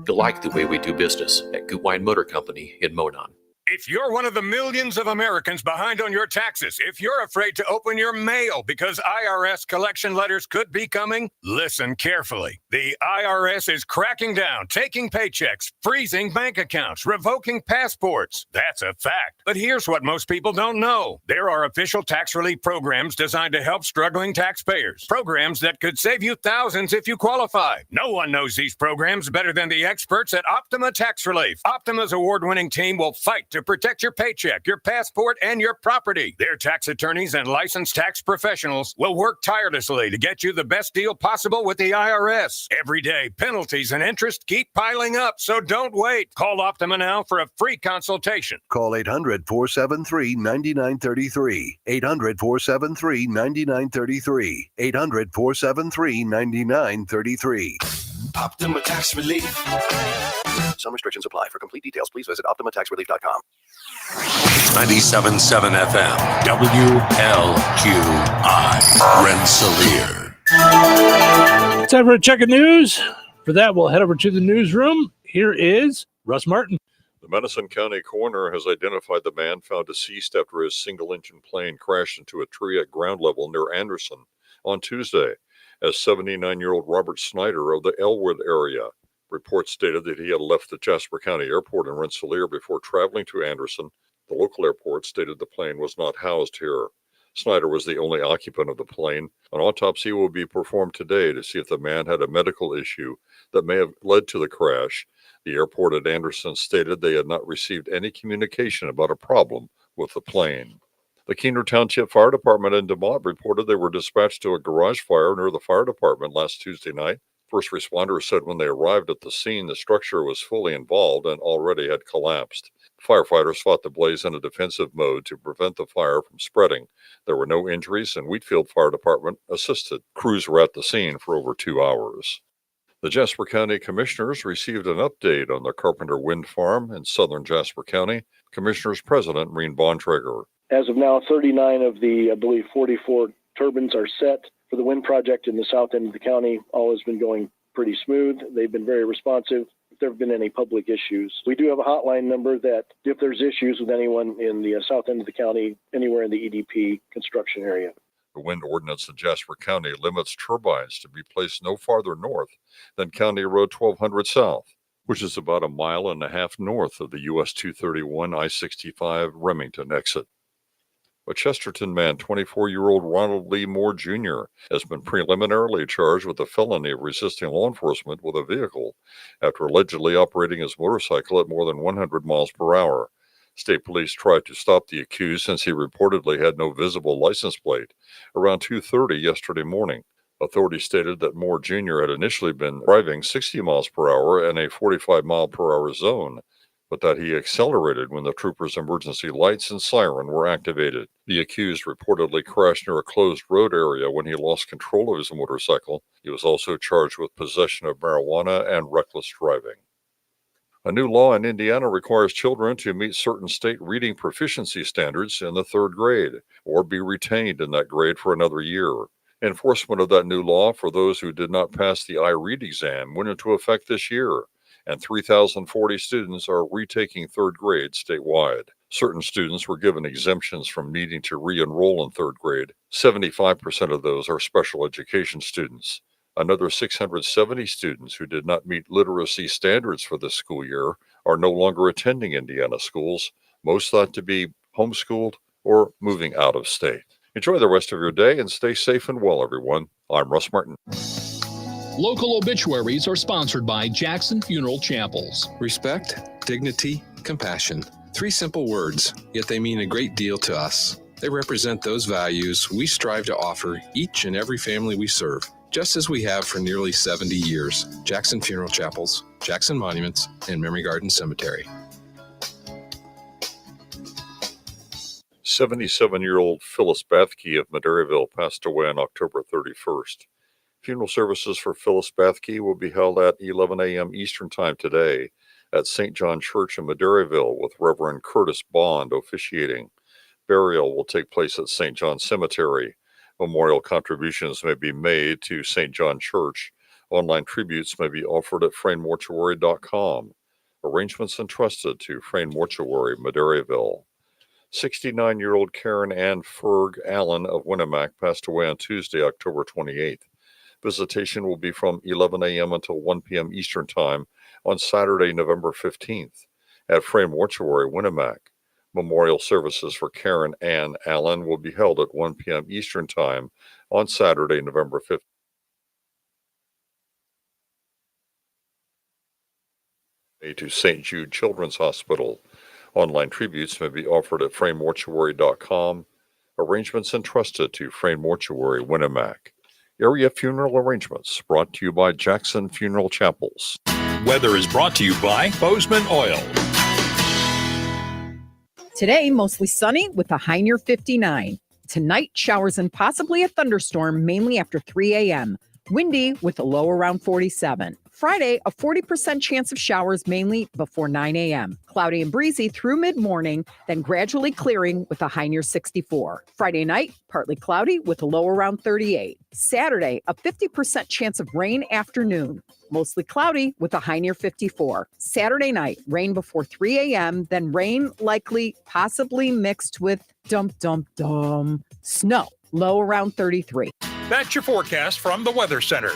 You'll like the way we do business at Gutwein Motor Company in Monon. If you're one of the millions of Americans behind on your taxes, if you're afraid to open your mail because IRS collection letters could be coming, listen carefully. The IRS is cracking down, taking paychecks, freezing bank accounts, revoking passports. That's a fact. But here's what most people don't know. There are official tax relief programs designed to help struggling taxpayers. Programs that could save you thousands if you qualify. No one knows these programs better than the experts at Optima Tax Relief. Optima's award-winning team will fight to protect your paycheck, your passport, and your property. Their tax attorneys and licensed tax professionals will work tirelessly to get you the best deal possible with the IRS. Every day, penalties and interest keep piling up, so don't wait. Call Optima now for a free consultation. Call 800-473-9933. 800-473-9933. 800-473-9933. Optima Tax Relief. Some restrictions apply. For complete details, please visit OptimaTaxRelief.com. 97.7 FM, WLQI, Rensselaer. Time for a check of news. For that, we'll head over to the newsroom. Here is Russ Martin. The Madison County coroner has identified the man found deceased after his single-engine plane crashed into a tree at ground level near Anderson on Tuesday as 79-year-old Robert Snyder of the Elwood area. Reports stated that he had left the Jasper County Airport in Rensselaer before traveling to Anderson. The local airport stated the plane was not housed here. Snyder was the only occupant of the plane. An autopsy will be performed today to see if the man had a medical issue that may have led to the crash. The airport at Anderson stated they had not received any communication about a problem with the plane. The Keener Township Fire Department in DeMotte reported they were dispatched to a garage fire near the fire department last Tuesday night. First responders said when they arrived at the scene, the structure was fully involved and already had collapsed. Firefighters fought the blaze in a defensive mode to prevent the fire from spreading. There were no injuries, and Wheatfield Fire Department assisted. Crews were at the scene for over 2 hours. The Jasper County Commissioners received an update on the Carpenter Wind Farm in southern Jasper County. Commissioners President Maureen Bontrager. As of now, 39 of the, 44 turbines are set for the wind project in the south end of the county. All has been going pretty smooth. They've been very responsive. If there have been any public issues, we do have a hotline number that if there's issues with anyone in the south end of the county, anywhere in the EDP construction area. The wind ordinance in Jasper County limits turbines to be placed no farther north than County Road 1200 South, which is about 1.5 miles north of the US 231 I-65 Remington exit. A Chesterton man, 24-year-old Ronald Lee Moore Jr., has been preliminarily charged with a felony of resisting law enforcement with a vehicle after allegedly operating his motorcycle at more than 100 miles per hour. State police tried to stop the accused since he reportedly had no visible license plate around 2:30 yesterday morning. Authorities stated that Moore Jr. had initially been driving 60 miles per hour in a 45-mile-per-hour zone, but that he accelerated when the troopers' emergency lights and siren were activated. The accused reportedly crashed near a closed road area when he lost control of his motorcycle. He was also charged with possession of marijuana and reckless driving. A new law in Indiana requires children to meet certain state reading proficiency standards in the 3rd grade or be retained in that grade for another year. Enforcement of that new law for those who did not pass the iRead exam went into effect this year, and 3,040 students are retaking 3rd grade statewide. Certain students were given exemptions from needing to re-enroll in 3rd grade. 75% of those are special education students. Another 670 students who did not meet literacy standards for this school year are no longer attending Indiana schools, most thought to be homeschooled or moving out of state. Enjoy the rest of your day and stay safe and well, everyone. I'm Russ Martin. Local obituaries are sponsored by Jackson Funeral Chapels. Respect, dignity, compassion. 3 simple words, yet they mean a great deal to us. They represent those values we strive to offer each and every family we serve, just as we have for nearly 70 years. Jackson Funeral Chapels, Jackson Monuments, and Memory Garden Cemetery. 77-year-old Phyllis Bathke of Madeiryville passed away on October 31st. Funeral services for Phyllis Bathke will be held at 11 a.m. Eastern Time today at St. John Church in Madeiryville with Reverend Curtis Bond officiating. Burial will take place at St. John Cemetery. Memorial contributions may be made to St. John Church. Online tributes may be offered at frainmortuary.com. Arrangements entrusted to Frain Mortuary, Madeiryville. 69-year-old Karen Ann Ferg Allen of Winnemac passed away on Tuesday, October 28th. Visitation will be from 11 a.m. until 1 p.m. Eastern Time on Saturday, November 15th at Frain Mortuary, Winnemac. Memorial services for Karen Ann Allen will be held at 1 p.m. Eastern Time on Saturday, November 15th. To St. Jude Children's Hospital. Online tributes may be offered at frainmortuary.com. Arrangements entrusted to Frain Mortuary, Winnemac. Area funeral arrangements brought to you by Jackson Funeral Chapels. Weather is brought to you by Bozeman Oil. Today, mostly sunny with a high near 59. Tonight, showers and possibly a thunderstorm, mainly after 3 a.m. Windy with a low around 47. Friday, a 40% chance of showers, mainly before 9 a.m. Cloudy and breezy through mid-morning, then gradually clearing with a high near 64. Friday night, partly cloudy with a low around 38. Saturday, a 50% chance of rain afternoon. Mostly cloudy with a high near 54. Saturday night, rain before 3 a.m., then rain likely possibly mixed with snow. Low around 33. That's your forecast from the Weather Center.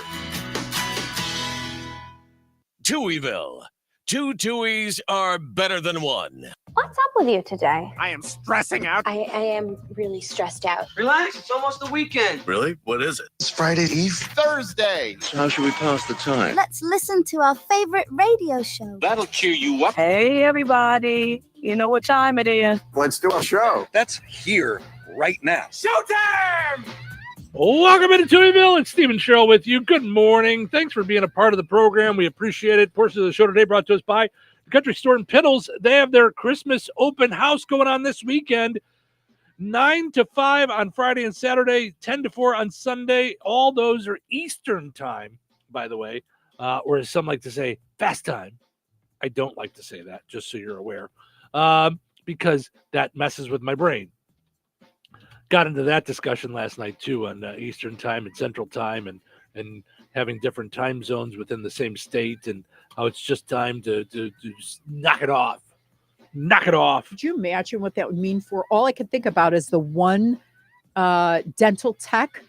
Touhyville. Two Touhies are better than one. What's up with you today? I am stressing out. I am really stressed out. Relax, it's almost the weekend. Really? What is it? It's Friday Eve. Thursday. So how should we pass the time? Let's listen to our favorite radio show. That'll cheer you up. Hey, everybody. You know what time it is. Let's do a show. That's here, right now. Showtime! Welcome into Touhyville. It's Stephen Sherrill with you. Good morning. Thanks for being a part of the program. We appreciate it. Portion of the show today brought to us by the Country Store in Piddles. They have their Christmas open house going on this weekend. 9 to 5 on Friday and Saturday, 10 to 4 on Sunday. All those are Eastern time, by the way, or as some like to say, fast time. I don't like to say that, just so you're aware, because that messes with my brain. Got into that discussion last night, too, on Eastern time and Central time and having different time zones within the same state and how it's just time to just knock it off. Knock it off. Could you imagine what that would mean for all I could think about is the one dental tech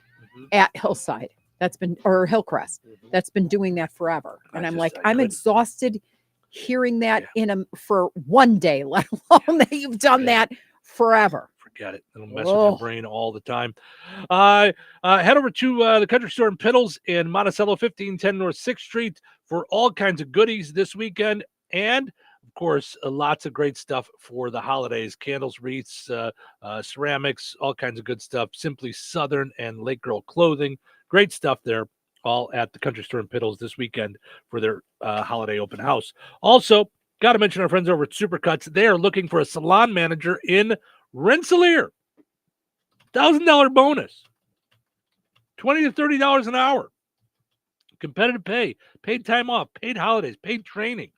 at Hillside that's been, or Hillcrest, that's been doing that forever. And I'm exhausted hearing that for one day, let alone that you've done that forever. Forget it. It'll mess with your brain all the time. Head over to the Country Store in Piddles in Monticello, 1510 North 6th Street for all kinds of goodies this weekend. And, of course, lots of great stuff for the holidays. Candles, wreaths, ceramics, all kinds of good stuff. Simply Southern and Lake Girl clothing. Great stuff there, all at the Country Store in Piddles this weekend for their holiday open house. Also, got to mention our friends over at Supercuts. They are looking for a salon manager in Rensselaer. $1,000 bonus. $20 to $30 an hour. Competitive pay. Paid time off. Paid holidays. Paid training.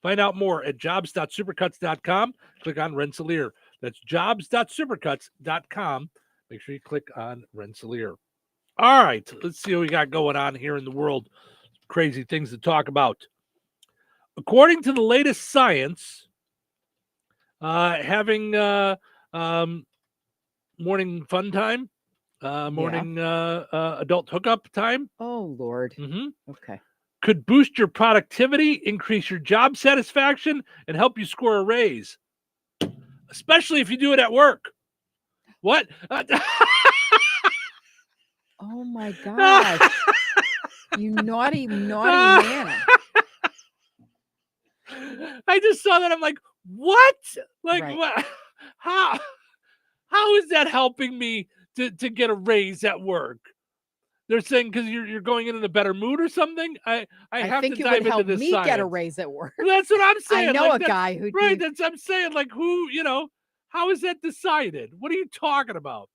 Find out more at jobs.supercuts.com. Click on Rensselaer. That's jobs.supercuts.com. Make sure you click on Rensselaer. All right. Let's see what we got going on here in the world. Crazy things to talk about. According to the latest science, having morning fun time, adult hookup time. Oh, Lord. Mm-hmm. Okay. Could boost your productivity, increase your job satisfaction, and help you score a raise, especially if you do it at work. What? Oh, my gosh. You naughty man. I just saw that. I'm like, what? Like, Right. what? How is that helping me to get a raise at work? They're saying because you're going in a better mood or something. I have think to it dive would into help this me science. get a raise at work. That's what I'm saying. I know like, a guy who right. That's what I'm saying. Like, who? How is that decided? What are you talking about?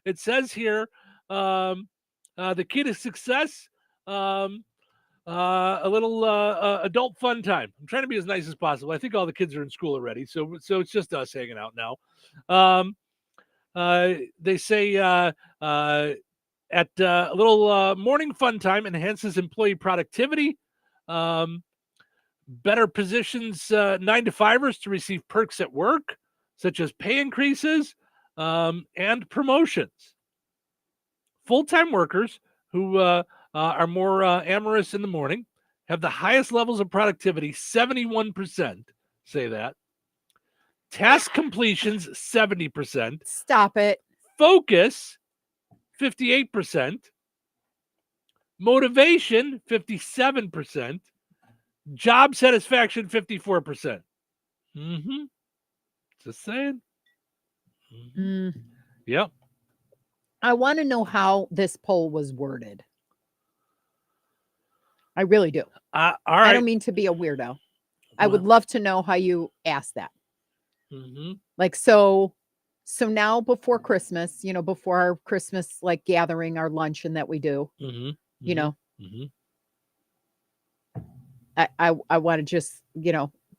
It says here The key to success, a little adult fun time. I'm trying to be as nice as possible. I think all the kids are in school already, so it's just us hanging out now. They say at a little morning fun time enhances employee productivity. Better positions 9-to-5ers to receive perks at work, such as pay increases and promotions. Full-time workers who are more amorous in the morning have the highest levels of productivity, 71% say that. Task completions, 70%. Stop it. Focus, 58%. Motivation, 57%. Job satisfaction, 54%. Just saying. Yep. I want to know how this poll was worded. I really do. All right. I don't mean to be a weirdo. I would love to know how you asked that. Like, so now before Christmas, before our Christmas, like gathering, our luncheon that we do, I want to just,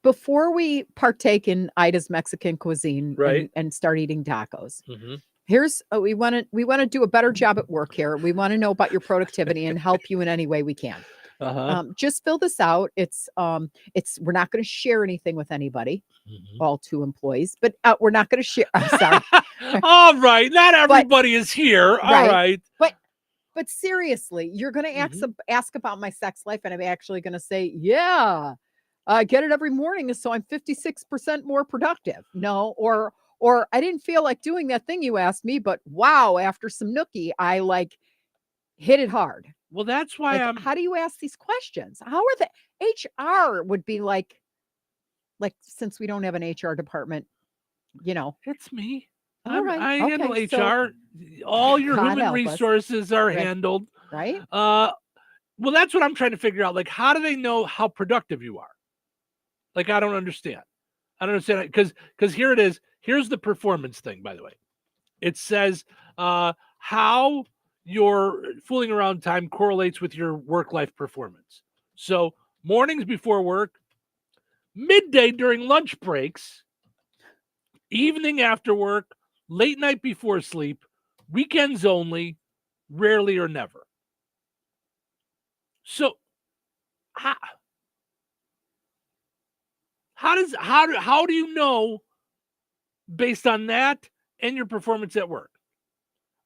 before we partake in Ida's Mexican cuisine and start eating tacos, here's we want to do a better job at work here. We want to know about your productivity and help you in any way we can. Just fill this out. It's we're not going to share anything with anybody, all 2 employees, but we're not going to share. I'm sorry. All right. Not everybody is here. All right. But seriously, you're going to ask about my sex life, and I'm actually going to say, yeah, I get it every morning, so I'm 56% more productive. No, or I didn't feel like doing that thing you asked me, but wow, after some nookie, I like hit it hard. Well, that's why how do you ask these questions? How are the HR would be like since we don't have an HR department, it's me. All right. I Okay, handle HR. so All your God human help us. resources are handled. Right. Well, that's what I'm trying to figure out. Like, how do they know how productive you are? Like, I don't understand. Because here it is. Here's the performance thing, by the way. It says how your fooling around time correlates with your work-life performance. So mornings before work, midday during lunch breaks, evening after work, late night before sleep, weekends only, rarely or never. So how do you know based on that and your performance at work?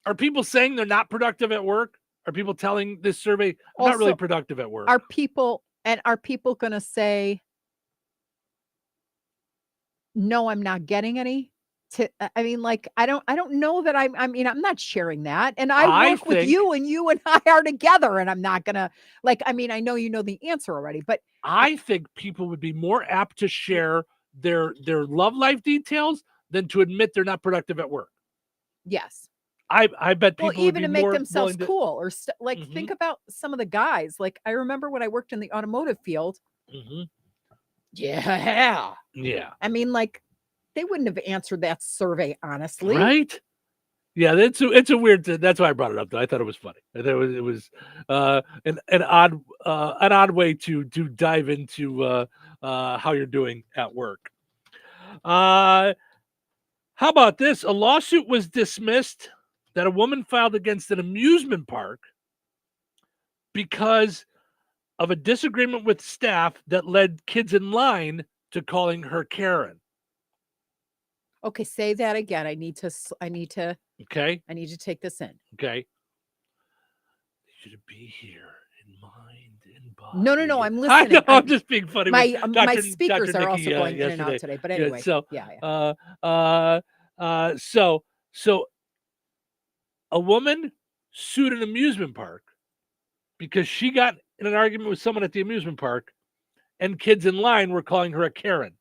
Are people saying they're not productive at work? Are people telling this survey I'm not really productive at work? Are people going to say, no, I'm not getting any? I mean, like, I don't know that I'm not sharing that. And I work with you, and you and I are together, and I'm not gonna I know you know the answer already, but I think people would be more apt to share their love life details than to admit they're not productive at work. Yes. I bet people even would be to make more themselves willing to- cool or think about some of the guys. Like, I remember when I worked in the automotive field. Yeah. I mean, like, they wouldn't have answered that survey honestly, right? Yeah, it's a weird. That's why I brought it up. Though I thought it was funny. I thought it was an odd way to dive into how you're doing at work. How about this? A lawsuit was dismissed that a woman filed against an amusement park because of a disagreement with staff that led kids in line to calling her Karen. Okay, say that again. I need to. Okay. I need to take this in. Okay. You should be here in mind and body. No. I'm listening. I know, I'm just being funny. My speakers Dr. are Nikki, also going in and yesterday. out today. But anyway, So a woman sued an amusement park because she got in an argument with someone at the amusement park, and kids in line were calling her a Karen.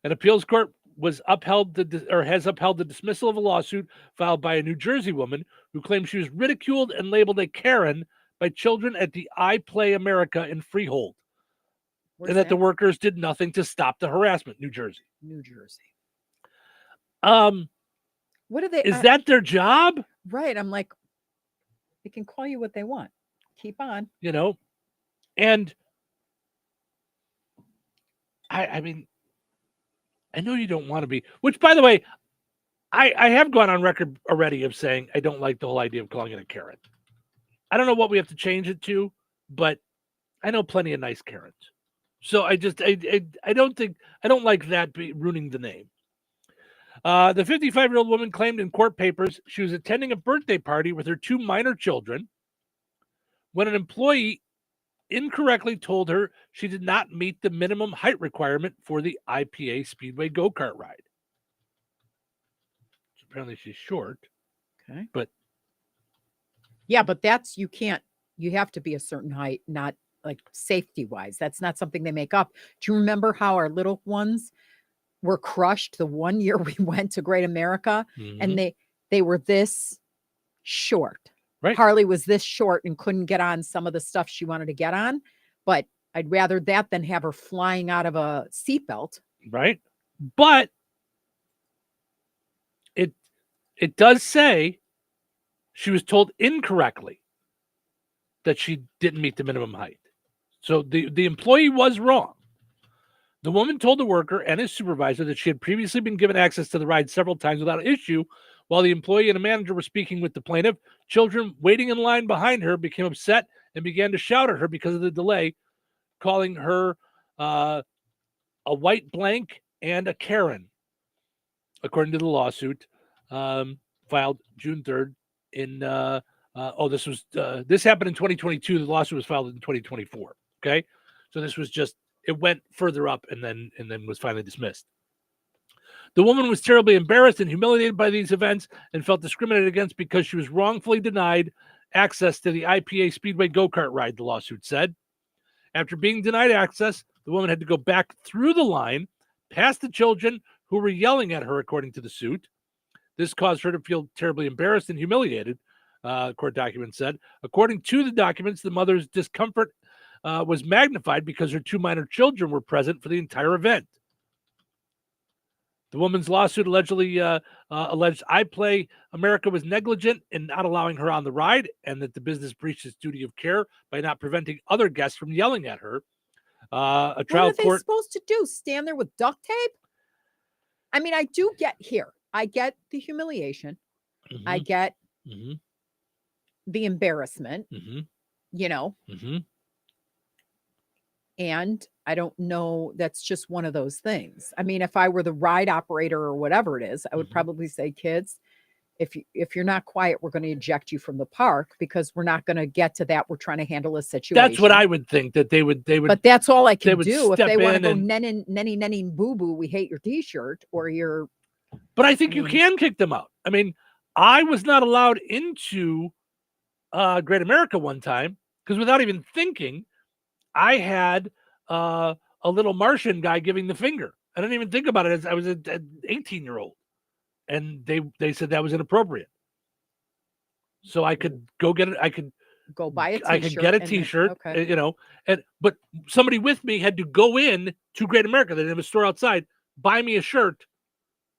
An appeals court has upheld the dismissal of a lawsuit filed by a New Jersey woman who claimed she was ridiculed and labeled a Karen by children at the I Play America in Freehold. Where's and that the that? workers did nothing to stop the harassment. New Jersey. What do they? Is that their job? Right. I'm like, they can call you what they want. Keep on. And I mean, I know you don't want to be, which by the way, I have gone on record already of saying I don't like the whole idea of calling it a Karen. I don't know what we have to change it to, but I know plenty of nice Karens. So I don't like that ruining the name. The 55-year-old woman claimed in court papers she was attending a birthday party with her 2 minor children when an employee incorrectly told her she did not meet the minimum height requirement for the IPA Speedway go-kart ride. So apparently she's short. Okay. But yeah, but you have to be a certain height, not like safety-wise. That's not something they make up. Do you remember how our little ones were crushed the one year we went to Great America? Mm-hmm. And they were this short. Right. Harley was this short and couldn't get on some of the stuff she wanted to get on, but I'd rather that than have her flying out of a seatbelt. Right. But it does say she was told incorrectly that she didn't meet the minimum height. So the employee was wrong. The woman told the worker and his supervisor that she had previously been given access to the ride several times without issue. While the employee and a manager were speaking with the plaintiff, children waiting in line behind her became upset and began to shout at her because of the delay, calling her a white blank and a Karen, according to the lawsuit filed June 3rd. This happened in 2022. The lawsuit was filed in 2024. Okay, so this was it went further up and then was finally dismissed. The woman was terribly embarrassed and humiliated by these events and felt discriminated against because she was wrongfully denied access to the IPA Speedway go-kart ride, the lawsuit said. After being denied access, the woman had to go back through the line, past the children who were yelling at her, according to the suit. This caused her to feel terribly embarrassed and humiliated, court documents said. According to the documents, the mother's discomfort was magnified because her 2 minor children were present for the entire event. The woman's lawsuit alleged iPlay America was negligent in not allowing her on the ride and that the business breached its duty of care by not preventing other guests from yelling at her. What are they supposed to do? Stand there with duct tape? I mean, I get the humiliation. Mm-hmm. I get the embarrassment, and I don't know. That's just one of those things. I mean, if I were the ride operator or whatever it is, I would probably say, kids, if you're not quiet, we're going to eject you from the park because we're not going to get to that. We're trying to handle a situation. That's what I would think that they would. But that's all I can do. If they want to go and... nenny boo boo, we hate your t-shirt or your. But I think you can kick them out. I mean, I was not allowed into Great America one time because without even thinking, I had a little Martian guy giving the finger. I didn't even think about it as I was an 18-year-old. And they said that was inappropriate. So I could go get it. I could go buy a t-shirt. I could get a t-shirt, but somebody with me had to go in to Great America. They have a store outside, buy me a shirt,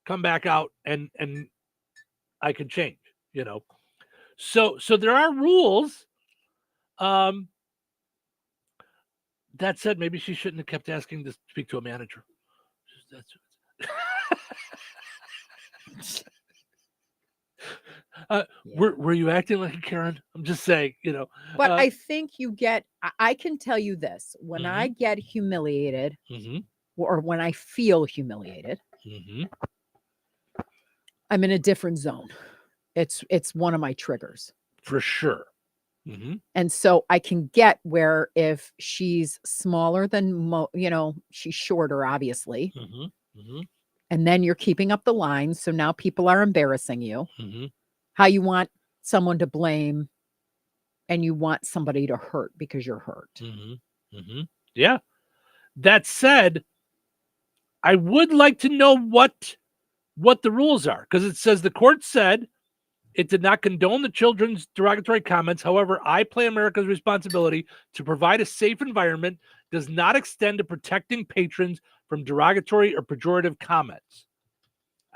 come back out, and I could change, So there are rules. That said, maybe she shouldn't have kept asking to speak to a manager. Were you acting like a Karen? I'm just saying, But I think I can tell you this: when I get humiliated, or when I feel humiliated, I'm in a different zone. It's one of my triggers for sure. And so I can get where if she's smaller than she's shorter, obviously. And then you're keeping up the line. So now people are embarrassing you. How you want someone to blame and you want somebody to hurt because you're hurt. Yeah. That said, I would like to know what the rules are, because it says the court said it did not condone the children's derogatory comments. However, iPlay America's responsibility to provide a safe environment does not extend to protecting patrons from derogatory or pejorative comments.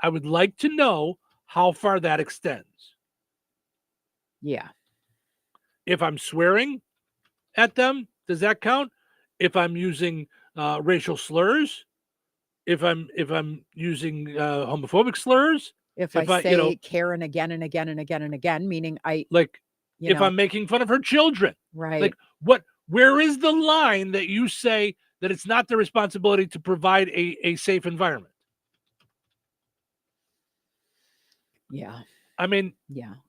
I would like to know how far that extends. Yeah. If I'm swearing at them, does that count? If I'm using racial slurs, if I'm using homophobic slurs, If I say Karen again and again and again and again, meaning if I'm making fun of her children, right? Where is the line that you say that it's not their responsibility to provide a safe environment? Yeah. I mean,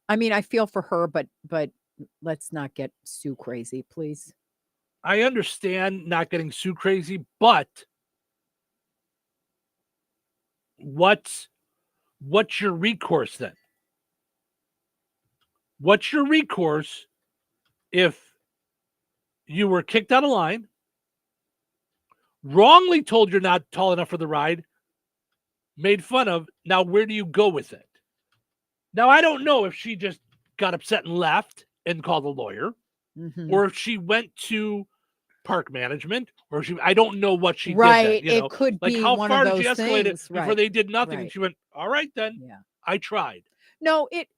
I feel for her, but let's not get Sue crazy, please. I understand not getting Sue crazy, but what's your recourse then? What's your recourse if you were kicked out of line, wrongly told you're not tall enough for the ride, made fun of? Now, where do you go with it? Now, I don't know if she just got upset and left and called a lawyer, or if she went to park management, or I don't know what she did. Then, It could be how one far of did those she escalate things, it before they did nothing? And she went, all right, then. Yeah. I tried. No, It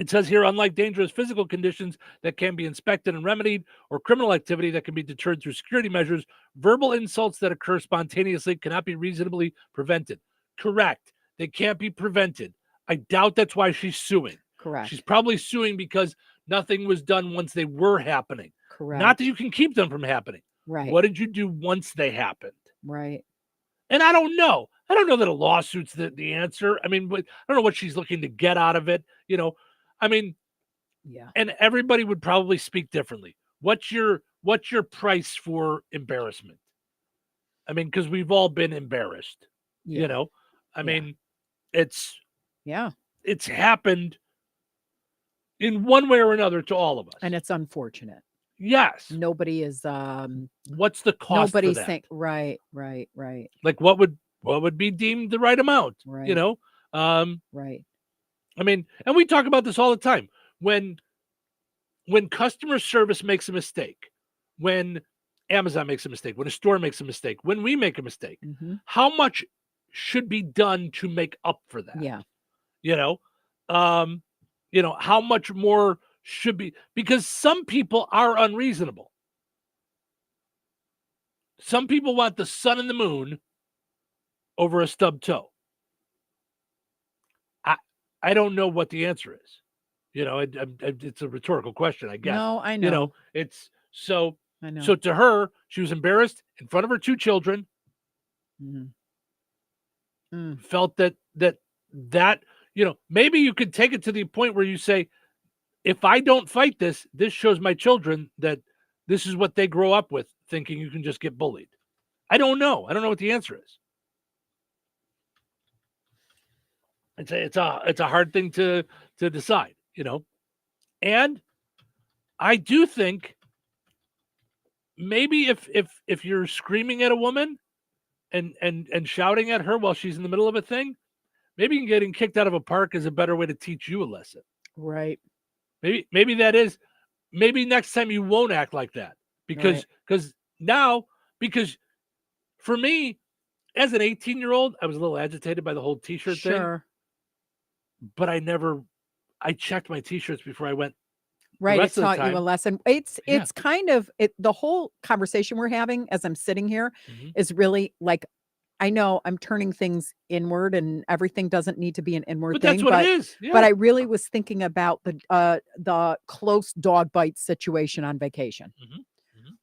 says here, unlike dangerous physical conditions that can be inspected and remedied, or criminal activity that can be deterred through security measures, verbal insults that occur spontaneously cannot be reasonably prevented. Correct. They can't be prevented. I doubt that's why she's suing. Correct. She's probably suing because nothing was done once they were happening. Correct. Not that you can keep them from happening. Right. What did you do once they happened? Right. And I don't know. I don't know that a lawsuit's the answer. I mean, I don't know what she's looking to get out of it. I mean, yeah. And everybody would probably speak differently. What's your price for embarrassment? I mean, because we've all been embarrassed. Yeah. I mean, it's happened in one way or another to all of us, and it's unfortunate. Yes. Nobody is. What's the cost? Nobody's for that? saying right. Like what would be deemed the right amount? Right. Right. I mean, and we talk about this all the time. When customer service makes a mistake, when Amazon makes a mistake, when a store makes a mistake, when we make a mistake, how much should be done to make up for that? Yeah. How much more should be, because some people are unreasonable. Some people want the sun and the moon over a stub toe. I don't know what the answer is. It's a rhetorical question, I guess. No, I know. It's so. I know. So to her, she was embarrassed in front of her two children. Felt that maybe you could take it to the point where you say, if I don't fight this shows my children that this is what they grow up with, thinking you can just get bullied. I don't know. I don't know what the answer is. It's a hard thing to decide, And I do think maybe if you're screaming at a woman and shouting at her while she's in the middle of a thing, maybe getting kicked out of a park is a better way to teach you a lesson. Right. Maybe that is. Maybe next time you won't act like that because for me, as an 18-year-old, I was a little agitated by the whole T-shirt thing. But I checked my T-shirts before I went. Right. It taught you a lesson. It's kind of the whole conversation we're having as I'm sitting here is really like, I know I'm turning things inward and everything doesn't need to be an inward thing. That's what it is. Yeah. But I really was thinking about the close dog bite situation on vacation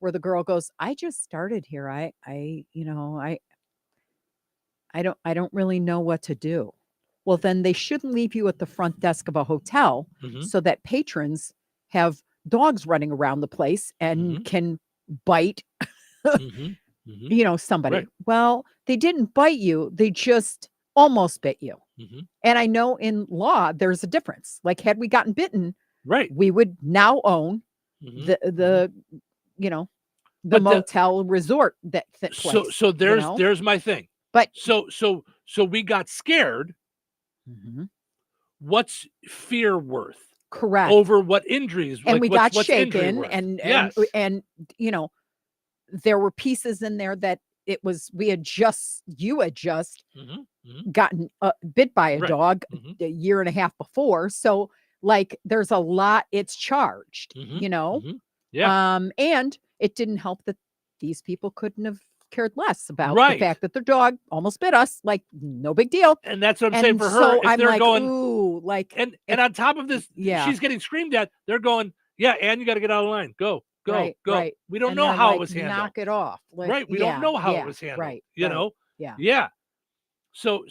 where the girl goes, I just started here. I don't really know what to do. Well, then they shouldn't leave you at the front desk of a hotel so that patrons have dogs running around the place and can bite, somebody. Right. Well, they didn't bite you. They just almost bit you. And I know in law, there's a difference. Like had we gotten bitten, right, we would now own the motel resort that place. So there's my thing. But so we got scared. What's fear worth? Correct. Over what injuries? And we got what's shaken and there were pieces in there that you had just gotten bit by a dog a year and a half before. So like there's a lot, it's charged, Yeah. And it didn't help that these people couldn't have cared less about the fact that their dog almost bit us. Like, no big deal. And that's what I'm And saying for her. so If I'm they're like, going, ooh, like, and on top of this, she's getting screamed at. They're going, yeah, and you got to get out of the line. Go. Right. We don't And know they're how like, it was handled. knock it off. Like, We don't know how it was handled. Right. You know? Yeah. Yeah. So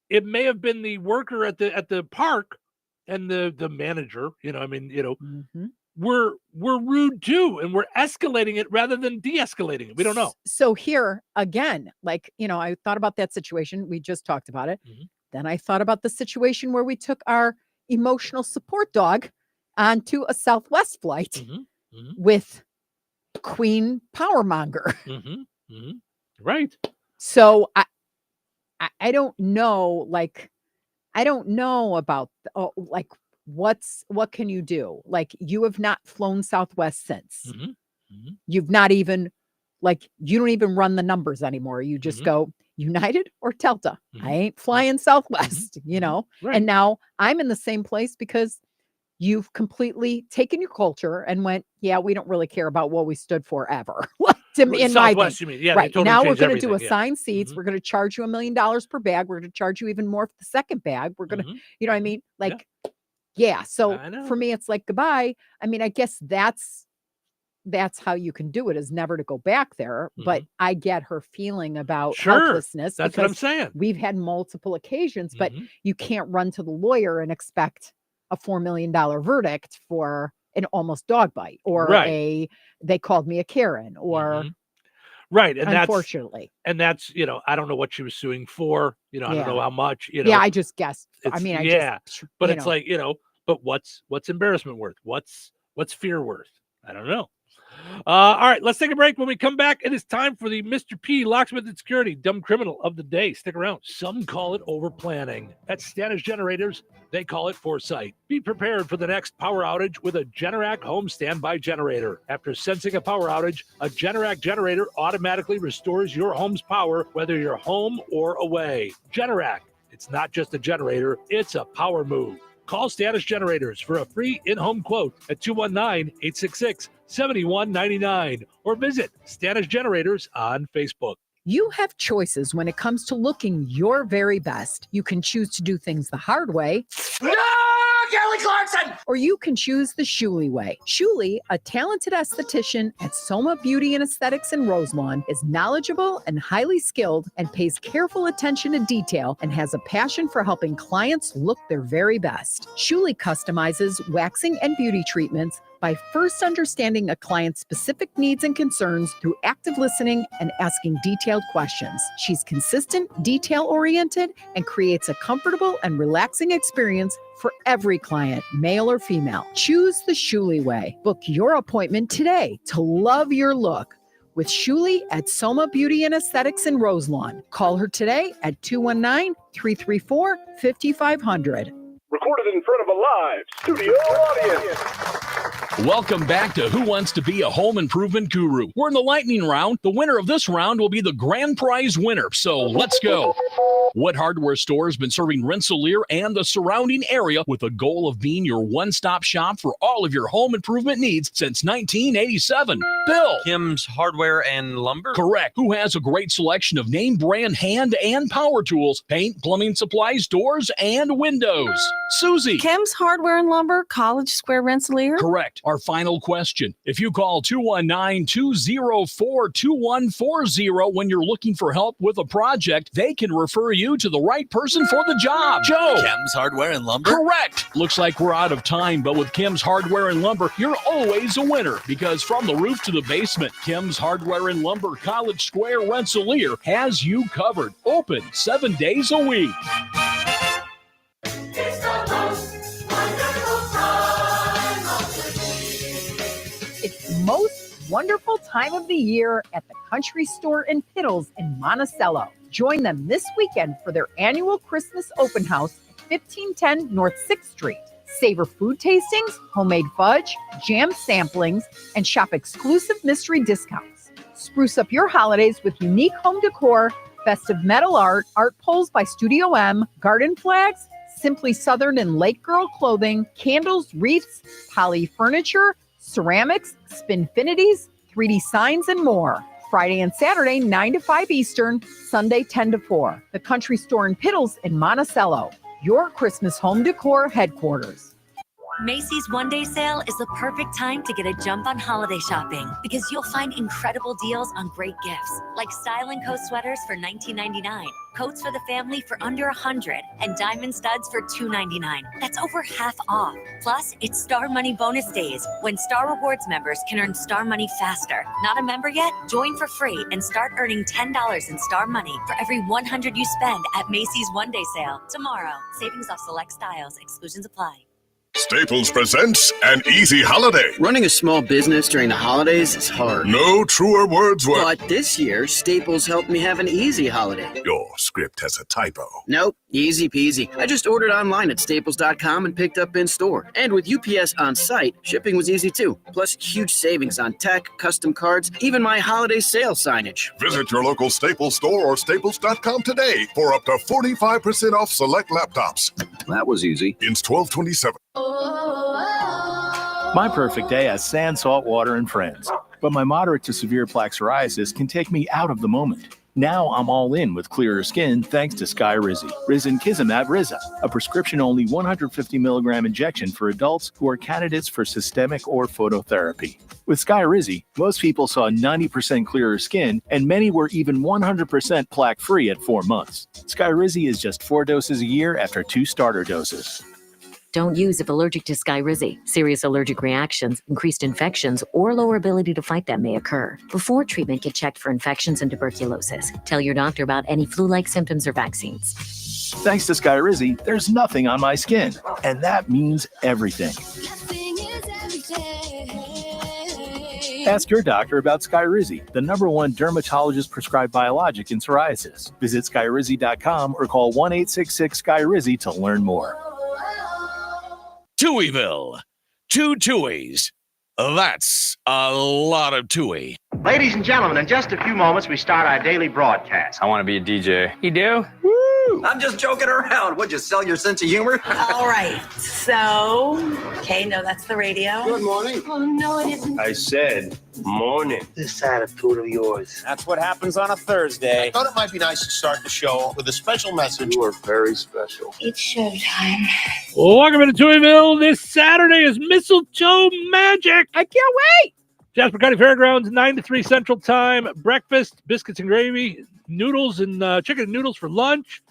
it may have been the worker at the park and the manager, we're rude too, and we're escalating it rather than de-escalating it. We don't know. So here again, like, I thought about that situation. We just talked about it. Then I thought about the situation where we took our emotional support dog onto a Southwest flight with Queen Powermonger. Right. So I don't know, like, I don't know about like what can you do? Like, you have not flown Southwest since. You've not even, like, you don't even run the numbers anymore. You just go United or Delta. I ain't flying Southwest, Right. And now I'm in the same place because you've completely taken your culture and went, yeah, we don't really care about what we stood for ever. In Southwest, my you mean? Yeah, right. totally Now we're changed going to do everything, assigned seats. We're going to charge you $1 million per bag. We're going to charge you even more for the second bag. We're going to, you know what I mean? Like, yeah. So for me, it's like, goodbye. I mean, I guess that's how you can do it, is never to go back there. But I get her feeling about helplessness. That's what I'm saying. We've had multiple occasions, but you can't run to the lawyer and expect a $4 million verdict for an almost dog bite, or they called me a Karen, or right. And unfortunately, that's I don't know what she was suing for. I don't know how much. Yeah, I just guessed. I mean, but it's like, but what's embarrassment worth? What's fear worth? I don't know. All right, let's take a break. When we come back, it is time for the Mr. P Locksmith and Security Dumb Criminal of the Day. Stick around. Some call it over planning. At Standish Generators, they call it foresight. Be prepared for the next power outage with a Generac home standby generator. After sensing a power outage, a Generac generator automatically restores your home's power, whether you're home or away. Generac, it's not just a generator, it's a power move. Call Standish Generators for a free in-home quote at 219-866-7199 or visit Standish Generators on Facebook. You have choices when it comes to looking your very best. You can choose to do things the hard way. No, Kelly Clarkson! Or you can choose the Shuley way. Shuley, a talented esthetician at Soma Beauty and Aesthetics in Roselawn, is knowledgeable and highly skilled and pays careful attention to detail and has a passion for helping clients look their very best. Shuley customizes waxing and beauty treatments by first understanding a client's specific needs and concerns through active listening and asking detailed questions. She's consistent, detail-oriented, and creates a comfortable and relaxing experience for every client, male or female. Choose the Shuley way. Book your appointment today to love your look with Shuley at Soma Beauty and Aesthetics in Roselawn. Call her today at 219-334-5500. Recorded in front of a live studio audience. Welcome back to Who Wants to Be a Home Improvement Guru. We're in the lightning round. The winner of this round will be the grand prize winner. So let's go. What hardware store has been serving Rensselaer and the surrounding area with the goal of being your one-stop shop for all of your home improvement needs since 1987? Bill. Kim's Hardware and Lumber? Correct. Who has a great selection of name brand hand and power tools, paint, plumbing supplies, doors, and windows? Susie. Kim's Hardware and Lumber, College Square, Rensselaer? Correct. Our final question. If you call 219-204-2140 when you're looking for help with a project, they can refer you to the right person for the job. Joe. Kim's Hardware and Lumber? Correct. Looks like we're out of time, but with Kim's Hardware and Lumber, you're always a winner because from the roof to the basement, Kim's Hardware and Lumber, College Square, Rensselaer has you covered. Open 7 days a week. It's the most wonderful time of the year. It's the most wonderful time of the year at the Country Store and Piddles in Monticello. Join them this weekend for their annual Christmas open house at 1510 North 6th Street. Savor food tastings, homemade fudge, jam samplings, and shop exclusive mystery discounts. Spruce up your holidays with unique home decor, festive metal art, art poles by Studio M, garden flags, Simply Southern and Lake Girl clothing, candles, wreaths, poly furniture, ceramics, Spinfinities, 3D signs, and more. Friday and Saturday, 9 to 5 Eastern, Sunday, 10 to 4. The Country Store in Piddles in Monticello, your Christmas home decor headquarters. Macy's one-day sale is the perfect time to get a jump on holiday shopping because you'll find incredible deals on great gifts like Style & Co sweaters for $19.99, coats for the family for under $100, and diamond studs for $2.99. That's over half off. Plus, it's Star Money bonus days when Star Rewards members can earn Star Money faster. Not a member yet? Join for free and start earning $10 in Star Money for every $100 you spend at Macy's one-day sale tomorrow. Savings off select styles. Exclusions apply. Staples presents an easy holiday. Running a small business during the holidays is hard. No truer words were. But this year, Staples helped me have an easy holiday. Your script has a typo. Nope, easy peasy. I just ordered online at staples.com and picked up in store. And with UPS on site, shipping was easy too. Plus, huge savings on tech, custom cards, even my holiday sale signage. Visit your local Staples store or staples.com today for up to 45% off select laptops. That was easy. Ins 12/27. My perfect day has sand, salt water, and friends. But my moderate to severe plaque psoriasis can take me out of the moment. Now I'm all in with clearer skin thanks to Skyrizi. Risankizumab Riza, a prescription-only 150 milligram injection for adults who are candidates for systemic or phototherapy. With Skyrizi, most people saw 90% clearer skin, and many were even 100% plaque-free at 4 months. Skyrizi is just 4 doses a year after 2 starter doses. Don't use if allergic to Skyrizi. Serious allergic reactions, increased infections, or lower ability to fight them may occur. Before treatment, get checked for infections and tuberculosis. Tell your doctor about any flu-like symptoms or vaccines. Thanks to Skyrizi, there's nothing on my skin, and that means everything. Ask your doctor about Skyrizi, the #1 dermatologist-prescribed biologic in psoriasis. Visit Skyrizi.com or call 1-866-SKYRIZI to learn more. Touhyville. 2 Touhies. That's a lot of Touhy. Ladies and gentlemen, in just a few moments, we start our daily broadcast. I want to be a DJ. You do? I'm just joking around. Would you sell your sense of humor? All right. So, okay, no, that's the radio. Good morning. Oh, no, it isn't. I said morning. This attitude of yours. That's what happens on a Thursday. I thought it might be nice to start the show with a special message. You are very special. It's showtime. Welcome to Touhyville. This Saturday is Mistletoe Magic. I can't wait. Jasper County Fairgrounds, 9 to 3 Central Time. Breakfast, biscuits and gravy, noodles and chicken and noodles for lunch.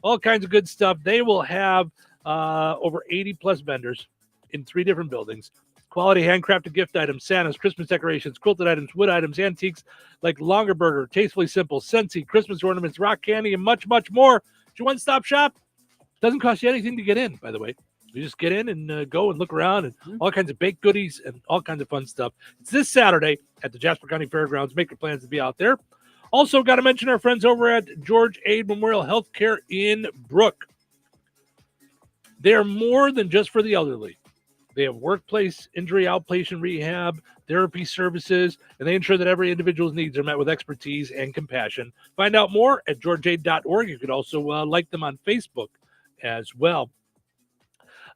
All kinds of good stuff. They will have over 80 plus vendors in 3 different buildings. Quality handcrafted gift items, Santas, Christmas decorations, quilted items, wood items, antiques like Longerburger, Tastefully Simple, Scentsy, Christmas ornaments, rock candy, and much, much more. It's your one-stop shop. Doesn't cost you anything to get in, by the way. You just get in and go and look around and all kinds of baked goodies and all kinds of fun stuff. It's this Saturday at the Jasper County Fairgrounds. Make your plans to be out there. Also, got to mention our friends over at George Aid Memorial Healthcare in Brook. They're more than just for the elderly. They have workplace injury outpatient rehab, therapy services, and they ensure that every individual's needs are met with expertise and compassion. Find out more at georgeaid.org. You could also like them on Facebook as well.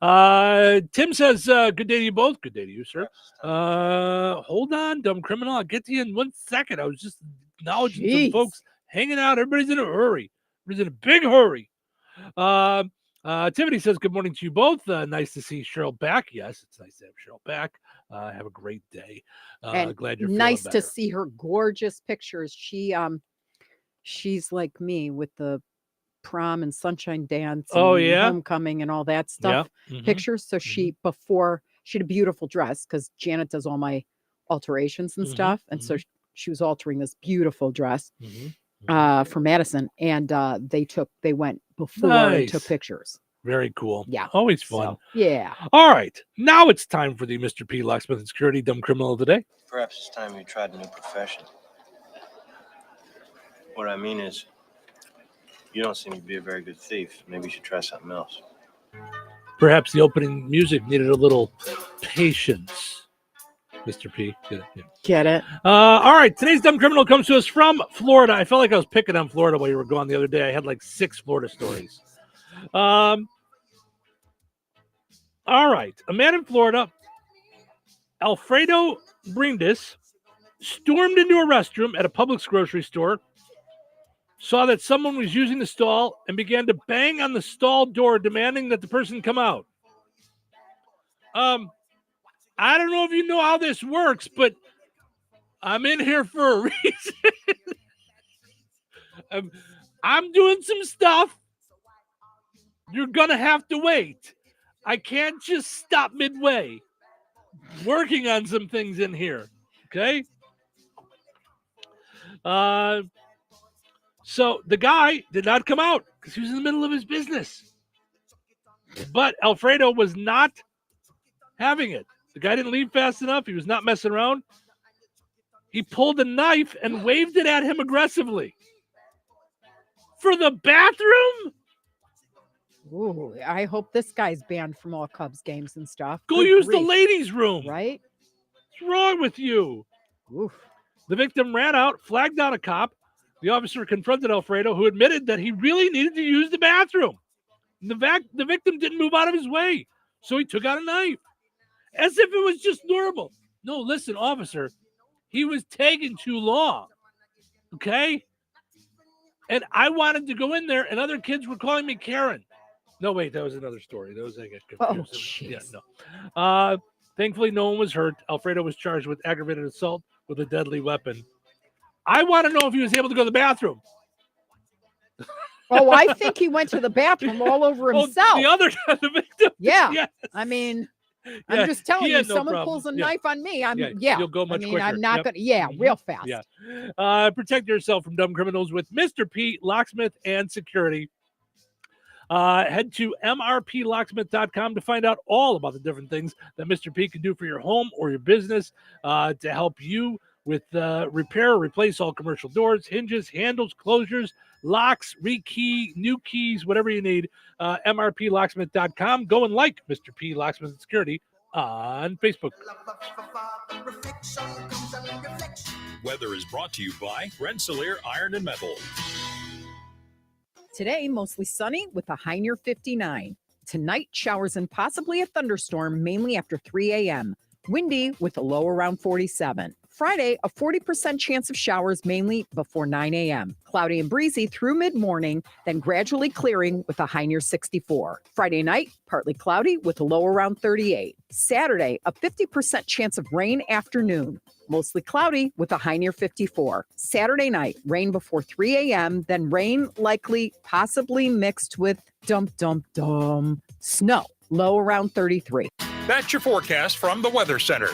Tim says, good day to you both. Good day to you, sir. Hold on, dumb criminal. I'll get to you in 1 second. I was just acknowledging some folks hanging out. Everybody's in a hurry. Everybody's in a big hurry. Tiffany says, good morning to you both. Nice to see Cheryl back. Yes, it's nice to have Cheryl back. Have a great day. Glad you're nice feeling better. to see her gorgeous pictures. She's like me with the prom and sunshine dance and homecoming and all that stuff pictures. So she had a beautiful dress because Janet does all my alterations and stuff. And so she was altering this beautiful dress for Madison. And they went before and took pictures. Very cool. Yeah. Always fun. So, yeah. All right. Now it's time for the Mr. P. Locksmith and Security Dumb Criminal of the Day. Perhaps it's time you tried a new profession. What I mean is, you don't seem to be a very good thief. Maybe you should try something else. Perhaps the opening music needed a little patience. Mr. P. Get it? Yeah. Get it? All right. Today's Dumb Criminal comes to us from Florida. I felt like I was picking on Florida while you were gone the other day. I had like 6 Florida stories. All right. A man in Florida, Alfredo Brindis, stormed into a restroom at a Publix grocery store, saw that someone was using the stall, and began to bang on the stall door, demanding that the person come out. I don't know if you know how this works, but I'm in here for a reason. I'm doing some stuff. You're going to have to wait. I can't just stop midway. Working on some things in here. Okay? So the guy did not come out because he was in the middle of his business. But Alfredo was not having it. The guy didn't leave fast enough. He was not messing around. He pulled a knife and waved it at him aggressively. For the bathroom? Ooh, I hope this guy's banned from all Cubs games and stuff. Go Good use grief. the ladies' room. Right? What's wrong with you? Oof. The victim ran out, flagged down a cop. The officer confronted Alfredo, who admitted that he really needed to use the bathroom. The victim didn't move out of his way, so he took out a knife. As if it was just normal. No, listen, officer, he was taking too long. Okay? And I wanted to go in there, and other kids were calling me Karen. No, wait, that was another story. That was I get confused. Yeah, no. Thankfully, no one was hurt. Alfredo was charged with aggravated assault with a deadly weapon. I want to know if he was able to go to the bathroom. Oh, I think he went to the bathroom all over himself. The other guy, the victim. Yeah. Yes. I mean, Yeah, I'm just telling he you, had no someone problem. pulls a Yeah. knife on me. You'll go much quicker. I'm not Yep. going to, real fast. Yeah. Protect yourself from dumb criminals with Mr. P, Locksmith, and Security. Head to mrplocksmith.com to find out all about the different things that Mr. P can do for your home or your business to help you with repair or replace all commercial doors, hinges, handles, closures, locks, rekey, new keys, whatever you need. mrplocksmith.com. Go and like Mr. P, Locksmith, and Security on Facebook. Weather is brought to you by Rensselaer Iron and Metal. Today, mostly sunny with a high near 59. Tonight, showers and possibly a thunderstorm, mainly after 3 a.m. Windy with a low around 47. Friday, a 40% chance of showers, mainly before 9 a.m. Cloudy and breezy through mid-morning, then gradually clearing with a high near 64. Friday night, partly cloudy with a low around 38. Saturday, a 50% chance of rain afternoon. Mostly cloudy with a high near 54. Saturday night, rain before 3 a.m., then rain likely possibly mixed with snow. Low around 33. That's your forecast from the Weather Center.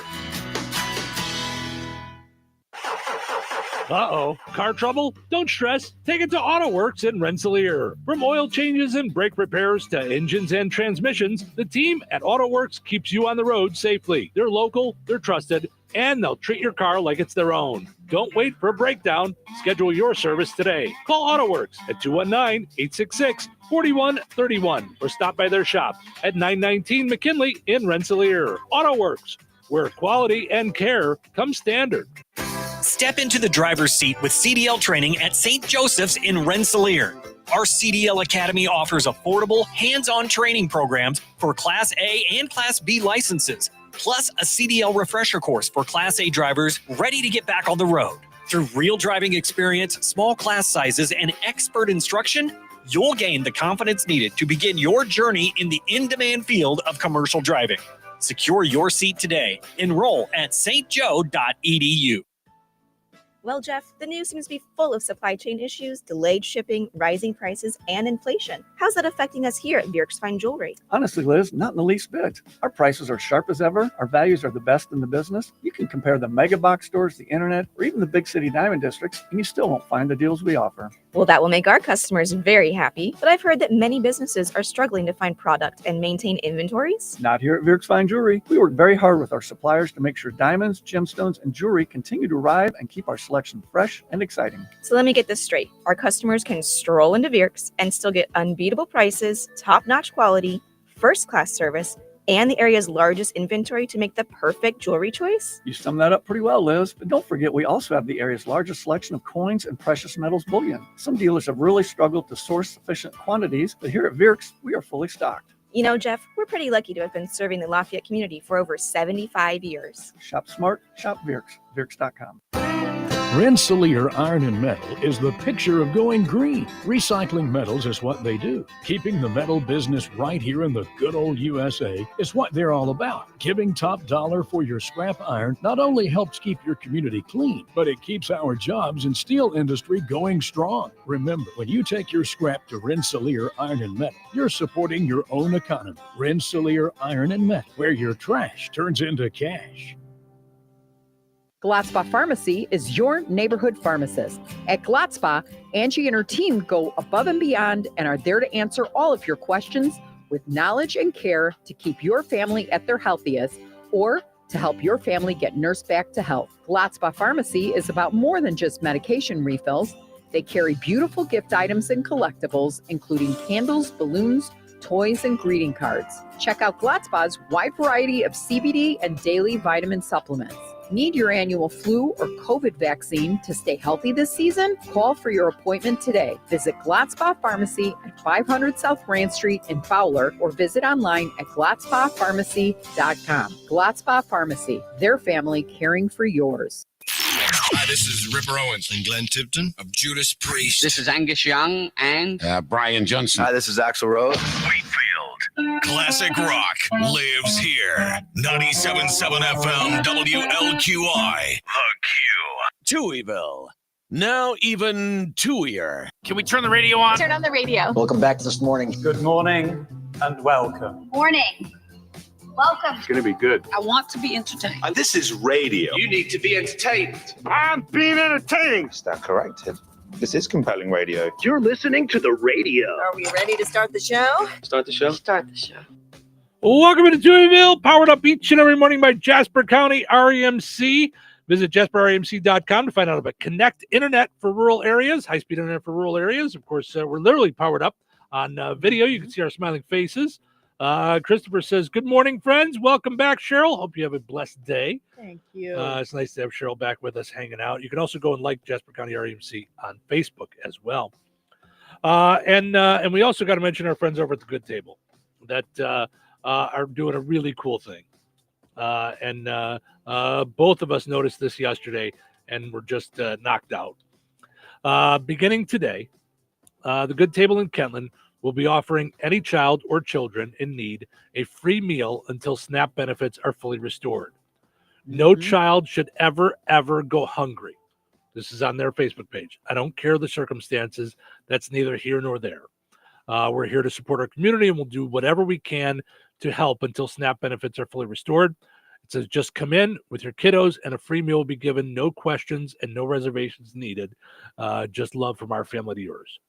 Uh-oh. Car trouble? Don't stress. Take it to AutoWorks in Rensselaer. From oil changes and brake repairs to engines and transmissions, the team at AutoWorks keeps you on the road safely. They're local, they're trusted, and they'll treat your car like it's their own. Don't wait for a breakdown. Schedule your service today. Call AutoWorks at 219-866-4131 or stop by their shop at 919 McKinley in Rensselaer. AutoWorks, where quality and care come standard. Step into the driver's seat with CDL training at St. Joseph's in Rensselaer. Our CDL Academy offers affordable, hands-on training programs for Class A and Class B licenses, plus a CDL refresher course for Class A drivers ready to get back on the road. Through real driving experience, small class sizes, and expert instruction, you'll gain the confidence needed to begin your journey in the in-demand field of commercial driving. Secure your seat today. Enroll at stjoe.edu. Well, Jeff, the news seems to be full of supply chain issues, delayed shipping, rising prices, and inflation. How's that affecting us here at Bjork's Fine Jewelry? Honestly, Liz, not in the least bit. Our prices are sharp as ever. Our values are the best in the business. You can compare the mega box stores, the internet, or even the big city diamond districts, and you still won't find the deals we offer. Well, that will make our customers very happy, but I've heard that many businesses are struggling to find product and maintain inventories. Not here at Bjork's Fine Jewelry. We work very hard with our suppliers to make sure diamonds, gemstones, and jewelry continue to arrive and keep our selection fresh and exciting. So let me get this straight. Our customers can stroll into Bjork's and still get unbeatable prices, top-notch quality, first-class service, and the area's largest inventory to make the perfect jewelry choice? You summed that up pretty well, Liz. But don't forget, we also have the area's largest selection of coins and precious metals bullion. Some dealers have really struggled to source sufficient quantities, but here at Virks, we are fully stocked. You know, Jeff, we're pretty lucky to have been serving the Lafayette community for over 75 years. Shop smart, shop Virks, Virks.com. Rensselaer Iron and Metal is the picture of going green. Recycling metals is what they do. Keeping the metal business right here in the good old USA is what they're all about. Giving top dollar for your scrap iron not only helps keep your community clean, but it keeps our jobs and steel industry going strong. Remember, when you take your scrap to Rensselaer Iron and Metal, you're supporting your own economy. Rensselaer Iron and Metal, where your trash turns into cash. Gladspa Pharmacy is your neighborhood pharmacist. At Gladspa, Angie and her team go above and beyond and are there to answer all of your questions with knowledge and care to keep your family at their healthiest or to help your family get nursed back to health. Gladspa Pharmacy is about more than just medication refills. They carry beautiful gift items and collectibles, including candles, balloons, toys, and greeting cards. Check out Gladspa's wide variety of CBD and daily vitamin supplements. Need your annual flu or COVID vaccine to stay healthy this season? Call for your appointment today. Visit Gladspa Pharmacy at 500 South Grand Street in Fowler or visit online at GladspaPharmacy.com. Gladspa Pharmacy, their family caring for yours. Hi, this is Ripper Owens and Glenn Tipton of Judas Priest. This is Angus Young and Brian Johnson. Hi, this is Axl Rose. Classic rock lives here. 97.7 FM WLQI. The Q. Touhyville. Now even Touhier. Can we turn the radio on? Turn on the radio. Welcome back to This Morning. Good morning and welcome. Morning. Welcome. It's going to be good. I want to be entertained. This is radio. You need to be entertained. I'm being entertained. Is that correct? This is compelling radio. You're listening to the radio. Are we ready to start the show? Start the show? Start the show. Welcome to Touhyville, powered up each and every morning by Jasper County REMC. Visit JasperREMC.com to find out about Connect Internet for rural areas, high-speed internet for rural areas. Of course, we're literally powered up on video. You can see our smiling faces. Christopher says, good morning, friends. Welcome back, Cheryl. Hope you have a blessed day. Thank you. It's nice to have Cheryl back with us hanging out. You can also go and like Jasper County REMC on Facebook as well. And we also got to mention our friends over at the Good Table that are doing a really cool thing. And both of us noticed this yesterday and were just knocked out. Beginning today, the Good Table in Kentland will be offering any child or children in need a free meal until SNAP benefits are fully restored. No child should ever go hungry. This is on their Facebook page. I don't care the circumstances. That's neither here nor there. We're here to support our community, and we'll do whatever we can to help until SNAP benefits are fully restored. It says just come in with your kiddos, and a free meal will be given. No questions and no reservations needed. Just love from our family to yours.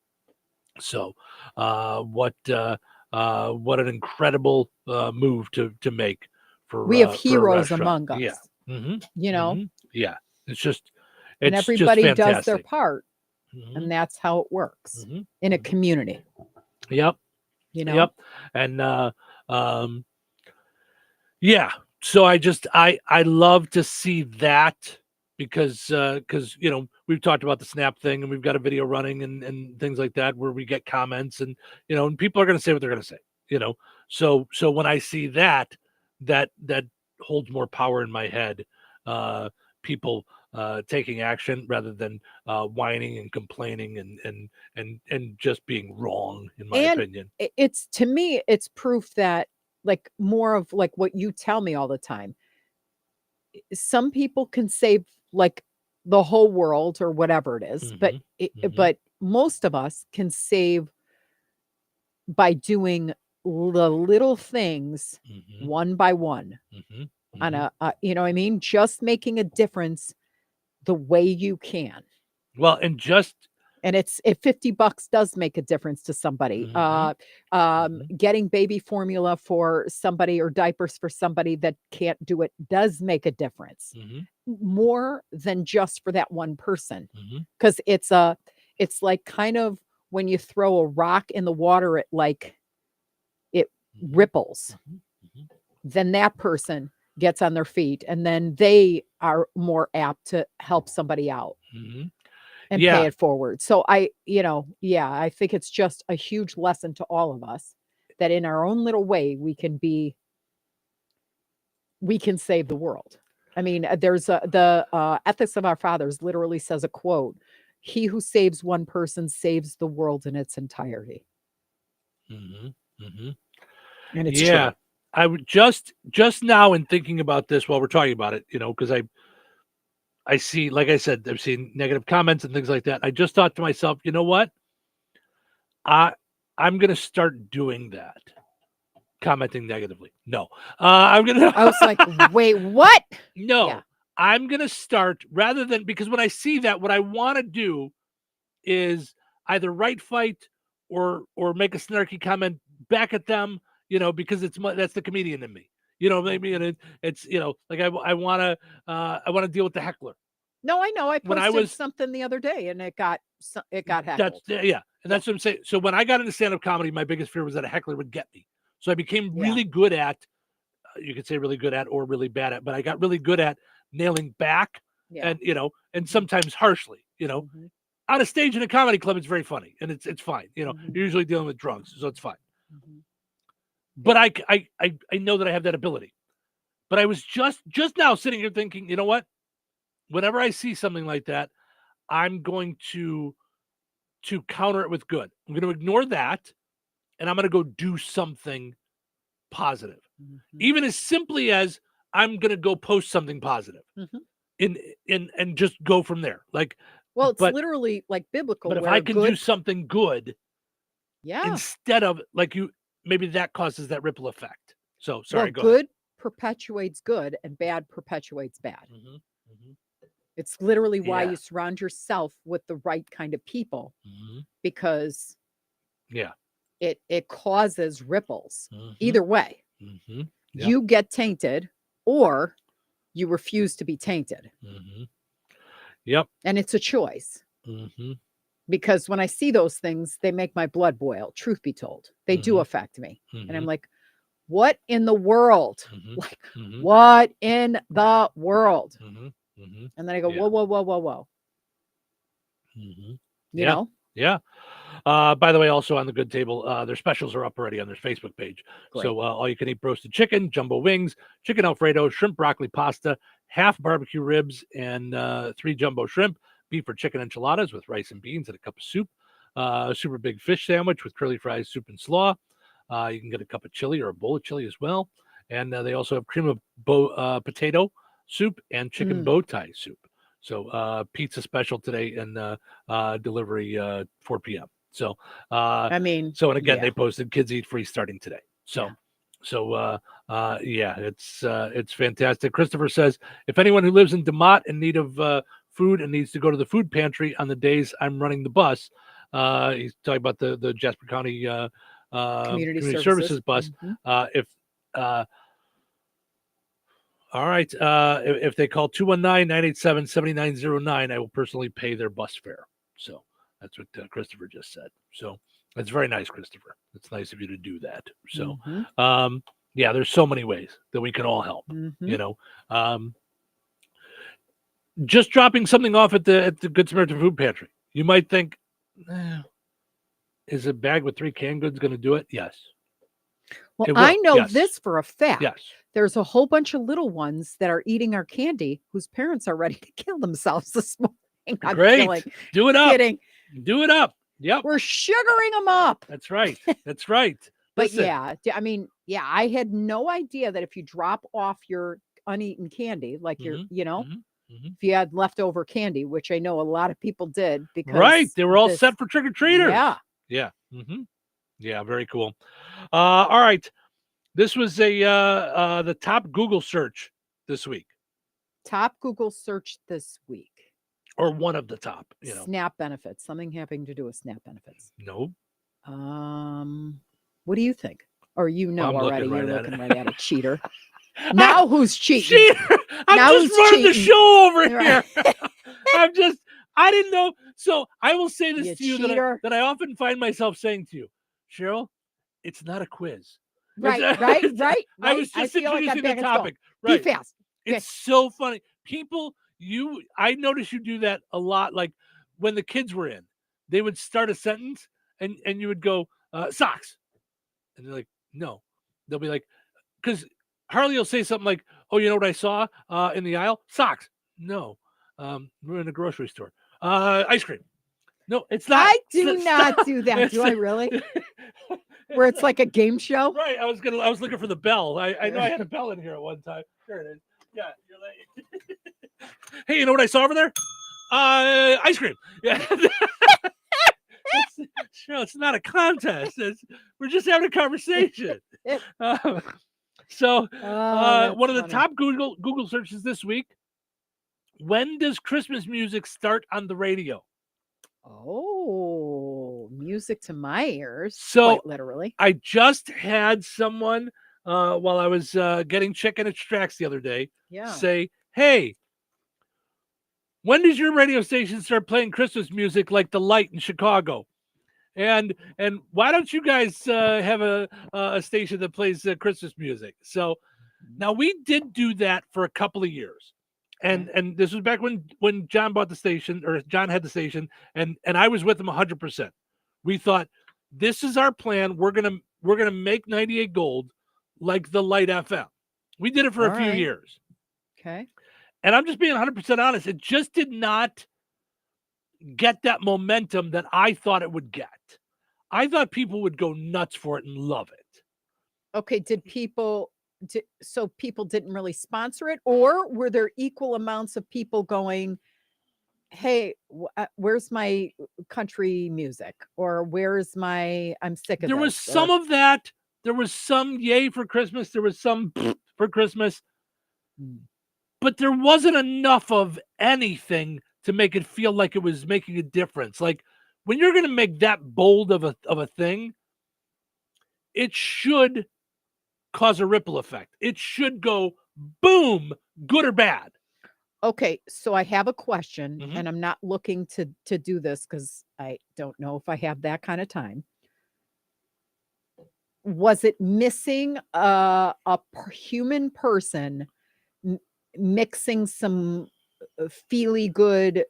So what an incredible move to make for we have for a heroes restaurant. among us. Yeah. You know, Yeah. It's just and it's everybody just does their fantastic. part, and that's how it works in a community. Yep. You know. Yep. And yeah. So I love to see that because you know we've talked about the SNAP thing and we've got a video running and things like that where we get comments and you know and people are going to say what they're going to say, you know. So when I see that holds more power in my head. People taking action rather than whining and complaining and just being wrong, in my opinion. It's to me, it's proof that like more of like what you tell me all the time. Some people can save like the whole world or whatever it is, but but most of us can save by doing the little things one by one on a you know what I mean, just making a difference the way you can. Well, and it's if $50 does make a difference to somebody. Getting baby formula for somebody or diapers for somebody that can't do it does make a difference. More than just for that one person. Because it's like kind of when you throw a rock in the water, it ripples. then that person gets on their feet, and then they are more apt to help somebody out and pay it forward. So I think it's just a huge lesson to all of us that in our own little way, we can save the world. I mean, there's the Ethics of Our Fathers literally says a quote, "He who saves one person saves the world in its entirety." And it's true. I would just now in thinking about this while we're talking about it, because I see, like I said, I've seen negative comments and things like that. I just thought to myself, you know what? I'm going to start doing that. Commenting negatively. No. I'm going to. I was like, wait, what? No. Yeah. I'm going to start rather than, because when I see that, what I want to do is either right fight or make a snarky comment back at them, because that's the comedian in me. Maybe it's like I want to deal with the heckler. No, I know. I posted something the other day, and it got heckled. And that's what I'm saying. So when I got into stand-up comedy, my biggest fear was that a heckler would get me. So I became really good at, you could say really good at or really bad at, but I got really good at nailing back, and sometimes harshly. On a stage in a comedy club, it's very funny and it's fine. You're usually dealing with drugs, so it's fine. But I know that I have that ability. But I was just now sitting here thinking, you know what? Whenever I see something like that, I'm going to counter it with good. I'm going to ignore that, and I'm going to go do something positive. Even as simply as I'm going to go post something positive and just go from there. Like, well, it's literally like biblical. But if I can do something good, instead of like maybe that causes that ripple effect. So sorry, go good ahead. Perpetuates good and bad perpetuates bad. It's literally why you surround yourself with the right kind of people, because it causes ripples. Either way, you get tainted or you refuse to be tainted. And it's a choice. Because when I see those things, they make my blood boil. Truth be told, they do affect me. And I'm like, what in the world? Like, what in the world? And then I go, whoa. You know? Yeah. By the way, also on the Good Table, their specials are up already on their Facebook page. Great. So all you can eat roasted chicken, jumbo wings, chicken Alfredo, shrimp broccoli pasta, half barbecue ribs, and 3 jumbo shrimp, beef or chicken enchiladas with rice and beans and a cup of soup, a super big fish sandwich with curly fries, soup, and slaw. You can get a cup of chili or a bowl of chili as well. And they also have cream of potato soup and chicken bow tie soup. So pizza special today and delivery 4 p.m. So and again, they posted kids eat free starting today. It's fantastic. Christopher says, if anyone who lives in DeMott in need of food and needs to go to the food pantry on the days I'm running the bus, he's talking about the Jasper County Community Services bus. All right. If they call 219-987-7909, I will personally pay their bus fare. So that's what Christopher just said. So that's very nice, Christopher. It's nice of you to do that. So, there's so many ways that we can all help, just dropping something off at the Good Samaritan Food Pantry. You might think, is a bag with 3 canned goods going to do it? Yes. Well, I know this for a fact. Yes. There's a whole bunch of little ones that are eating our candy whose parents are ready to kill themselves this morning. I'm Great. Do it up. Kidding. Do it up. Yep. We're sugaring them up. That's right. That's right. But I had no idea that if you drop off your uneaten candy, like if you had leftover candy, which I know a lot of people did because they were all set for trick-or-treaters. Yeah. Yeah, very cool. All right. This was the top Google search this week. Top Google search this week. Or one of the top, SNAP benefits. Something having to do with SNAP benefits. No. What do you think? Or already? You're looking right at a cheater. Now who's cheating? I'm just running the show over here. I didn't know. So I will say this to you that I often find myself saying to you, Cheryl, it's not a quiz. Right. I was just feel like I'm introducing back the at school. topic. Be Right. fast. It's so funny. People, I notice you do that a lot. Like when the kids were in, they would start a sentence and you would go, socks. And they're like, no. They'll be like, because Harley will say something like, oh, you know what I saw in the aisle? Socks. No. We're in a grocery store. Ice cream. No, it's not. I do not do that. Do I really? Where it's like a game show? Right. I was looking for the bell. I know I had a bell in here at one time. There it is. Yeah. You're like, hey, you know what I saw over there? Ice cream. Yeah. It's not a contest. We're just having a conversation. So one of the top Google searches this week: when does Christmas music start on the radio? Oh, music to my ears. So quite literally. I just had someone while I was getting chicken at Strax the other day say, hey, when does your radio station start playing Christmas music like The Light in Chicago? And why don't you guys have a station that plays Christmas music? So now we did do that for a couple of years. And this was back when John bought the station, or John had the station, and I was with him 100%. We thought, this is our plan. We're gonna make 98 Gold like the Light FM. We did it for a few years. Okay. And I'm just being 100% honest. It just did not get that momentum that I thought it would get. I thought people would go nuts for it and love it. Okay. So people didn't really sponsor it, or were there equal amounts of people going, hey, where's my country music? Or where's I'm sick of There this? was some of that. There was some yay for Christmas. There was some for Christmas. But there wasn't enough of anything to make it feel like it was making a difference. Like when you're going to make that bold of a thing, it should cause a ripple effect. It should go boom, good or bad. Okay, so I have a question, and I'm not looking to do this because I don't know if I have that kind of time. Was it missing a human person mixing some feely good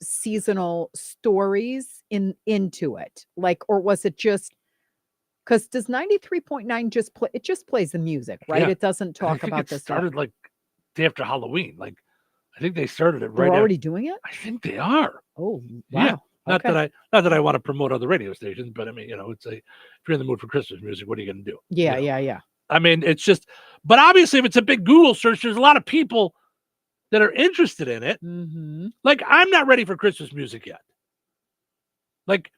seasonal stories into it? Like, or was it just because does 93.9 just play? It just plays the music, right? Yeah. It doesn't talk I think about it this. started like day after Halloween. Like I think they started it They're right. already doing it. I think they are. Oh, wow. Yeah. Not that I want to promote other radio stations, but I mean, it's if you're in the mood for Christmas music, what are you going to do? Yeah. I mean, it's just, but obviously, if it's a big Google search, there's a lot of people that are interested in it. Mm-hmm. Like, I'm not ready for Christmas music yet. Like,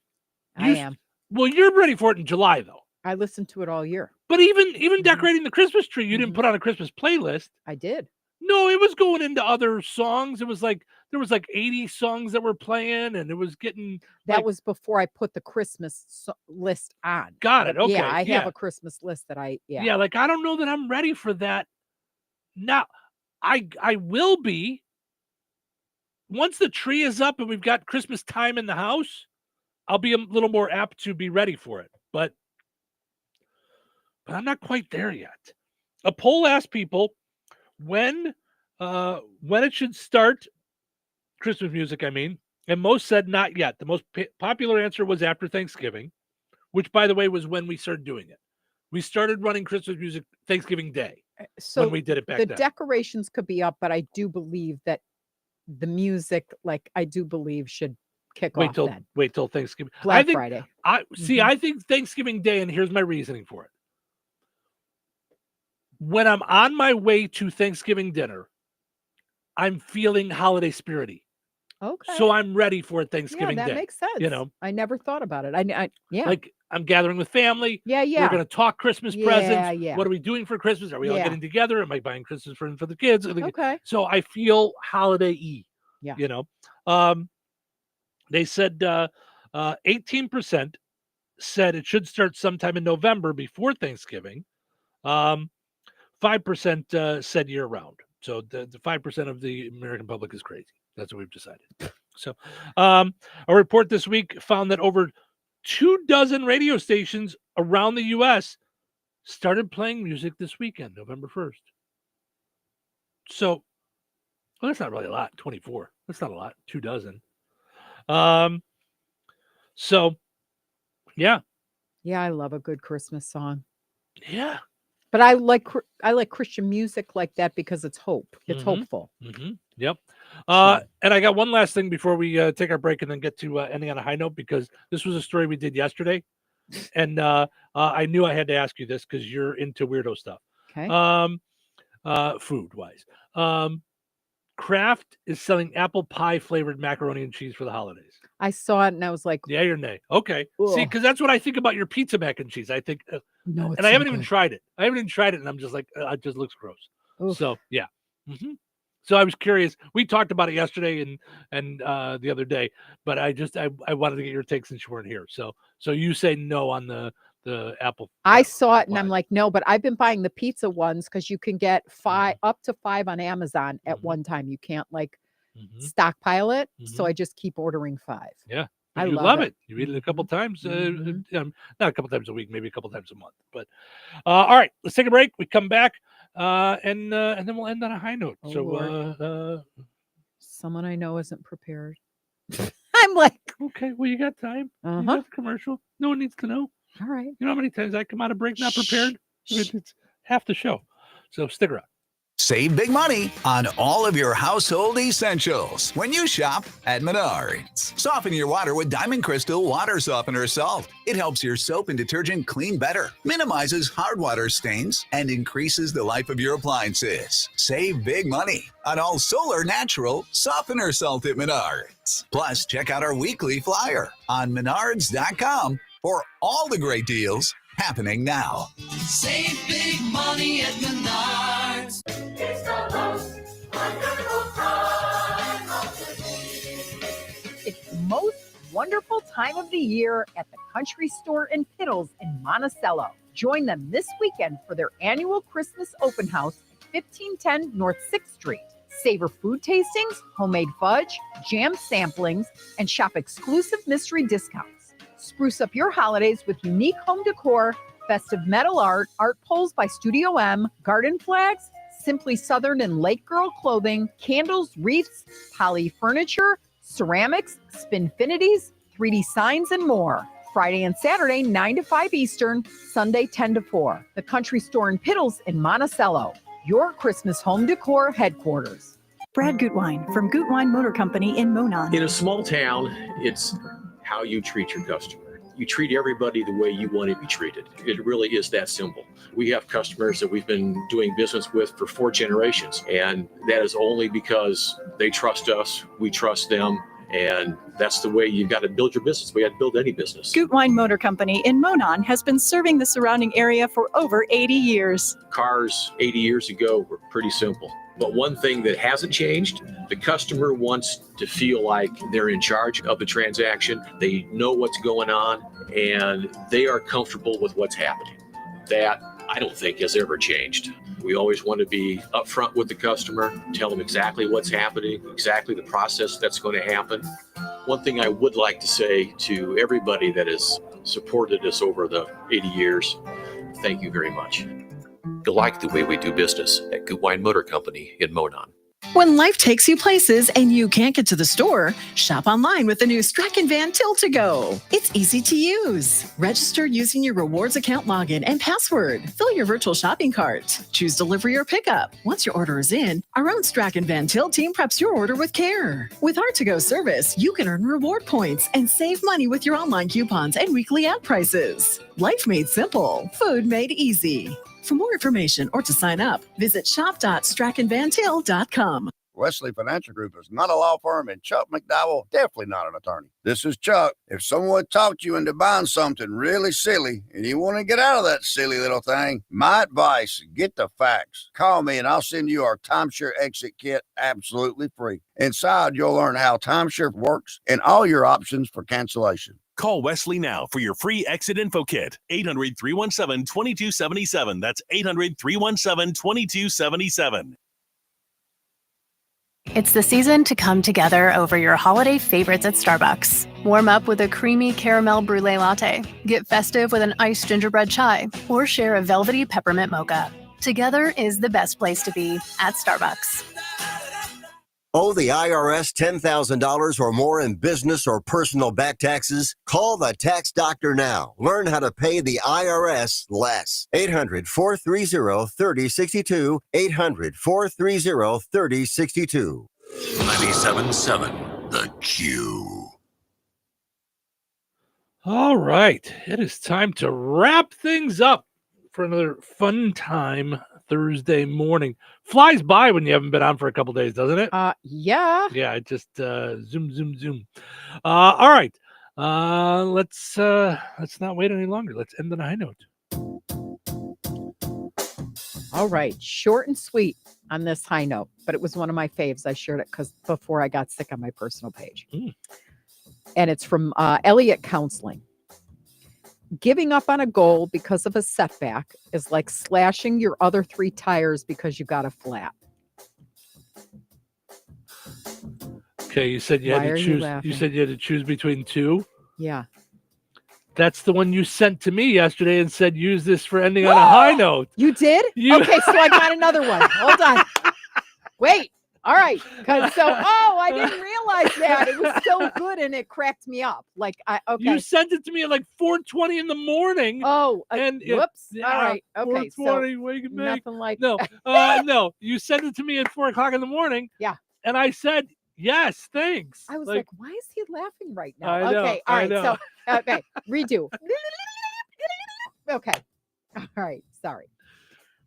I am. Well, you're ready for it in July, though. I listened to it all year. But even decorating the Christmas tree, you didn't put on a Christmas playlist. I did. No, it was going into other songs. It was like there was like 80 songs that were playing, and it was getting that was before I put the Christmas list on. Got it. Okay. Yeah, I have a Christmas list that Yeah, like I don't know that I'm ready for that. Now, I will be once the tree is up and we've got Christmas time in the house. I'll be a little more apt to be ready for it, but I'm not quite there yet. A poll asked people when it should start Christmas music, I mean, and most said not yet. The most popular answer was after Thanksgiving, which, by the way, was when we started doing it. We started running Christmas music Thanksgiving Day when we did it back then. The decorations could be up, but I do believe that the music, should kick off then. Wait till Thanksgiving. Friday. I think Thanksgiving Day, and here's my reasoning for it. When I'm on my way to Thanksgiving dinner, I'm feeling holiday spirity. Okay. So I'm ready for Thanksgiving Day. Day. That makes sense. I never thought about it. I Like I'm gathering with family. Yeah. We're going to talk Christmas presents. Yeah. What are we doing for Christmas? Are we all getting together? Am I buying Christmas presents for the kids? Okay. So I feel holiday-y. Yeah. They said 18% said it should start sometime in November before Thanksgiving. 5% said year round. So the 5% of the American public is crazy. That's what we've decided. So a report this week found that over 24 radio stations around the U.S. started playing music this weekend, November 1st. So, well, that's not really a lot. 24. That's not a lot. 2 dozen. So, yeah. Yeah, I love a good Christmas song. Yeah. But I like Christian music like that because it's hope. It's hopeful. Yep. And I got one last thing before we take our break and then get to ending on a high note, because this was a story we did yesterday. And I knew I had to ask you this because you're into weirdo stuff. Okay. Food-wise. Kraft is selling apple pie flavored macaroni and cheese for the holidays. I saw it and I was like, yay or nay? Okay. Ugh. See, because that's what I think about your pizza mac and cheese. I think, no, it's and I so haven't even good. tried it. And I'm just like, it just looks gross. Oof. So yeah. So I was curious. We talked about it yesterday and the other day, but I wanted to get your take since you weren't here. So you say no on the apple. I saw it and I'm like, no, but I've been buying the pizza ones because you can get up to 5 on Amazon at one time. You can't stockpile it. So I just keep ordering 5. Yeah. I you love it. You eat it a couple times, not a couple times a week, maybe a couple times a month. But all right, let's take a break. We come back and then we'll end on a high note. Someone I know isn't prepared. I'm like, okay, well, you got time. You got the commercial. No one needs to know. All right. You know how many times I come out of break not prepared? It's half the show. So stick around. Save big money on all of your household essentials when you shop at Menards. Soften your water with Diamond Crystal Water Softener Salt. It helps your soap and detergent clean better, minimizes hard water stains, and increases the life of your appliances. Save big money on all solar natural softener salt at Menards. Plus, check out our weekly flyer on Menards.com for all the great deals happening now. Save big money at Menards. It's the most wonderful time of the year. It's the most wonderful time of the year at the Country Store in Piddles in Monticello. Join them this weekend for their annual Christmas open house at 1510 North 6th Street. Savor food tastings, homemade fudge, jam samplings, and shop exclusive mystery discounts. Spruce up your holidays with unique home decor, festive metal art, art poles by Studio M, garden flags, Simply Southern and Lake Girl clothing, candles, wreaths, poly furniture, ceramics, spinfinities, 3D signs, and more. Friday and Saturday, 9 to 5 Eastern, Sunday, 10 to 4. The Country Store in Piddles in Monticello, your Christmas home decor headquarters. Brad Gutwein from Gutwein Motor Company in Monon. In a small town, it's how you treat your customer. You treat everybody the way you want to be treated. It really is that simple. We have customers that we've been doing business with for 4 generations, and that is only because they trust us, we trust them, and that's the way you've got to build your business. We have to build any business. Gutwein Motor Company in Monon has been serving the surrounding area for over 80 years. Cars 80 years ago were pretty simple. But one thing that hasn't changed, the customer wants to feel like they're in charge of the transaction. They know what's going on, and they are comfortable with what's happening. That, I don't think, has ever changed. We always want to be upfront with the customer, tell them exactly what's happening, exactly the process that's going to happen. One thing I would like to say to everybody that has supported us over the 80 years, thank you very much. You like the way we do business at Gutwein Motor Company in Monon. When life takes you places and you can't get to the store, shop online with the new Strachan Van Til to Go. It's easy to use. Register using your rewards account login and password. Fill your virtual shopping cart. Choose delivery or pickup. Once your order is in, our own Strachan Van Til team preps your order with care. With our to-go service, you can earn reward points and save money with your online coupons and weekly ad prices. Life made simple. Food made easy. For more information or to sign up, visit shop.strachanvantil.com. Wesley Financial Group is not a law firm, and Chuck McDowell definitely not an attorney. This is Chuck. If someone talked you into buying something really silly and you want to get out of that silly little thing, my advice, get the facts. Call me and I'll send you our timeshare exit kit absolutely free. Inside, you'll learn how timeshare works and all your options for cancellation. Call Wesley now for your free exit info kit. 800-317-2277. That's 800-317-2277. It's the season to come together over your holiday favorites at Starbucks. Warm up with a creamy caramel brulee latte, get festive with an iced gingerbread chai, or share a velvety peppermint mocha. Together is the best place to be at Starbucks. Owe the IRS $10,000 or more in business or personal back taxes? Call the Tax Doctor now. Learn how to pay the IRS less. 800-430-3062. 800-430-3062. 97.7 The Q. All right. It is time to wrap things up for another fun time Thursday morning. Flies by when you haven't been on for a couple days, doesn't it? Yeah. Yeah, it just zoom. All right. Let's not wait any longer. Let's end on a high note. All right. Short and sweet on this high note, but it was one of my faves. I shared it because before I got sick on my personal page. And it's from Elliott Counseling. Giving up on a goal because of a setback is like slashing your other 3 tires because you got a flat. Okay, you said you Why had are to you choose. laughing? You said you had to choose between 2. Yeah. That's the one you sent to me yesterday and said use this for ending on a high note. You did? You- Okay, so I got another one. Hold on. Wait. All right. I didn't realize that. It was so good and it cracked me up. Okay. You sent it to me at like 4:20 in the morning. Oh, and whoops. All right. Okay. 4:20, wake me. Nothing like No, no. You sent it to me at 4:00 in the morning. Yeah. And I said, yes, thanks. I was like, why is he laughing right now? I know, Okay. All I right. know. So, okay. Redo. Okay. All right. Sorry.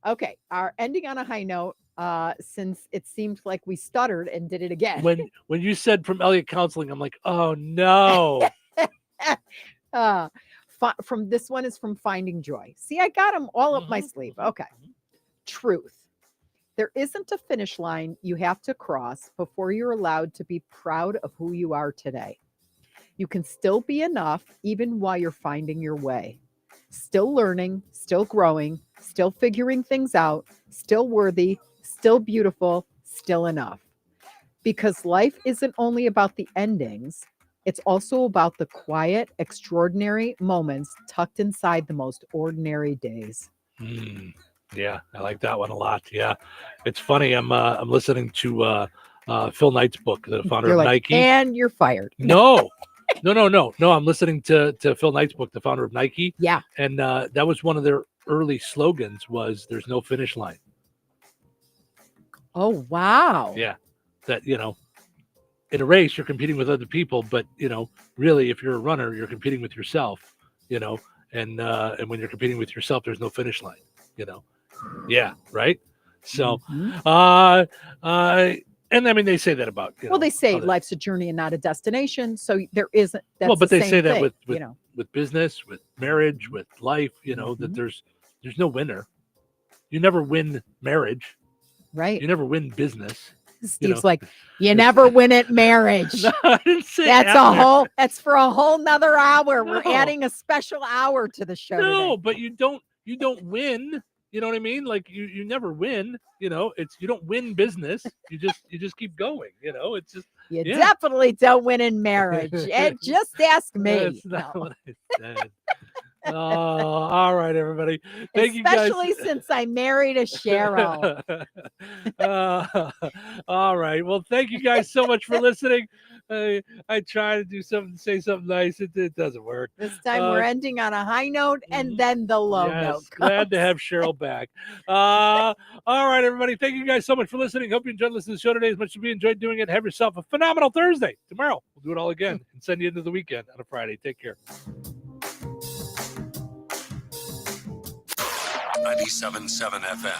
Okay. Our ending on a high note, since it seemed like we stuttered and did it again. when you said from Elliott Counseling, I'm like, oh no. From this one is from Finding Joy. See, I got them all up my sleeve. Okay. Truth. There isn't a finish line you have to cross before you're allowed to be proud of who you are today. You can still be enough even while you're finding your way. Still learning, still growing, still figuring things out, still worthy, still beautiful, still enough. Because life isn't only about the endings, it's also about the quiet, extraordinary moments tucked inside the most ordinary days. Yeah, I like that one a lot. Yeah, it's funny. I'm listening to Phil Knight's book, the founder You're of like, Nike. and you're fired. No. I'm listening to Phil Knight's book, the founder of Nike. Yeah, and that was one of their early slogans was "There's no finish line." Oh wow. Yeah, that in a race you're competing with other people, but really if you're a runner, you're competing with yourself. And when you're competing with yourself, there's no finish line. Yeah, right. So, and I mean they say that about well, they say life's a journey and not a destination. So there isn't. That's but the they same say that thing, with business, with marriage, with life. That there's no winner. You never win marriage. Right. You never win business. Steve's like, you never win at marriage. No, I didn't say that's for a whole nother hour. We're adding a special hour to the show. No, today. but you don't win. You know what I mean? Like you never win. You don't win business. You just keep going. It's just you definitely don't win in marriage. And just ask me. That's not what I said. Oh, all right, everybody. Thank you guys. Especially since I married a Cheryl. All right. Well, thank you guys so much for listening. I try to say something nice. It doesn't work. This time we're ending on a high note and then the low note. Glad to have Cheryl back. All right, everybody. Thank you guys so much for listening. Hope you enjoyed listening to the show today as much as we enjoyed doing it. Have yourself a phenomenal Thursday. Tomorrow, we'll do it all again and send you into the weekend on a Friday. Take care. 97.7 FM.